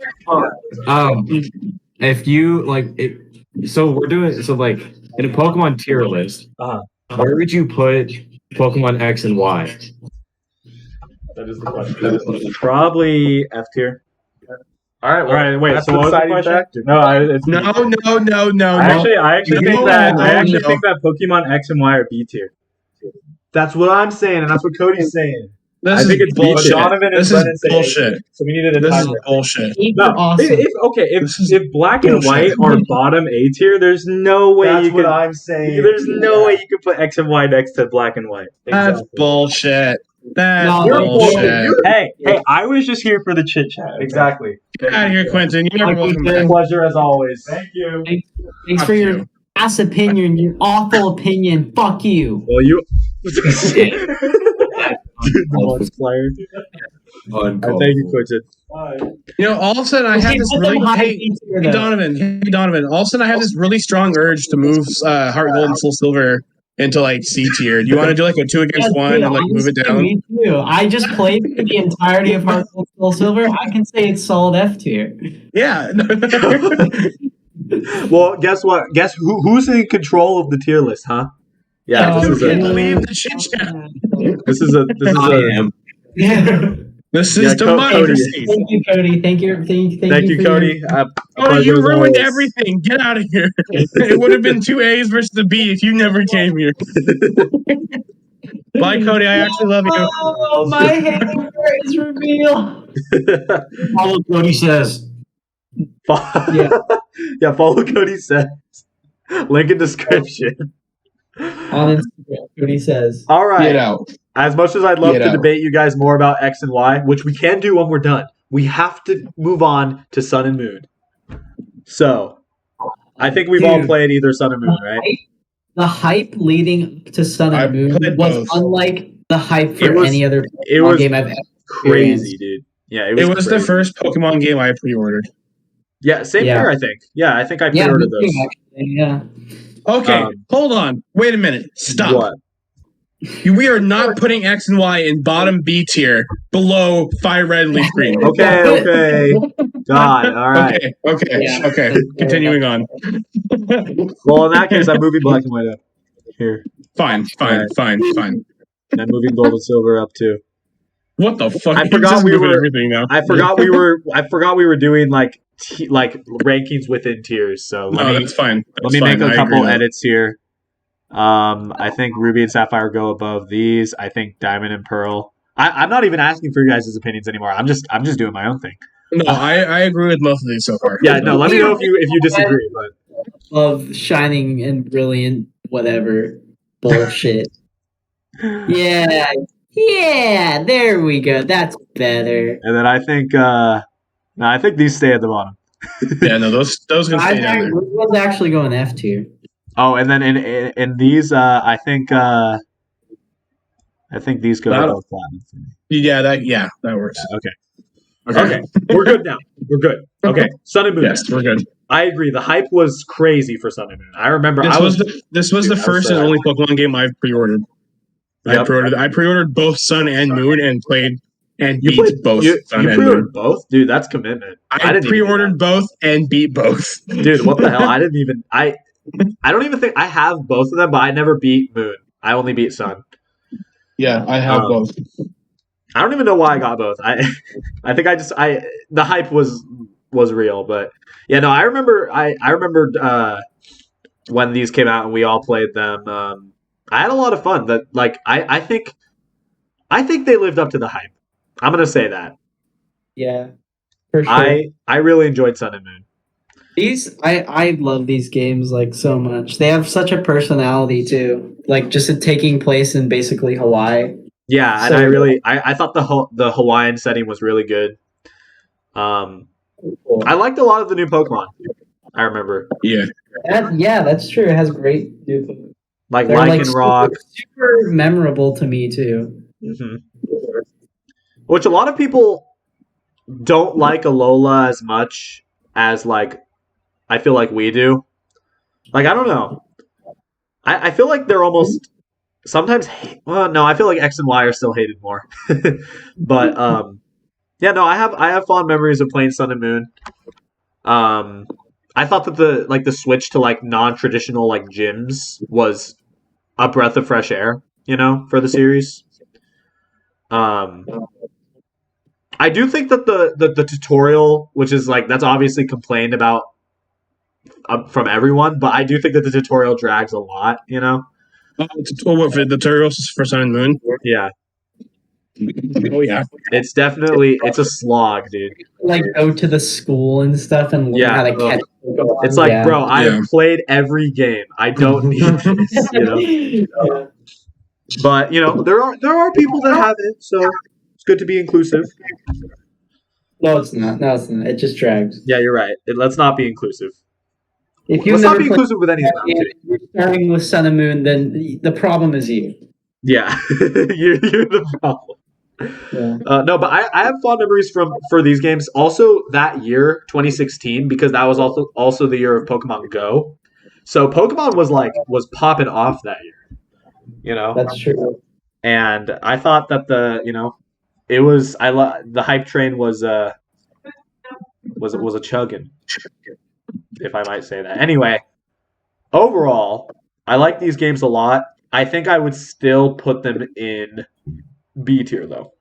If you so we're doing in a Pokemon tier list, where would you put Pokemon X and Y? That is the question. Probably F tier. All right. Wait. So what's the question? No. I actually think that Pokemon X and Y are B tier. That's what I'm saying, and that's what Cody's saying. I think it's bullshit. This is bullshit. So we needed a tiebreaker. This is bullshit. No, awesome. If Black and White are bottom A tier, there's no way that's what I'm saying. There's no way you could put X and Y next to Black and White. That's bullshit. That's bullshit. Hey, I was just here for the chit chat. Exactly. Get out of here, Quentin. You're never welcome back. Pleasure as always. Thank you. Thanks for your ass opinion, your awful opinion. Fuck you. Well, you. Thank you, Quentin. All of a sudden I have this really Hey Donovan. All of a sudden I have this really strong urge to move Heart Gold and Soul Silver into C tier. Do you want to do a 2 against 1 and move it down? Me too. I just played for the entirety of Heart Gold and Soul Silver. I can say it's solid F tier. Yeah. Well, guess what? Guess who's in control of the tier list, huh? Yeah, this is leave the chit chat. This is This is democracy. Thank you, Cody. Thank you, Cody. Cody, you ruined everything. Get out of here. It would have been 2 A's versus a B if you never came here. Bye, Cody. I actually love you. Oh, my hair is revealed. Follow Cody says. Yeah, follow Cody says. Link in description. On Instagram, Cody says. All right. Get out. As much as I'd love to debate you guys more about X and Y, which we can do when we're done, we have to move on to Sun and Moon. So, I think we've all played either Sun and Moon, right? The hype leading to Sun and Moon was unlike the hype for any other game I've ever crazy, dude. Yeah, it was the first Pokemon game I pre-ordered. Yeah, same here, I think. Yeah, I think I pre-ordered those. Yeah. Okay, hold on. Wait a minute. Stop. What? We are not putting X and Y in bottom B tier below Fire Red and Leaf Green. Okay. God, all right. Okay. Continuing on. Well, in that case, I'm moving Black and White up. Here. Fine. And I'm moving Gold and Silver up too. What the fuck? I forgot we were. I forgot we were doing rankings within tiers. So that's fine. Let me make a couple edits here. I think Ruby and Sapphire go above these. I think Diamond and Pearl. I'm not even asking for you guys' opinions anymore. I'm just doing my own thing. No, I agree with most of these so far. Yeah, no. Let me know if you disagree. But of shining and brilliant, whatever bullshit. Yeah, there we go. That's better. And then I think these stay at the bottom. Yeah, no, those can stay down there. What's actually going F tier? Oh, and then in these, I think these go above platinum for me. Yeah, that works. Okay, we're good now. We're good. Okay, Sun and Moon. Yes, we're good. I agree. The hype was crazy for Sun and Moon. I remember this was the first and only Pokemon game I've pre-ordered. Yep. I pre-ordered both Sun and Moon and played and beat both Sun and Moon. Both? Dude, that's commitment. I pre-ordered both and beat both. Dude, what the hell? I don't even think I have both of them, but I never beat Moon. I only beat Sun. Yeah, I have both. I don't even know why I got both. I think the hype was real, but yeah, no, I remember when these came out and we all played them. I had a lot of fun. That I think they lived up to the hype. I'm gonna say that. Yeah, for sure. I really enjoyed Sun and Moon. I love these games like so much. They have such a personality too. Like just it taking place in basically Hawaii. Yeah, and I thought the Hawaiian setting was really good. Cool. I liked a lot of the new Pokemon. I remember. Yeah. That's true. It has great new Pokemon. Like Lycanroc. Super memorable to me too. Mm-hmm. Which a lot of people don't like Alola as much as I feel like we do. I don't know. I feel like they're almost sometimes. Well, no, I feel like X and Y are still hated more. But yeah, no, I have fond memories of playing Sun and Moon. I thought that the switch to non-traditional gyms was a breath of fresh air, for the series. I do think that the tutorial, which is that's obviously complained about from everyone, but I do think that the tutorial drags a lot, What for the tutorials for Sun and Moon? Yeah. Oh yeah. It's a slog, dude. Go to the school and stuff and learn how to catch. It's bro, I've played every game. I don't need this, Yeah. But there are people that have it, so it's good to be inclusive. No, it's not. It just drags. Yeah, you're right. Let's not be inclusive. Let's not be inclusive with anything. If you're starting with Sun and Moon, then the problem is you. Yeah, you're the problem. Yeah. No, but I have fond memories for these games. Also, that year, 2016, because that was also the year of Pokemon Go. So Pokemon was popping off that year. That's true. And I thought that the hype train was a chugging, if I might say that. Anyway, overall, I like these games a lot. I think I would still put them in B tier, though.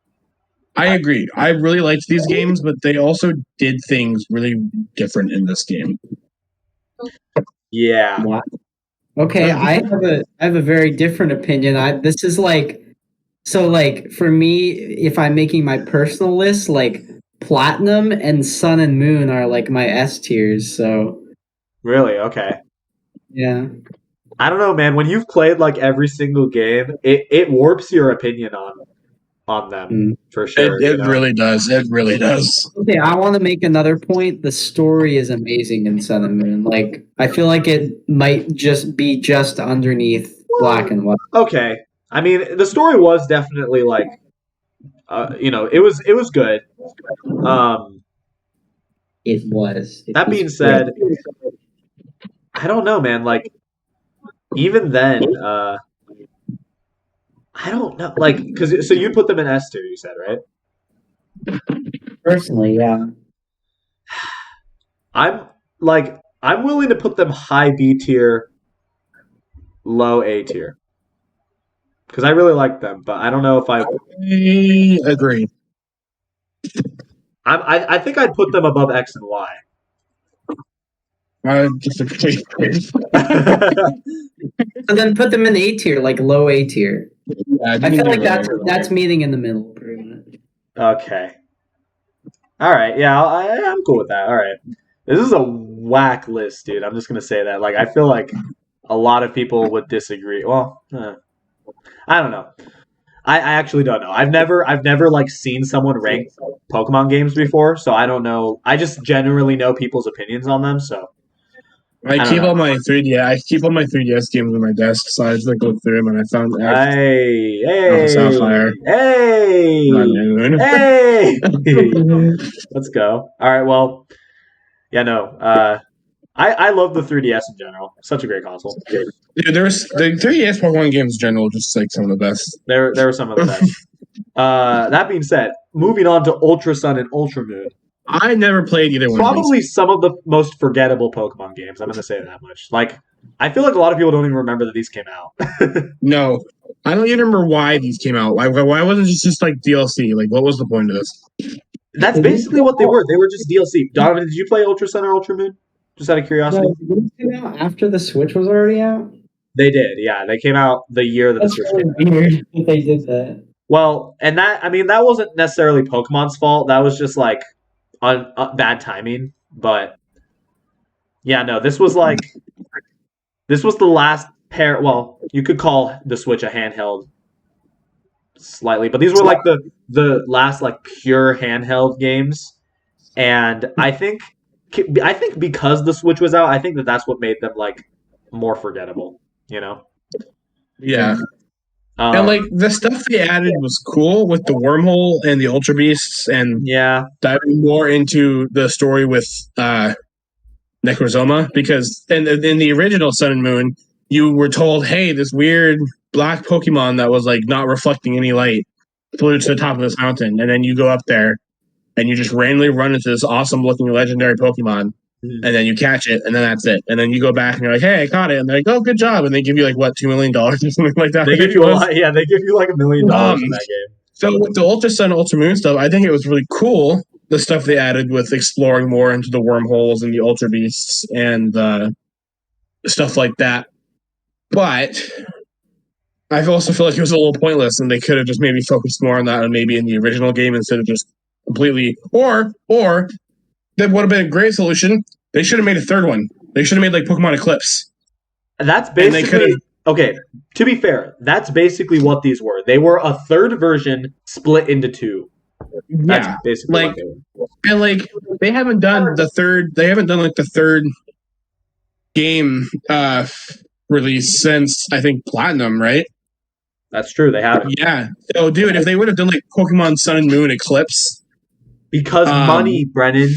I agree. I really liked these games, but they also did things really different in this game. Yeah. Wow. Okay, I have a very different opinion. This is for me, if I'm making my personal list, Platinum and Sun and Moon are my S tiers. So. Really? Okay. Yeah. I don't know, man. When you've played every single game, it warps your opinion on them for sure. It really does. It really does. Okay, I want to make another point. The story is amazing in Sun and Moon. I feel like it might just be underneath Black and White. Okay. I mean, the story was definitely it was good. It was. That being said, I don't know, man. Even then, I don't know. So you put them in S tier, you said, right? Personally, yeah. I'm willing to put them high B tier, low A tier. Because I really like them, but I don't know if I agree. I think I'd put them above X and Y. I disagree. So then put them in A tier, low A tier. Yeah, I feel like that's meeting in the middle, pretty much. Okay. All right, yeah, I'm cool with that. All right, this is a whack list, dude. I'm just gonna say that. Like, I feel like a lot of people would disagree. Well, I don't know. I actually don't know. I've never like seen someone rank Pokemon games before, so I don't know. I just generally know people's opinions on them. So I keep all my 3DS games on my desk, so I just like look through them and I found hey, Sapphire. Hey! Let's go. All right, well, yeah, no. I love the 3DS in general. Such a great console. Dude, there's the 3DS Pokemon games in general, just like some of the best. There were some of the best. That being said, moving on to Ultra Sun and Ultra Moon. I never played either one. Probably some of the most forgettable Pokemon games. I'm going to say that much. Like, I feel like a lot of people don't even remember that these came out. No, I don't even remember why these came out. Why wasn't it just like DLC? Like, what was the point of this? That's basically what they were. They were just DLC. Donovan, did you play Ultra Sun or Ultra Moon? Just out of curiosity. No, did they come out after the Switch was already out? They did, yeah. They came out the year that the Switch came out. Weird that they did that. Well, and that wasn't necessarily Pokemon's fault. That was just like bad timing. But yeah, no, this was the last pair. Well, you could call the Switch a handheld slightly, but these were like the last like pure handheld games. And I think because the Switch was out, I think that's what made them like more forgettable. You know? Yeah. And like the stuff they added was cool with the wormhole and the Ultra Beasts, and diving more into the story with Necrozoma, because in the original Sun and Moon, you were told, hey, this weird black Pokemon that was like not reflecting any light flew to the top of this mountain, and then you go up there and you just randomly run into this awesome looking legendary Pokemon. And then you catch it, and then that's it. And then you go back and you're like, "Hey, I caught it!" And they're like, "Oh, good job!" And they give you like what, $2 million or something like that. They give you a lot. Yeah, they give you like $1 million in that game. So with the Ultra Sun, Ultra Moon stuff, I think it was really cool. The stuff they added with exploring more into the wormholes and the Ultra Beasts and stuff like that. But I also feel like it was a little pointless, and they could have just maybe focused more on that, and maybe in the original game instead of just completely. Or that would have been a great solution. They should have made a third one. They should have made like Pokemon Eclipse. That's basically okay. To be fair, that's basically what these were. They were a third version split into two. That's basically like, and like they haven't done the third. They haven't done like the third game release since I think Platinum, right? That's true. They haven't. Yeah. So, dude, if they would have done like Pokemon Sun and Moon Eclipse, because money, Brennan.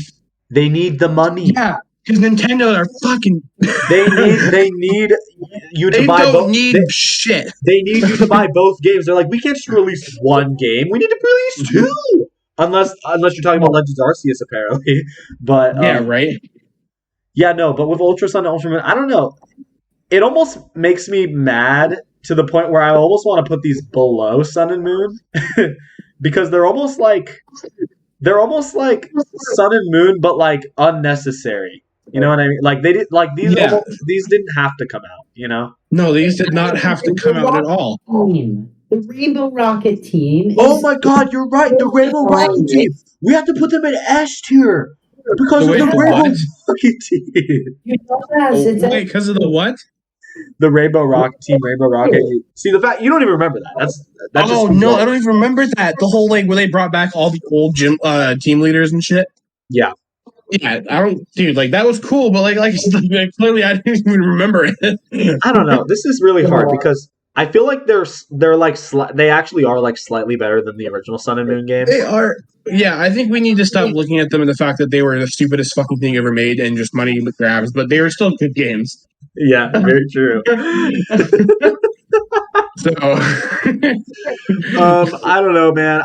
They need the money. Yeah, because Nintendo are fucking. They need you to buy both. Shit. They need you to buy both games. They're like, we can't just release one game. We need to release two. Unless you're talking about Legends Arceus, apparently. But yeah, right. Yeah, no. But with Ultra Sun and Ultra Moon, I don't know. It almost makes me mad to the point where I almost want to put these below Sun and Moon because they're almost like Sun and Moon, but like unnecessary. You know what I mean? Like they did, like these didn't have to come out. You know? No, these did not have to come out at all. The Rainbow Rocket team. Oh my God, you're right. The Rainbow Rocket team. We have to put them in S tier because of the Rainbow Rocket team. Wait, because of the what? The Rainbow Rocket team, Rainbow Rocket. See the fact you don't even remember that. That's oh no, I don't even remember that. The whole like where they brought back all the old team leaders and shit. Yeah. Yeah, I don't, dude. Like that was cool, but like clearly I didn't even remember it. I don't know. This is really hard because I feel like they're like they actually are like slightly better than the original Sun and Moon games. They are. Yeah, I think we need to stop looking at them and the fact that they were the stupidest fucking thing ever made and just money grabs, but they were still good games. Yeah, very true. So, I don't know, man.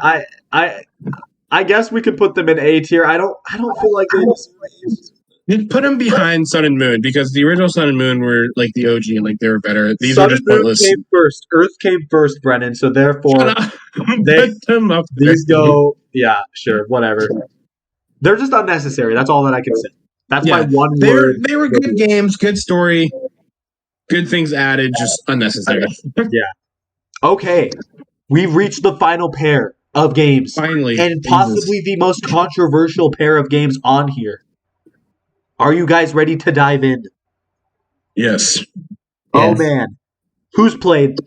I guess we could put them in A tier. I don't feel like they just put them behind Sun and Moon because the original Sun and Moon were like the OG and like they were better. These Sun are just and Moon pointless. Came first. Earth came first, Brennan. So therefore, put them up. These go. Yeah, sure, whatever. They're just unnecessary. That's all that I can say. That's my one word. They were good games, good story, good things added, just unnecessary. Yeah. Okay, we've reached the final pair. of games. Finally. And possibly the most controversial pair of games on here. Are you guys ready to dive in? Yes. Oh, man. Who's played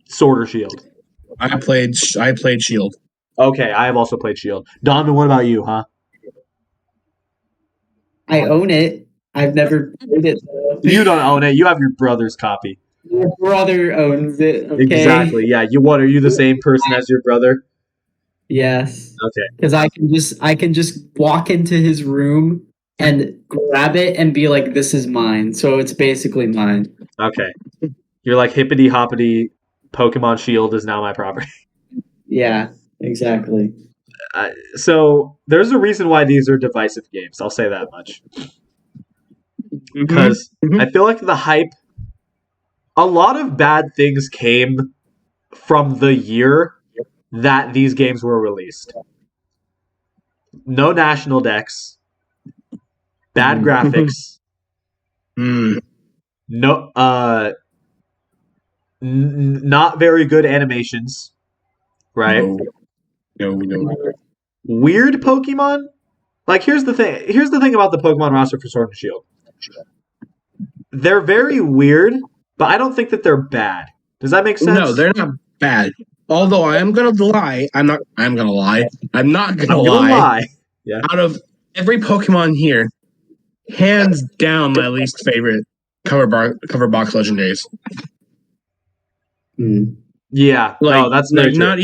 Sword or Shield? I played Shield. Okay, I have also played Shield. Donovan, what about you, huh? I own it. I've never played it, though. You don't own it. You have your brother's copy. My brother owns it, okay? Exactly, yeah. Are you the same person as your brother? Yes. Okay. Because I can just walk into his room and grab it and be like, this is mine. So it's basically mine. Okay. You're like hippity hoppity, Pokemon Shield is now my property. Yeah, exactly. So there's a reason why these are divisive games. I'll say that much. Because I feel like the hype, a lot of bad things came from the year that these games were released. No national decks, bad graphics, no, not very good animations, right? No. Weird Pokemon. Like here's the thing. Here's the thing about the Pokemon roster for Sword and Shield. They're very weird, but I don't think that they're bad. Does that make sense? No, they're not bad. Although I am gonna lie, I'm not gonna lie. Yeah. Out of every Pokemon here, hands down my least favorite cover box legendaries. Yeah. Like, that's very true. not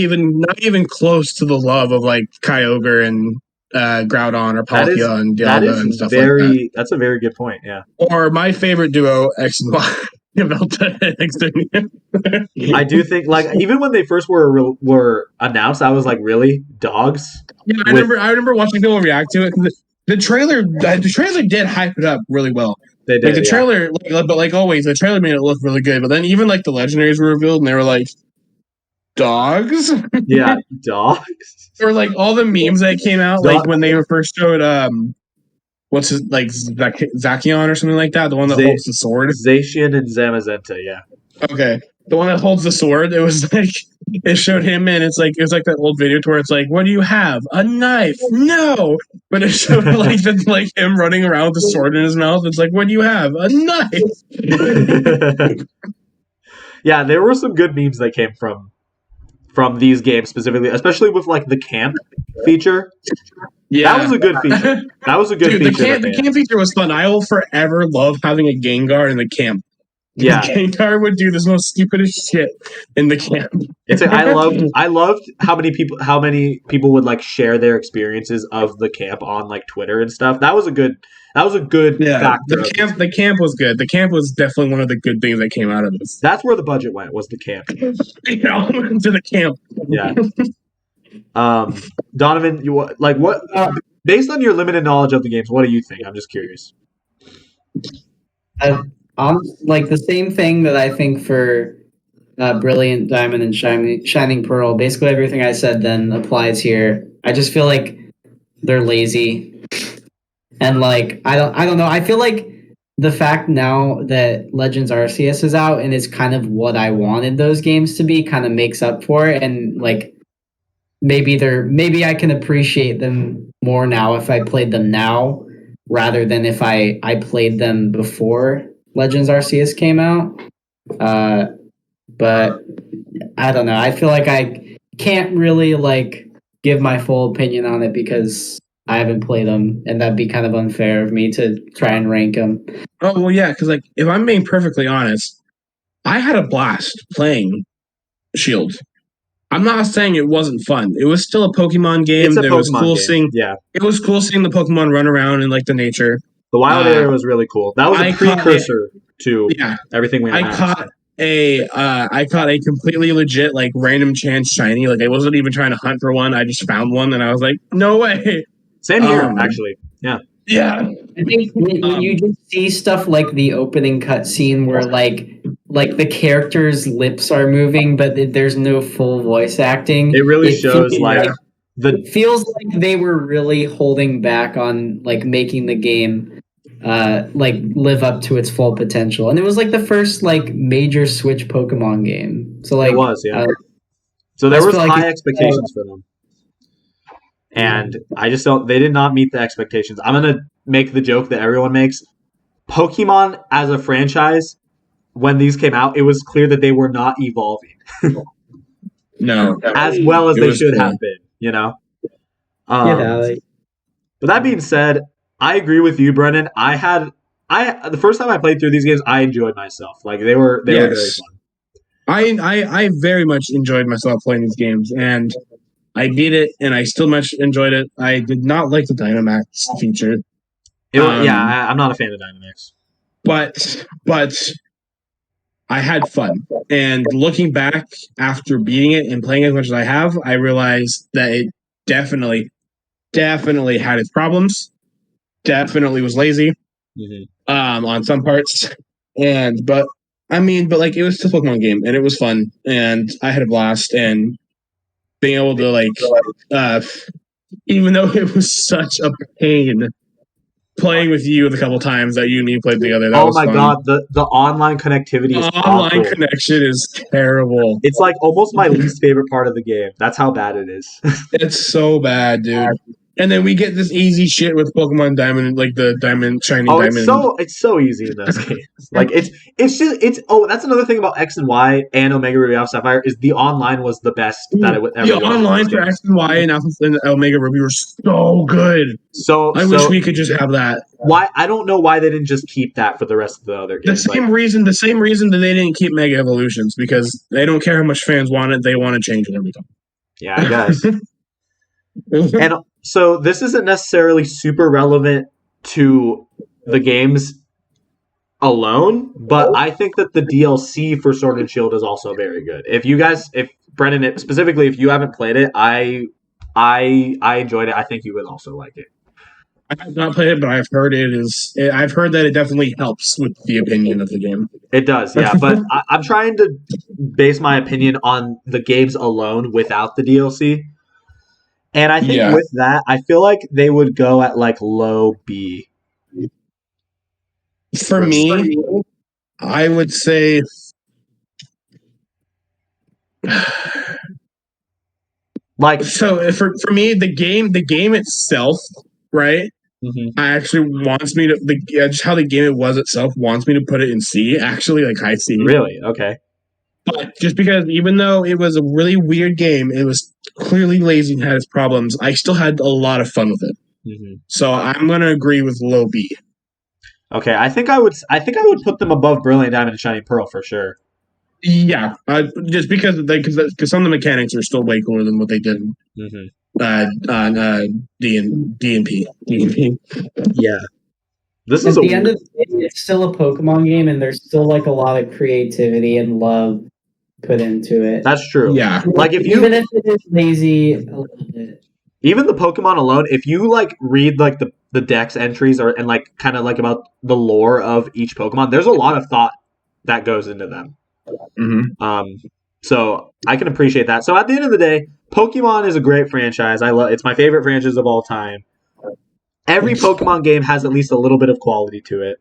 even close to the love of like Kyogre and Groudon or Palkia and Dialga and stuff like that. That's a very good point. Yeah. Or my favorite duo, X and Y. I do think, like, even when they first were announced, I was like, really? Dogs? Yeah, I remember watching people react to it. The trailer did hype it up really well. They did. Like the trailer, but like always, the trailer made it look really good. But then even like the legendaries were revealed, and they were like, dogs. Yeah, dogs. Or like all the memes that came out, like when they were first showed what's his like Zacian or something like that, the one that holds the sword. Zacian and Zamazenta, yeah. Okay. The one that holds the sword, it was like it showed him and it was like that old video where it's like, what do you have? A knife? No. But it showed like him running around with the sword in his mouth. It's like, what do you have? A knife. Yeah, there were some good memes that came from these games specifically, especially with like the camp feature. Yeah, that was a good feature. The camp feature was fun. I will forever love having a Gengar in the camp. Yeah, Gengar would do this most stupidest shit in the camp. I loved how many people would like share their experiences of the camp on like Twitter and stuff. That was a good factor. The camp was good. The camp was definitely one of the good things that came out of this. That's where the budget went, was the camp. To the camp. Yeah. Donovan, what based on your limited knowledge of the games, what do you think? I'm just curious. Like the same thing that I think for Brilliant Diamond and Shining Pearl. Basically, everything I said then applies here. I just feel like they're lazy, and like I don't know. I feel like the fact now that Legends Arceus is out and it's kind of what I wanted those games to be, kind of makes up for it, and like maybe I can appreciate them more now if I played them now rather than if I played them before Legends Arceus came out. But I don't know. I feel like I can't really like give my full opinion on it because I haven't played them, and that'd be kind of unfair of me to try and rank them. Oh well, yeah, because like if I'm being perfectly honest, I had a blast playing Shield. I'm not saying it wasn't fun. It was still a Pokemon game. It was cool seeing the Pokemon run around in like the nature. The wild area was really cool. That was a precursor to everything we had. I caught a completely legit like random chance shiny. Like I wasn't even trying to hunt for one. I just found one and I was like, no way. Same here, actually. Yeah. Yeah. I think when you just see stuff like the opening cutscene where like the characters' lips are moving, but there's no full voice acting. It really shows it feels like they were really holding back on like making the game like live up to its full potential. And it was like the first like major Switch Pokemon game. So like it was, yeah. So there was high expectations for them. and I just don't. They did not meet the expectations. I'm gonna make the joke that everyone makes. Pokemon as a franchise, when these came out, it was clear that they were not evolving. No, as well as they should have been. You know. But that being said, I agree with you, Brennan. The first time I played through these games, I enjoyed myself. Like they were very fun. I very much enjoyed myself playing these games, and I beat it, and I still much enjoyed it. I did not like the Dynamax feature. I'm not a fan of Dynamax. But I had fun. And looking back after beating it and playing as much as I have, I realized that it definitely had its problems. Definitely was lazy on some parts. But like it was still a Pokemon game, and it was fun, and I had a blast, and being able to even though it was such a pain playing with you a couple times that you and me played together. That was fun. God, the online connectivity is awful. Online connection is terrible. It's like almost my least favorite part of the game. That's how bad it is. It's so bad, dude. And then we get this easy shit with Pokemon Diamond, like the Diamond Shiny Diamond. It's so easy in those games. Like that's another thing about X and Y and Omega Ruby Alpha Sapphire is the online was the best that it would ever. The online for X and Y and Alpha and Omega Ruby were so good. I wish we could just have that. Why I don't know why they didn't just keep that for the rest of the other games. The same reason that they didn't keep Mega Evolutions, because they don't care how much fans want it, they want to change it every time. Yeah, I guess. And so this isn't necessarily super relevant to the games alone, but I think that the DLC for Sword and Shield is also very good. If Brendan, specifically, if you haven't played it, I enjoyed it. I think you would also like it. I have not played it, but I've heard that it definitely helps with the opinion of the game. It does, yeah. But I'm trying to base my opinion on the games alone without the DLC. And I think with that, I feel like they would go at like low B. For me, I would say like so for me, the game itself, right? I actually wants me to just how the game it was itself wants me to put it in C, actually, like high C. Really? Okay. But just because even though it was a really weird game, it was clearly lazy and had its problems, I still had a lot of fun with it. So I'm gonna agree with low B. Okay, I think I would put them above Brilliant Diamond and Shining Pearl for sure. Yeah, just because some of the mechanics are still way cooler than what they did on D&P. Yeah. At the end of the day, it's still a Pokemon game, and there's still like a lot of creativity and love put into it. That's true. Yeah. Like even if it is lazy a little bit. Even the Pokemon alone, if you like read like the Dex entries and like kind of like about the lore of each Pokemon, there's a lot of thought that goes into them. So I can appreciate that. So at the end of the day, Pokemon is a great franchise. It's my favorite franchise of all time. Every Pokemon game has at least a little bit of quality to it.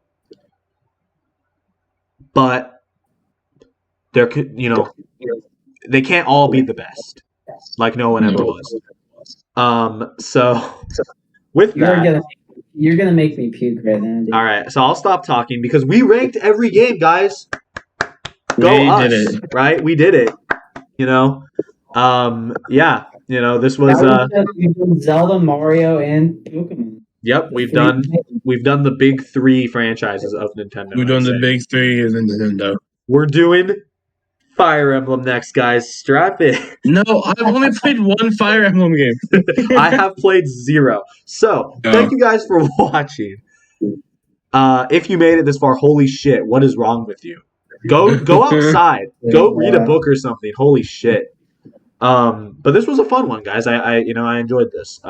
But there could, they can't all be the best. Like no one ever was. So with that, you're gonna make me puke right now, dude. All right, so I'll stop talking because we ranked every game, guys. Did it. Right? We did it. This was Zelda, Mario, and Pokemon. Yep, we've done the big three franchises of Nintendo. We've done the big three of Nintendo. We're doing Fire Emblem next, guys. Strap in. No, I've only played one Fire Emblem game. I have played 0. So, thank you guys for watching. If you made it this far, holy shit, what is wrong with you? Go outside. Go read a book or something. Holy shit. But this was a fun one, guys. I enjoyed this.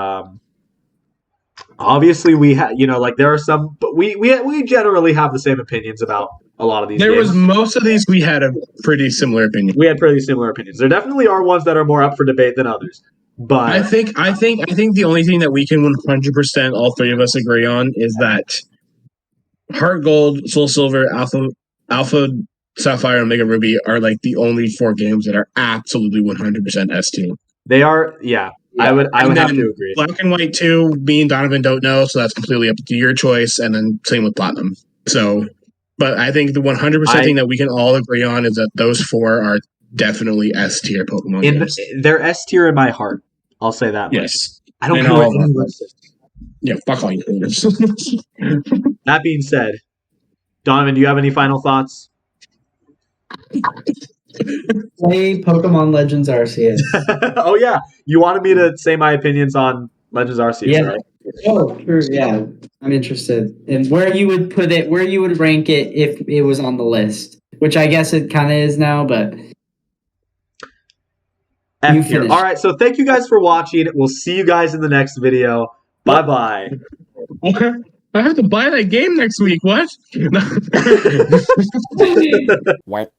Obviously, we had, there are some, but we generally have the same opinions about a lot of these games. Most of these, we had a pretty similar opinion. We had pretty similar opinions. There definitely are ones that are more up for debate than others. But I think the only thing that we can 100% all three of us agree on is that Heart Gold, Soul Silver, Alpha Sapphire, and Omega Ruby are like the only 4 games that are absolutely 100% S2. They are, yeah. I would have to agree. Black and White 2, me and Donovan don't know, so that's completely up to your choice. And then same with Platinum. So, but I think the 100% thing that we can all agree on is that those 4 are definitely S tier Pokemon games. They're S tier in my heart. I'll say that much. Yes. I don't care what anyone says. Yeah, fuck all you haters. That being said, Donovan, do you have any final thoughts? Play Pokemon Legends Arceus. Oh yeah, you wanted me to say my opinions on Legends Arceus, right? Oh, sure. Yeah, I'm interested in where you would put it, where you would rank it if it was on the list, which I guess it kind of is now, but. F tier. All right, so thank you guys for watching. We'll see you guys in the next video. Bye bye. I have to buy that game next week. What? What?